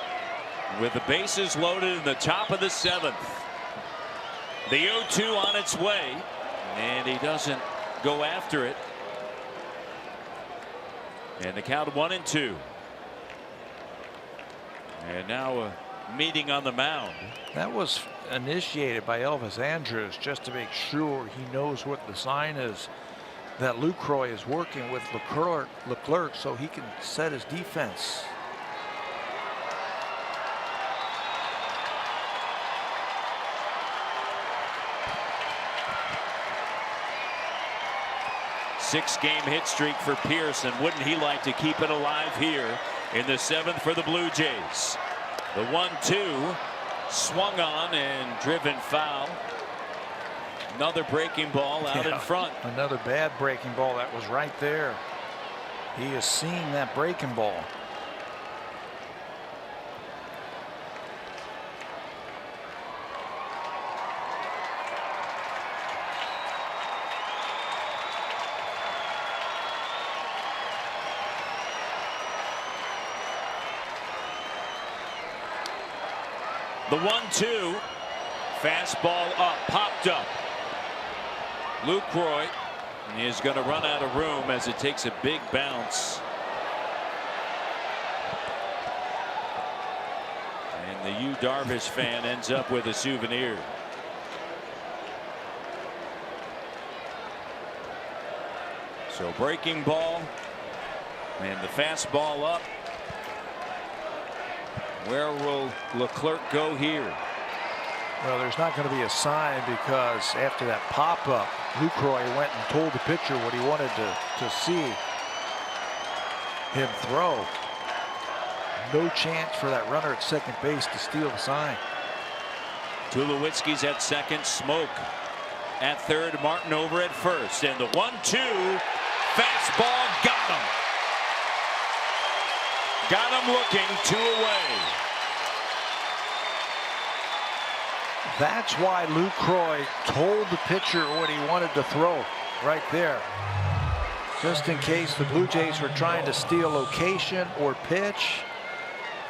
with the bases loaded in the top of the 7th. The 0-2 on its way, and he doesn't go after it. And the count 1-2. And now a meeting on the mound. That was initiated by Elvis Andrus just to make sure he knows what the sign is that Lucroy is working with Leclerc so he can set his defense. Six-game hit streak for Pierce, and wouldn't he like to keep it alive here in the 7th for the Blue Jays. The 1-2 swung on and driven foul. Another breaking ball out in front. Another bad breaking ball that was right there. He is seeing that breaking ball. The 1-2, fastball up, popped up. Lucroy is going to run out of room as it takes a big bounce. And the Yu Darvish fan ends up with a souvenir. So breaking ball and the fastball up. Where will Leclerc go here? Well, there's not going to be a sign because after that pop-up, Lucroy went and told the pitcher what he wanted to see him throw. No chance for that runner at second base to steal the sign. Tulowitzki's at second, Smoke at third, Martin over at first, and the 1-2 fastball got him. Got him looking, 2 away. That's why Lucroy told the pitcher what he wanted to throw right there. Just in case the Blue Jays were trying to steal location or pitch.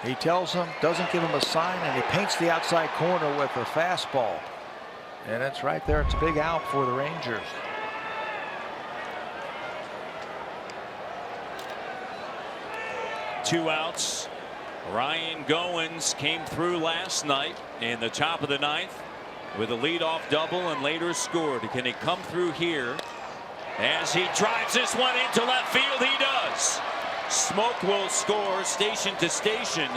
He tells him, doesn't give him a sign, and he paints the outside corner with a fastball. And it's right there. It's a big out for the Rangers. Two outs. Ryan Goins came through last night in the top of the 9th with a leadoff double and later scored. Can he come through here as he drives this one into left field? He does. Smoke will score station to station.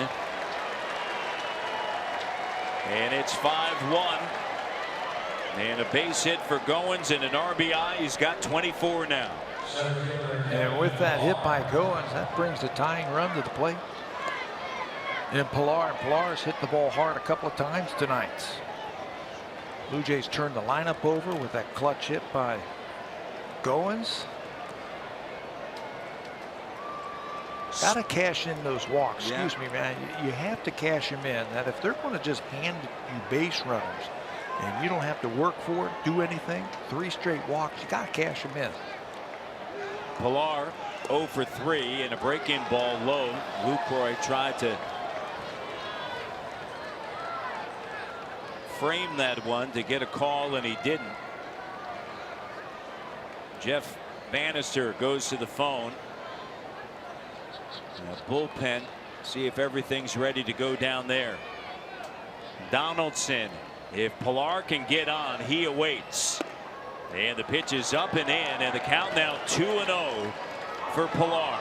And it's 5-1. And a base hit for Goins and an RBI. He's got 24 now. And with that hit by Goins, that brings the tying run to the plate. And Pilar's hit the ball hard a couple of times tonight. Blue Jays turned the lineup over with that clutch hit by Goins. Got to cash in those walks. Excuse me, man. You have to cash them in. That if they're going to just hand you base runners and you don't have to work for it, do anything, 3 straight walks, you got to cash them in. Pilar 0 for 3 and a break-in ball low. Lucroy tried to frame that one to get a call, and he didn't. Jeff Bannister goes to the phone. Bullpen, see if everything's ready to go down there. Donaldson, if Pilar can get on, he awaits. And the pitch is up and in, and the count now 2-0 for Pilar.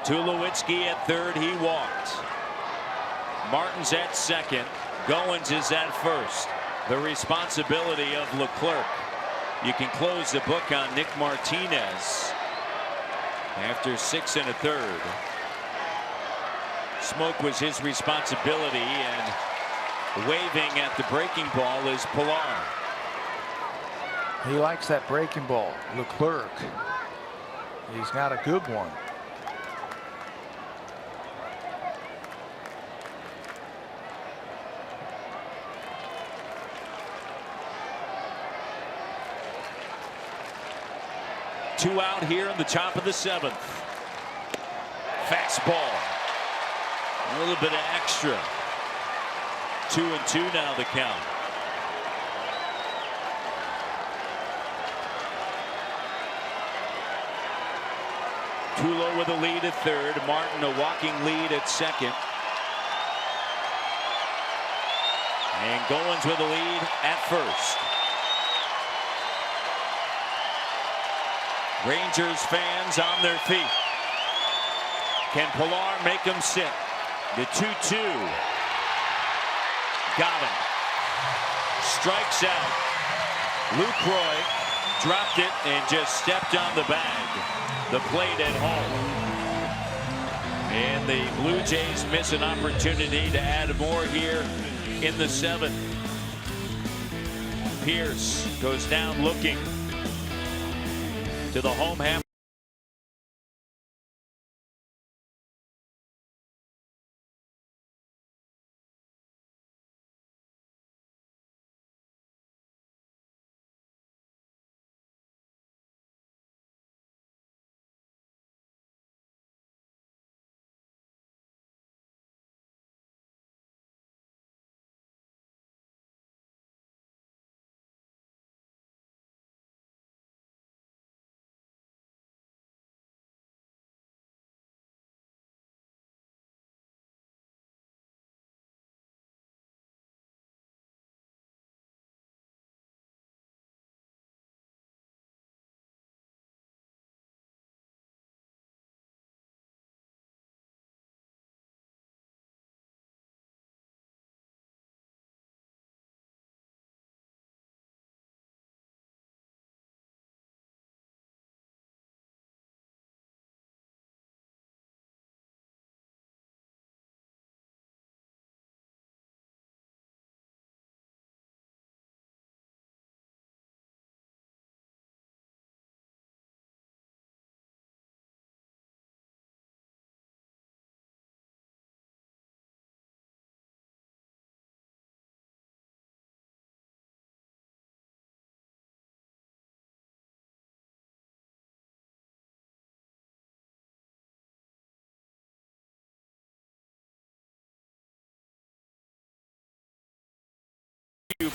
Tulowitzki at third. He walked. Martin's at second. Goins is at first. The responsibility of Leclerc. You can close the book on Nick Martinez after 6 1/3. Smoke was his responsibility, and waving at the breaking ball is Pilar. He likes that breaking ball. Leclerc. He's got a good one. Two out here in the top of the 7th. Fastball. A little bit of extra. 2-2 now the count. Tulo with a lead at third. Martin a walking lead at second. And Goins with a lead at first. Rangers fans on their feet. Can Pilar make them sit? The 2-2. Got him. Strikes out. Lucroy dropped it and just stepped on the bag. The plate at home. And the Blue Jays miss an opportunity to add more here in the 7th. Pierce goes down looking to the home half.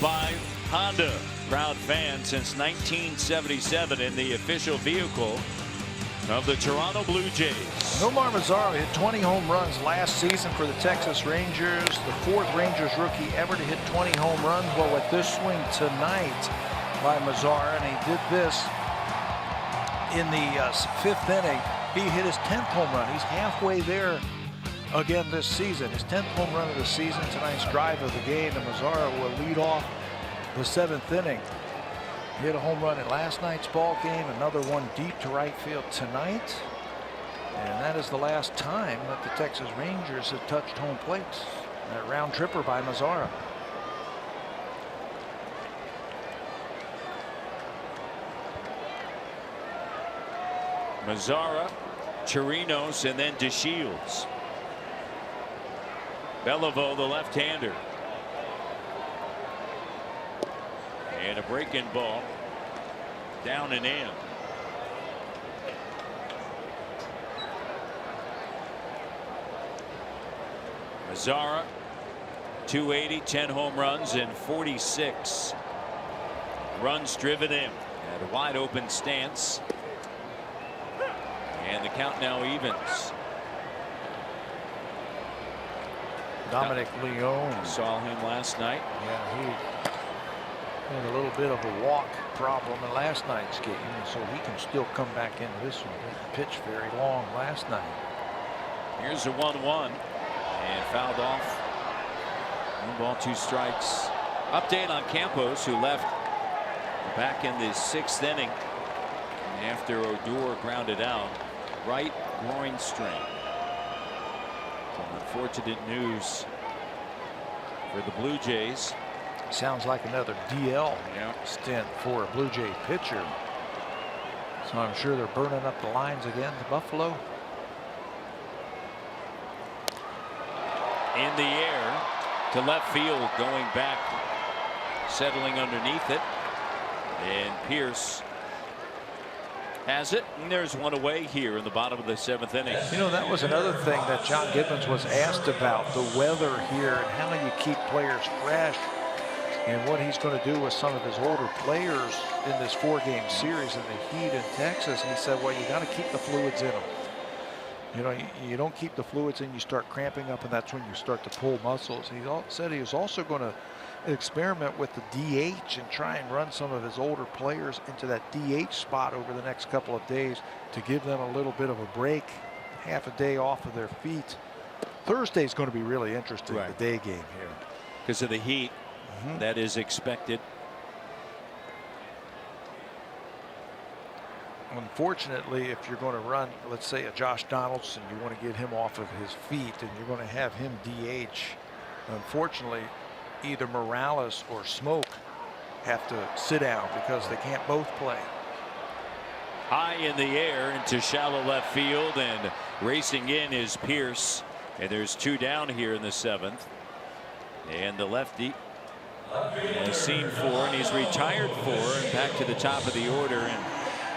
By Honda, proud fan since 1977 in the official vehicle of the Toronto Blue Jays. Nomar Mazara hit 20 home runs last season for the Texas Rangers, the 4th Rangers rookie ever to hit 20 home runs. Well, with this swing tonight by Mazara, and he did this in the 5th inning, he hit his 10th home run. He's halfway there again this season. His 10th home run of the season, tonight's drive of the game, and Mazara will lead off the 7th inning. He hit a home run in last night's ball game, another one deep to right field tonight, and that is the last time that the Texas Rangers have touched home plate. That round tripper by Mazara. Mazara, Chirinos, and then DeShields. Beliveau, the left-hander. And a break-in ball. Down and in. Mazara, 280, 10 home runs, and 46 runs driven in. At a wide open stance. And the count now evens. Dominic Leone. Saw him last night. Yeah, he had a little bit of a walk problem in last night's game, so he can still come back into this one. He didn't pitch very long last night. Here's a 1-1 and fouled off. 1 ball, 2 strikes. Update on Campos, who left back in the 6th inning after Odor grounded out. Right groin strain. Some unfortunate news for the Blue Jays. Sounds like another DL stint for a Blue Jay pitcher. So I'm sure they're burning up the lines again to Buffalo. In the air to left field, going back, settling underneath it, and Pierce has it, and there's one away here in the bottom of the 7th inning. You know, that was another thing that John Gibbons was asked about, the weather here and how you keep players fresh, and what he's going to do with some of his older players in this 4-game series in the heat in Texas. And he said, well, you got to keep the fluids in them. You know, you don't keep the fluids in, you start cramping up, and that's when you start to pull muscles. He said he was also going to experiment with the DH and try and run some of his older players into that DH spot over the next couple of days to give them a little bit of a break, half a day off of their feet. Thursday's going to be really interesting, the day game here. Because of the heat that is expected. Unfortunately, if you're going to run, let's say, a Josh Donaldson, you want to get him off of his feet and you're going to have him DH. Unfortunately, either Morales or Smoke have to sit down because they can't both play. High in the air into shallow left field, and racing in is Pierce, and there's 2 down here in the 7th. And the lefty has seen 4, and he's retired 4, and back to the top of the order. And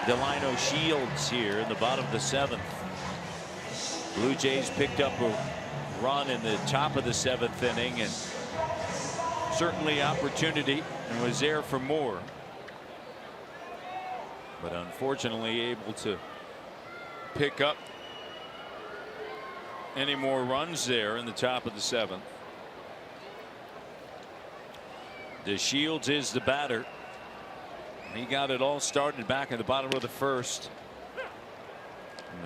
Delino Shields here in the bottom of the 7th. Blue Jays picked up a run in the top of the 7th inning, and certainly opportunity, and was there for more, but unfortunately able to pick up any more runs there in the top of the 7th. DeShields is the batter. He got it all started back in the bottom of the 1st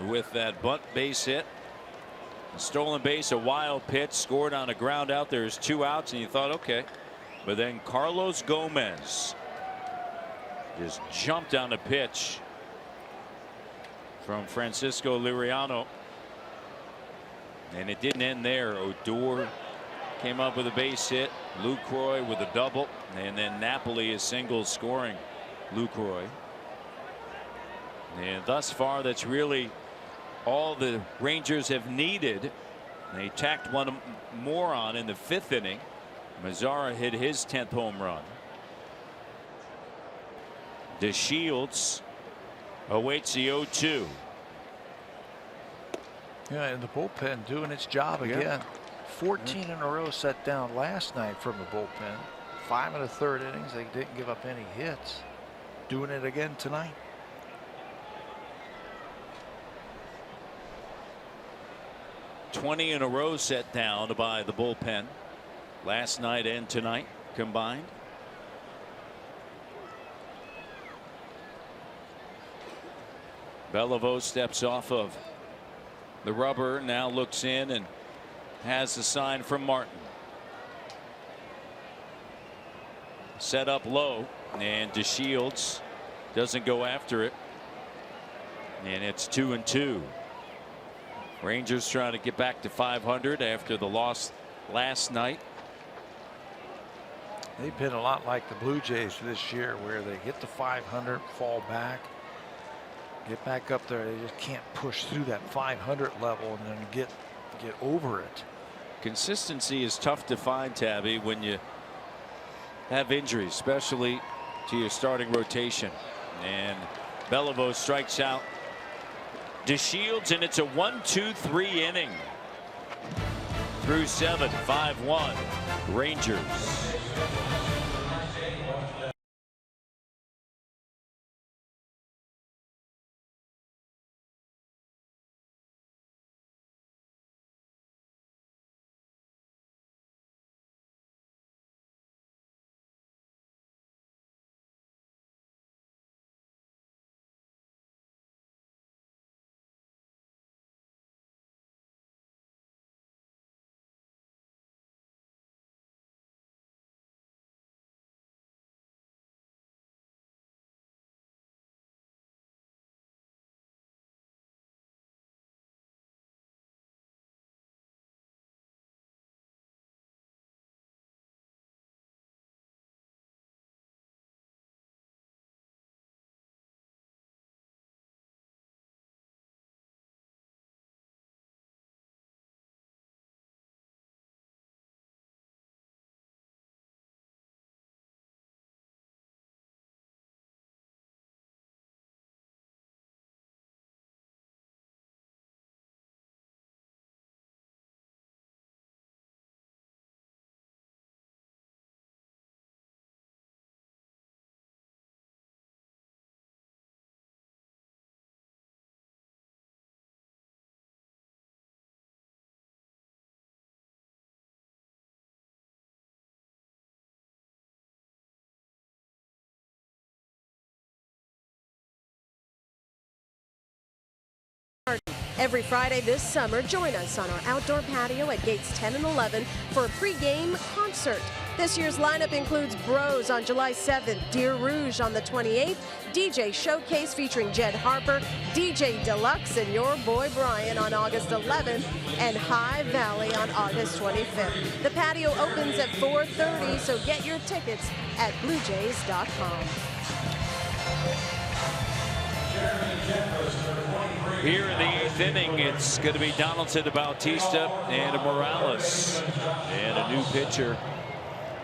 with that bunt base hit. A stolen base, a wild pitch, scored on a ground out. There's 2 outs, and you thought, okay. But then Carlos Gomez just jumped on a pitch from Francisco Liriano. And it didn't end there. Odor came up with a base hit. Lucroy with a double. And then Napoli is single, scoring Lucroy. And thus far, that's really all the Rangers have needed. They tacked one more on in the 5th inning. Mazzara hit his 10th home run. DeShields awaits the 0-2. Yeah, and the bullpen doing its job again. 14 in a row set down last night from the bullpen. 5 in the 3rd innings. They didn't give up any hits. Doing it again tonight. $20 in a row set down by the bullpen last night and tonight combined. Beliveau steps off of the rubber, now looks in and has the sign from Martin. Set up low, and DeShields doesn't go after it, and it's 2-2. Rangers trying to get back to 500 after the loss last night. They've been a lot like the Blue Jays this year, where they get to 500, fall back, get back up there. They just can't push through that 500 level and then get over it. Consistency is tough to find, Tabby, when you have injuries, especially to your starting rotation. And Beliveau strikes out DeShields, and it's a 1-2-3 inning through 7. 5-1 Rangers. Every Friday this summer, join us on our outdoor patio at gates 10 and 11 for a pregame concert. This year's lineup includes Bros on July 7th, Deer Rouge on the 28th, DJ Showcase featuring Jed Harper, DJ Deluxe and your boy Brian on August 11th, and High Valley on August 25th. The patio opens at 4:30, so get your tickets at bluejays.com. Here in the 8th inning, it's going to be Donaldson to Bautista and Morales. And a new pitcher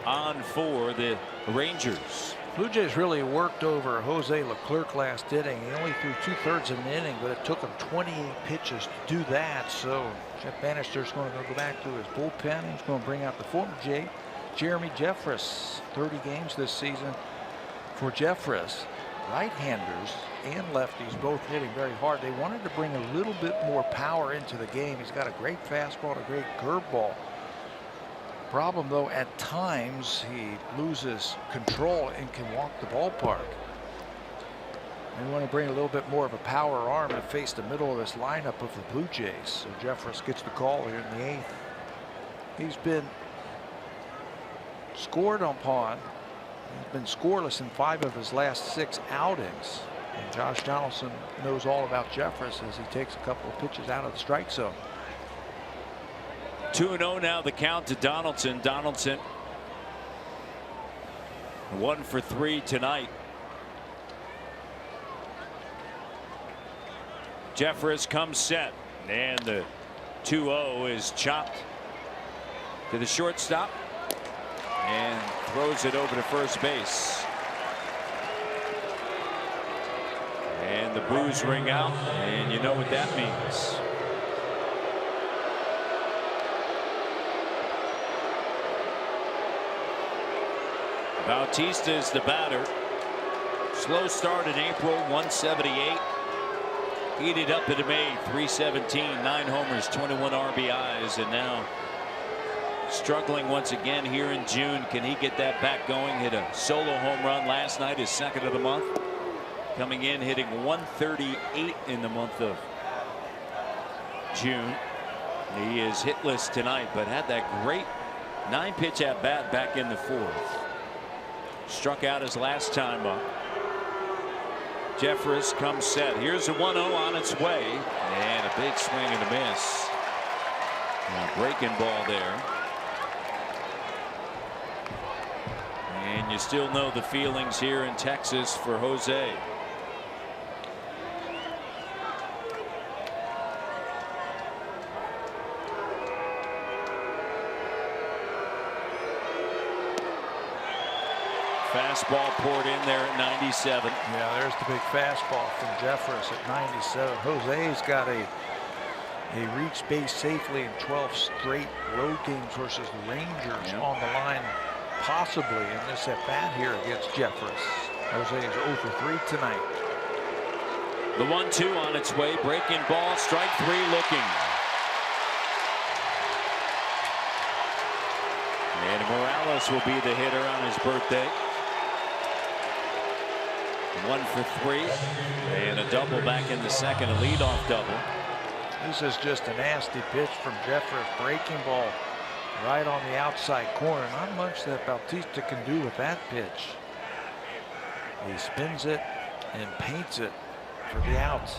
on for the Rangers. Blue Jays really worked over Jose Leclerc last inning. He only threw 2/3 of an inning, but it took him 28 pitches to do that. So Jeff Bannister's going to go back to his bullpen. He's going to bring out the former Jay, Jeremy Jeffress. 30 games this season for Jeffress. Right-handers and lefties both hitting very hard. They wanted to bring a little bit more power into the game. He's got a great fastball and a great curveball. Problem, though, at times he loses control and can walk the ballpark. They want to bring a little bit more of a power arm to face the middle of this lineup of the Blue Jays. So Jeffress gets the call here in the 8th. He's been scored upon. He's been scoreless in 5 of his last 6 outings. And Josh Donaldson knows all about Jeffress as he takes a couple of pitches out of the strike zone. 2-0 now the count to Donaldson. Donaldson 1 for 3 tonight. Jeffress comes set, and the 2-0 is chopped to the shortstop and throws it over to first base. And the boos ring out, and you know what that means. Bautista is the batter. Slow start in April, 178. Heated up into May, 317, 9 homers, 21 RBIs, and now struggling once again here in June. Can he get that back going? Hit a solo home run last night, his 2nd of the month. Coming in, hitting 138 in the month of June. He is hitless tonight, but had that great 9-pitch at bat back in the 4th. Struck out his last time up. Jeffress comes set. Here's a 1-0 on its way, and a big swing and a miss. And a breaking ball there. And you still know the feelings here in Texas for Jose. Fastball poured in there at 97. Yeah, there's the big fastball from Jeffress at 97. Jose's got a reached base safely in 12 straight road games versus the Rangers on the line, possibly in this at bat here against Jeffress. Jose is 0 for 3 tonight. The 1-2 on its way. Breaking ball, strike 3 looking. And Morales will be the hitter on his birthday. 1 for 3 and a double back in the 2nd, a leadoff double. This is just a nasty pitch from Jeffress. Breaking ball right on the outside corner. Not much that Bautista can do with that pitch. He spins it and paints it for the out.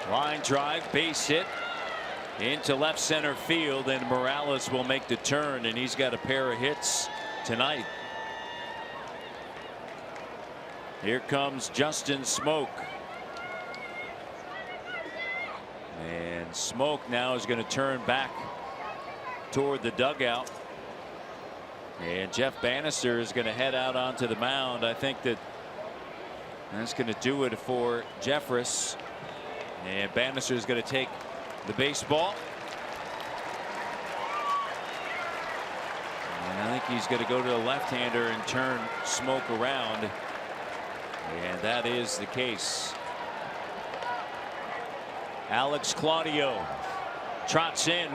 Line drive, base hit into left center field, and Morales will make the turn, and he's got a pair of hits tonight. Here comes Justin Smoke. And Smoke now is going to turn back toward the dugout. And Jeff Bannister is going to head out onto the mound. I think that's going to do it for Jeffress. And Bannister is going to take the baseball. And I think he's going to go to the left-hander and turn Smoke around. And that is the case. Alex Claudio trots in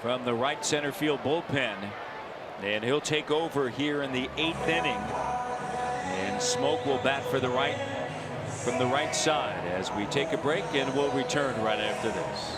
from the right center field bullpen. And he'll take over here in the 8th inning. And Smoke will bat for the right from the right side as we take a break, and we'll return right after this.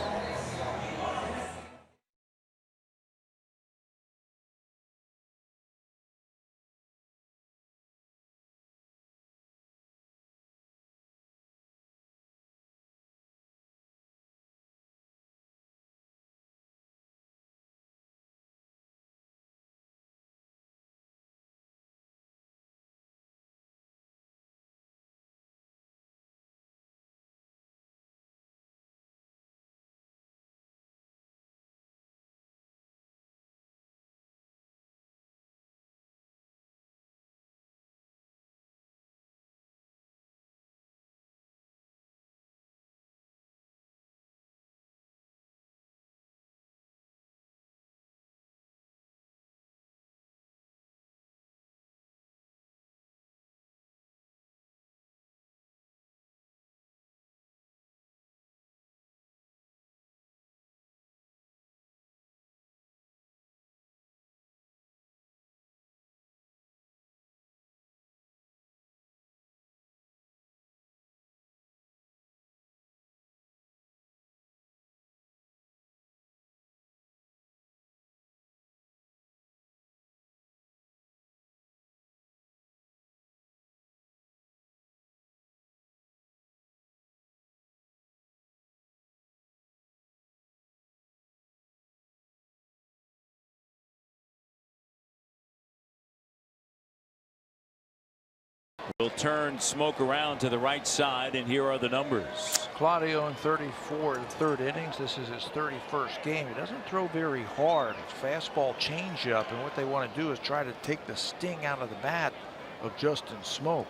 We'll turn Smoke around to the right side, and here are the numbers. Claudio in 34 third innings. This is his 31st game. He doesn't throw very hard. It's fastball changeup, and what they want to do is try to take the sting out of the bat of Justin Smoke.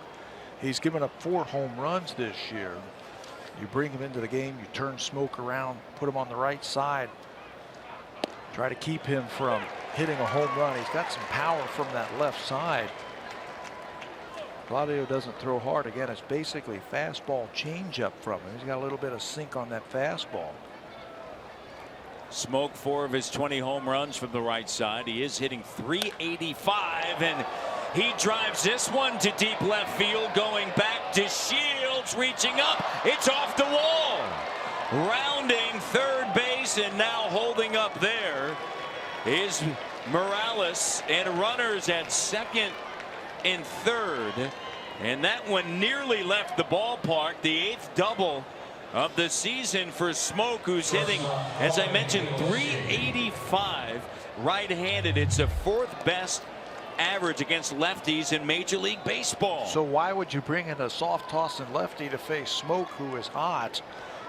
He's given up 4 home runs this year. You bring him into the game, you turn Smoke around, put him on the right side, try to keep him from hitting a home run. He's got some power from that left side. Claudio doesn't throw hard. Again, it's basically fastball changeup from him. He's got a little bit of sink on that fastball. Smoke 4 of his 20 home runs from the right side. He is hitting .385, and he drives this one to deep left field, going back to Shields, reaching up. It's off the wall. Rounding third base, and now holding up there is Morales, and runners at second and third, and that one nearly left the ballpark. The 8th double of the season for Smoke, who's hitting, as I mentioned, .385 right-handed. It's the 4th best average against lefties in Major League Baseball. So why would you bring in a soft tossing lefty to face Smoke, who is hot,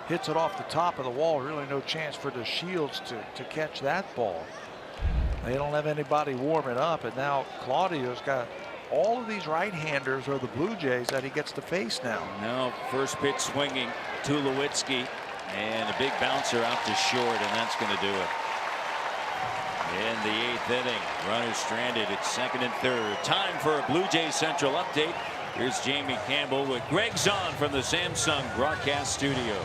hits it off the top of the wall? Really no chance for the Shields to catch that ball. They don't have anybody warming up, and now Claudio's got all of these right-handers are the Blue Jays that he gets to face now. Now first pitch swinging to Tulowitzki, and a big bouncer out to short, and that's going to do it. In the 8th inning, runners stranded at second and third. Time for a Blue Jays Central update. Here's Jamie Campbell with Greg Zahn from the Samsung broadcast studio.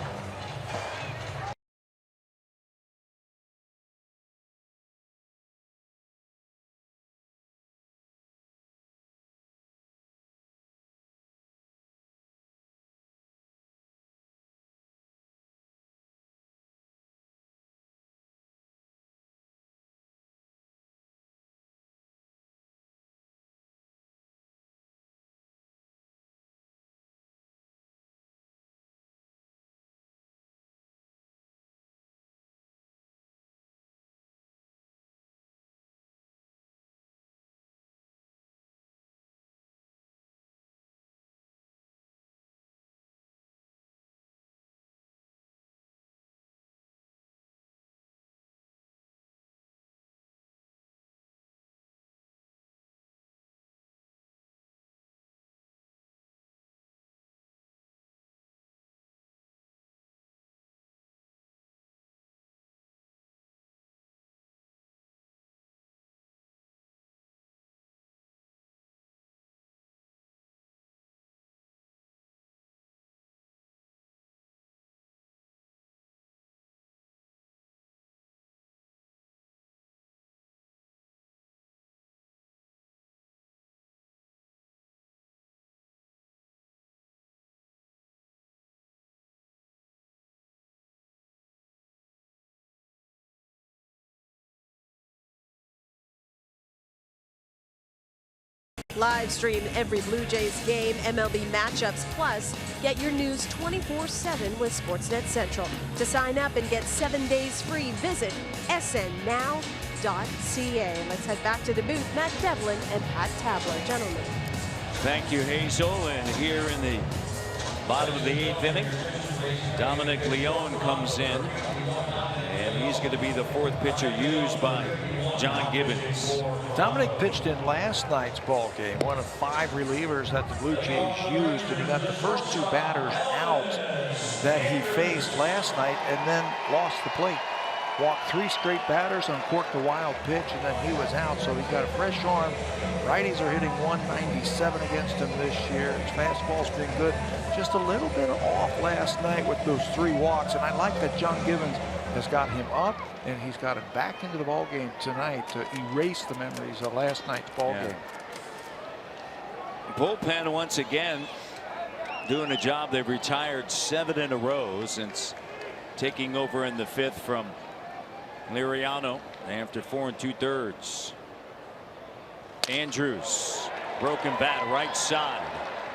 Live stream every Blue Jays game, MLB matchups, plus get your news 24/7 with Sportsnet Central. To sign up and get 7 days free, visit snnow.ca. Let's head back to the booth. Matt Devlin and Pat Tabler. Gentlemen. Thank you, Hazel. And here in the bottom of the 8th inning, Dominic Leone comes in, and he's going to be the 4th pitcher used by John Gibbons. Dominic pitched in last night's ball game, one of 5 relievers that the Blue Jays used, and he got the first 2 batters out that he faced last night and then lost the plate. Walked 3 straight batters, uncorked a wild pitch, and then he was out. So he's got a fresh arm. Righties are hitting 197 against him this year. His fastball's been good. Just a little bit off last night with those 3 walks, and I like that John Gibbons has got him up, and he's got him back into the ball game tonight to erase the memories of last night's ball game. Bullpen once again doing a job. They've retired 7 in a row since taking over in the 5th from Liriano after 4 2/3. Andrews, broken bat, right side,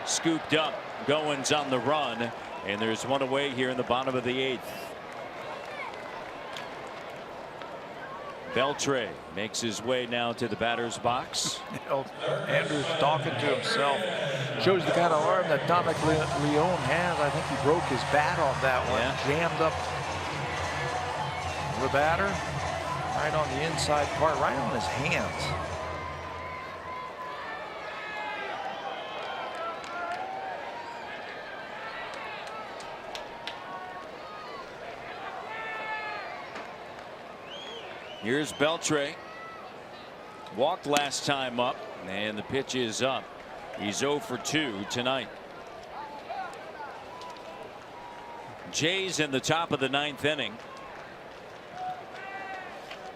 scooped up. Goins on the run, and there's one away here in the bottom of the 8th. Beltre makes his way now to the batter's box. Andrews talking to himself. Shows the kind of arm that Dominic Leone has. I think he broke his bat on that one. Jammed up the batter right on the inside part, right on his hands. Here's Beltre. Walked last time up, and the pitch is up. He's 0 for 2 tonight. Jays in the top of the 9th inning.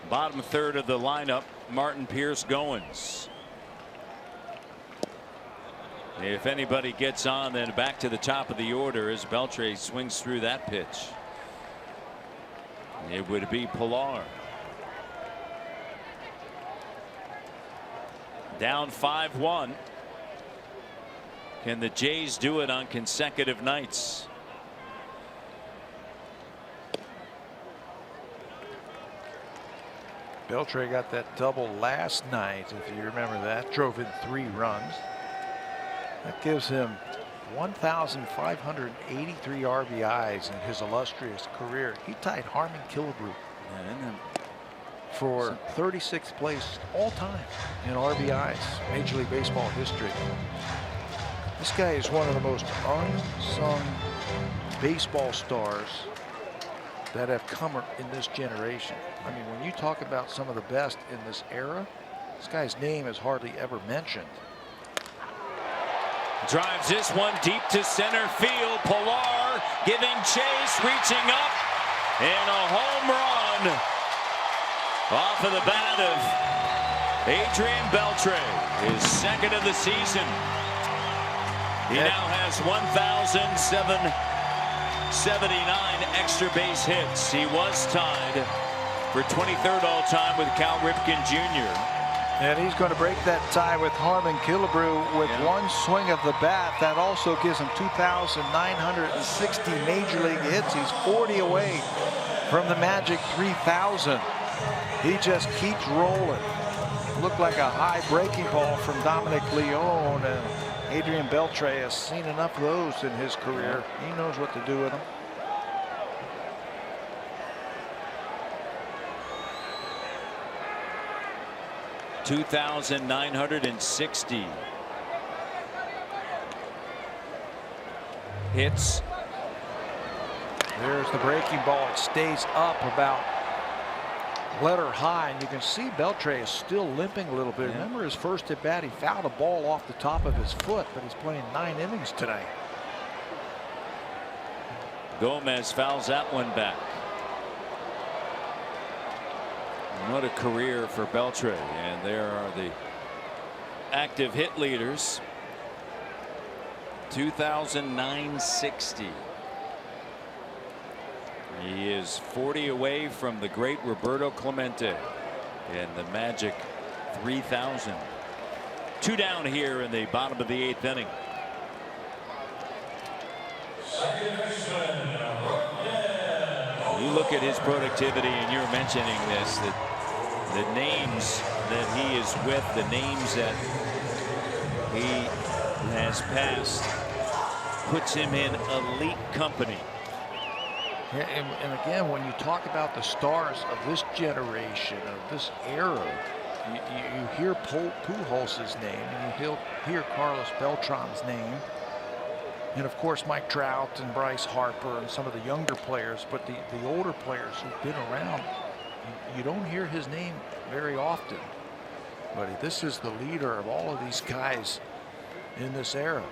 Bottom 3rd of the lineup, Martin, Pierce, Goins. If anybody gets on, then back to the top of the order as Beltre swings through that pitch. It would be Pilar. Down 5-1. Can the Jays do it on consecutive nights? Beltre got that double last night, if you remember that. Drove in 3 runs. That gives him 1,583 RBIs in his illustrious career. He tied Harmon Killebrew for 36th place all time in RBIs, Major League Baseball history. This guy is one of the most unsung baseball stars that have come in this generation. I mean, when you talk about some of the best in this era, this guy's name is hardly ever mentioned. Drives this one deep to center field. Pilar giving chase, reaching up, and a home run off of the bat of Adrian Beltre, his 2nd of the season. He now has 1,779 extra base hits. He was tied for 23rd all time with Cal Ripken Jr. And he's going to break that tie with Harmon Killebrew with one swing of the bat. That also gives him 2,960 major league hits. He's 40 away from the magic 3,000. He just keeps rolling. Looked like a high breaking ball from Dominic Leone, and Adrian Beltre has seen enough of those in his career. He knows what to do with them. $2,960 hits. There's the breaking ball. It stays up about letter high, and you can see Beltre is still limping a little bit. Remember his first at bat, he fouled a ball off the top of his foot, but he's playing 9 innings tonight. Gomez fouls that one back. What a career for Beltre, and there are the active hit leaders. 2,960. He is 40 away from the great Roberto Clemente and the magic 3,000. 2 down here in the bottom of the 8th inning. You look at his productivity, and you're mentioning this, that the names that he is with, the names that he has passed, puts him in elite company. Yeah, and again, when you talk about the stars of this generation, of this era, you hear Pujols' name, and you hear Carlos Beltran's name, and of course Mike Trout and Bryce Harper and some of the younger players, but the older players who've been around, you don't hear his name very often. But this is the leader of all of these guys in this era.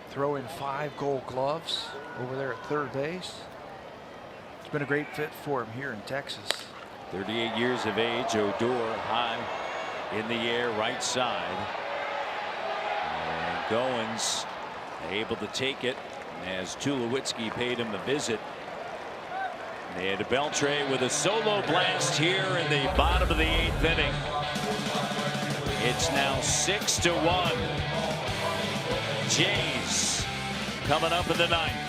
Throwing 5 Gold Gloves over there at third base. It's been a great fit for him here in Texas. 38 years of age. Odor high in the air, right side. And Goins able to take it as Tulowitzki paid him a visit. And Beltre with a solo blast here in the bottom of the 8th inning. It's now 6-1. Jays coming up in the 9th.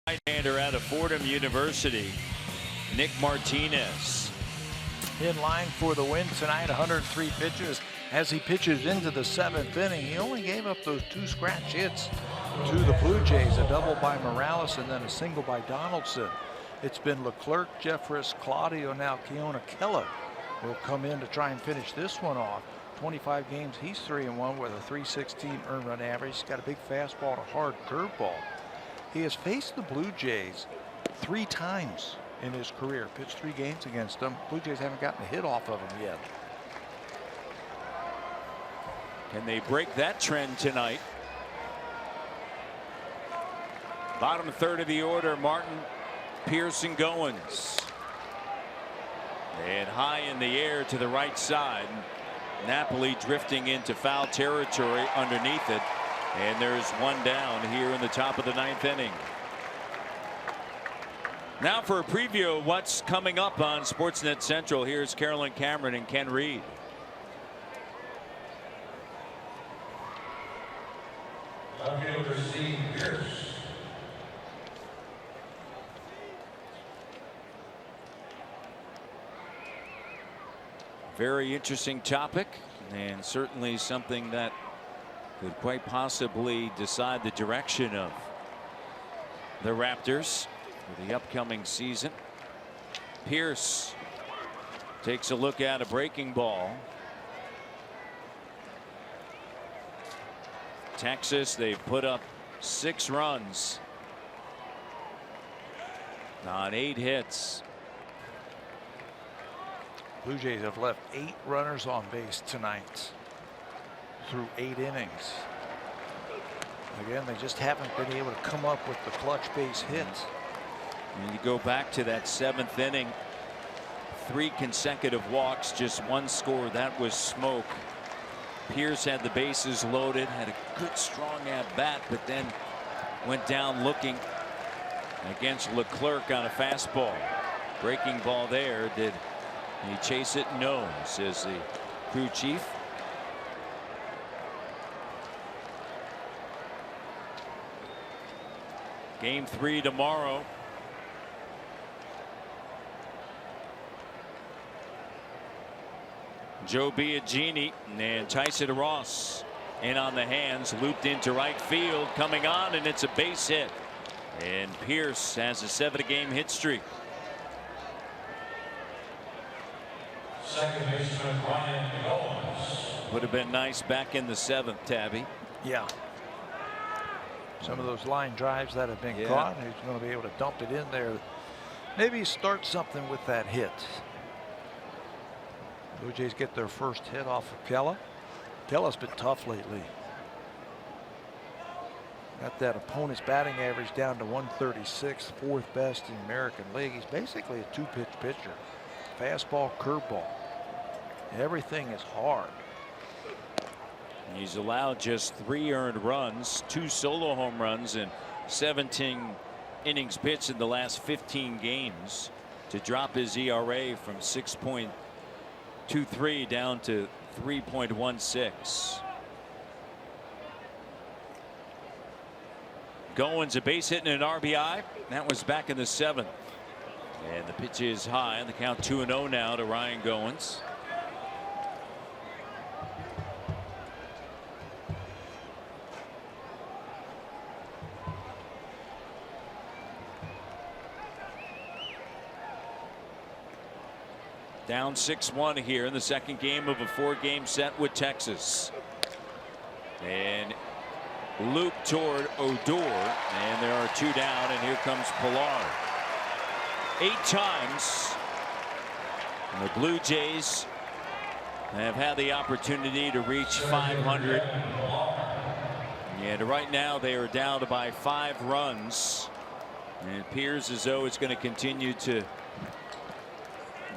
Right-hander out of Fordham University, Nick Martinez. In line for the win tonight, 103 pitches. As he pitches into the 7th inning, he only gave up those 2 scratch hits to the Blue Jays, a double by Morales and then a single by Donaldson. It's been Leclerc, Jeffress, Claudio, now Keona Kella will come in to try and finish this one off. 25 games, he's 3-1 with a .316 earned run average. He's got a big fastball and a hard curveball. He has faced the Blue Jays 3 times in his career, pitched 3 games against them. Blue Jays haven't gotten a hit off of him yet. Can they break that trend tonight? Bottom 3rd of the order, Martin, Pierce, and Goins. And high in the air to the right side. Napoli drifting into foul territory underneath it. And there's 1 down here in the top of the 9th inning. Now for a preview of what's coming up on Sportsnet Central. Here's Carolyn Cameron and Ken Reed. Outfielder Steve Pierce. Very interesting topic, and certainly something that could quite possibly decide the direction of the Raptors for the upcoming season. Pierce takes a look at a breaking ball. Texas, they've put up 6 runs on 8 hits. Blue Jays have left 8 runners on base tonight through 8 innings. Again, they just haven't been able to come up with the clutch base hits. And you go back to that 7th inning. 3 consecutive walks, just 1 score. That was Smoke. Pierce had the bases loaded, had a good strong at bat, but then went down looking against Leclerc on a fastball. Breaking ball there. Did he chase it? No, says the crew chief. Game 3 tomorrow. Joe Biagini and Tyson Ross in on the hands, looped into right field, coming on, and it's a base hit. And Pierce has a 7-game hit streak. Second baseman Ryan Goins. Would have been nice back in the 7th, Tabby. Yeah. Some of those line drives that have been caught, he's going to be able to dump it in there. Maybe start something with that hit. Blue Jays get their first hit off of Kela. Kela's been tough lately. Got that opponent's batting average down to 136, 4th best in the American League. He's basically a 2-pitch pitcher. Fastball, curveball. Everything is hard. He's allowed just 3 earned runs, 2 solo home runs, and 17 innings pitched in the last 15 games to drop his ERA from 6.23 down to 3.16. Goins a base hit and an RBI. That was back in the 7th. And the pitch is high, and the count 2-0 now to Ryan Goins. Down 6-1 here in the 2nd game of a 4-game set with Texas. And loop toward Odor, and there are 2 down, and here comes Pilar. 8 times the Blue Jays have had the opportunity to reach 500, and right now they are down by 5 runs, and it appears as though it's going to continue to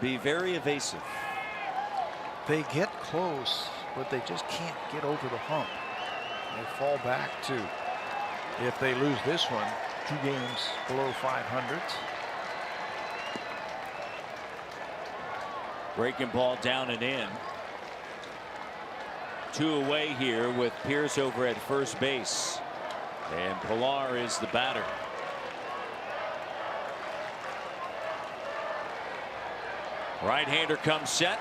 be very evasive. They get close, but they just can't get over the hump. They fall back to, if they lose this one, 2 games below 500. Breaking ball down and in. 2 away here with Pierce over at first base, and Pilar is the batter. Right-hander comes set,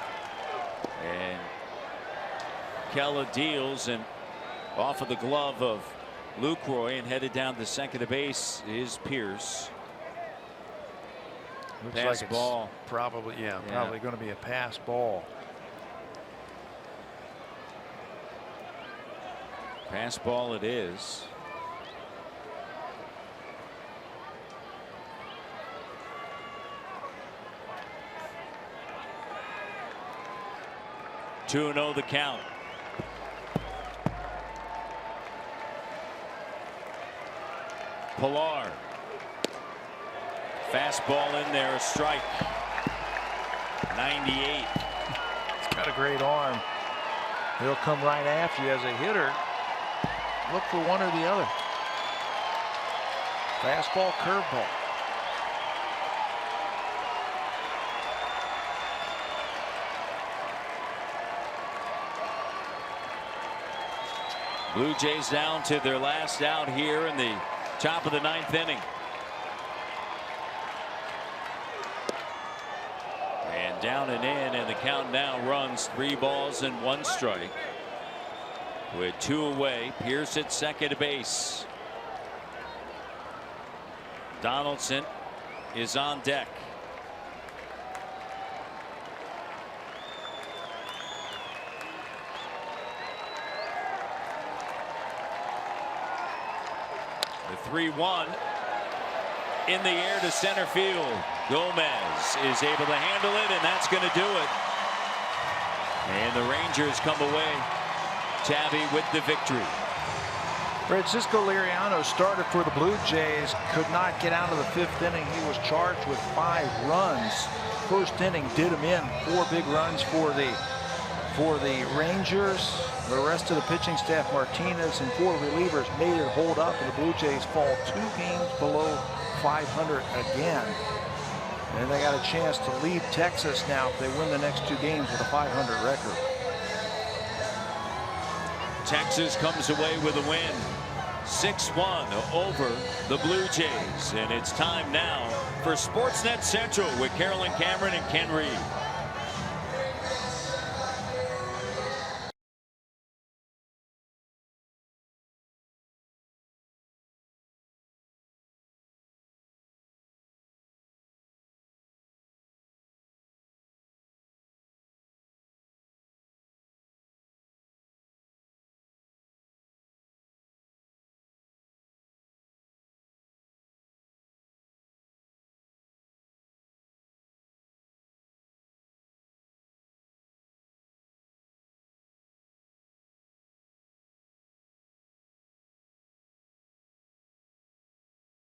and Kela deals, and off of the glove of Lucroy, and headed down to second to base is Pierce. Looks Pass like ball. Probably, probably going to be a pass ball. Pass ball it is. Two 2-0 the count. Pilar. Fastball in there, a strike. 98. He's got a great arm. He'll come right after you as a hitter. Look for one or the other. Fastball, curveball. Blue Jays down to their last out here in the top of the 9th inning. And down and in, and the count now runs 3 balls and 1 strike. With 2 away, Pierce at second base. Donaldson is on deck. The 3-1 in the air to center field. Gomez is able to handle it, and that's going to do it. And the Rangers come away, Tabby, with the victory. Francisco Liriano started for the Blue Jays, could not get out of the 5th inning. He was charged with 5 runs. First inning did him in. 4 big runs for the Rangers. The rest of the pitching staff, Martinez and 4 relievers, made it hold up, and the Blue Jays fall 2 games below 500 again. And they got a chance to lead Texas now if they win the next 2 games with a 500 record. Texas comes away with a win, 6-1 over the Blue Jays. And it's time now for Sportsnet Central with Carolyn Cameron and Ken Reed.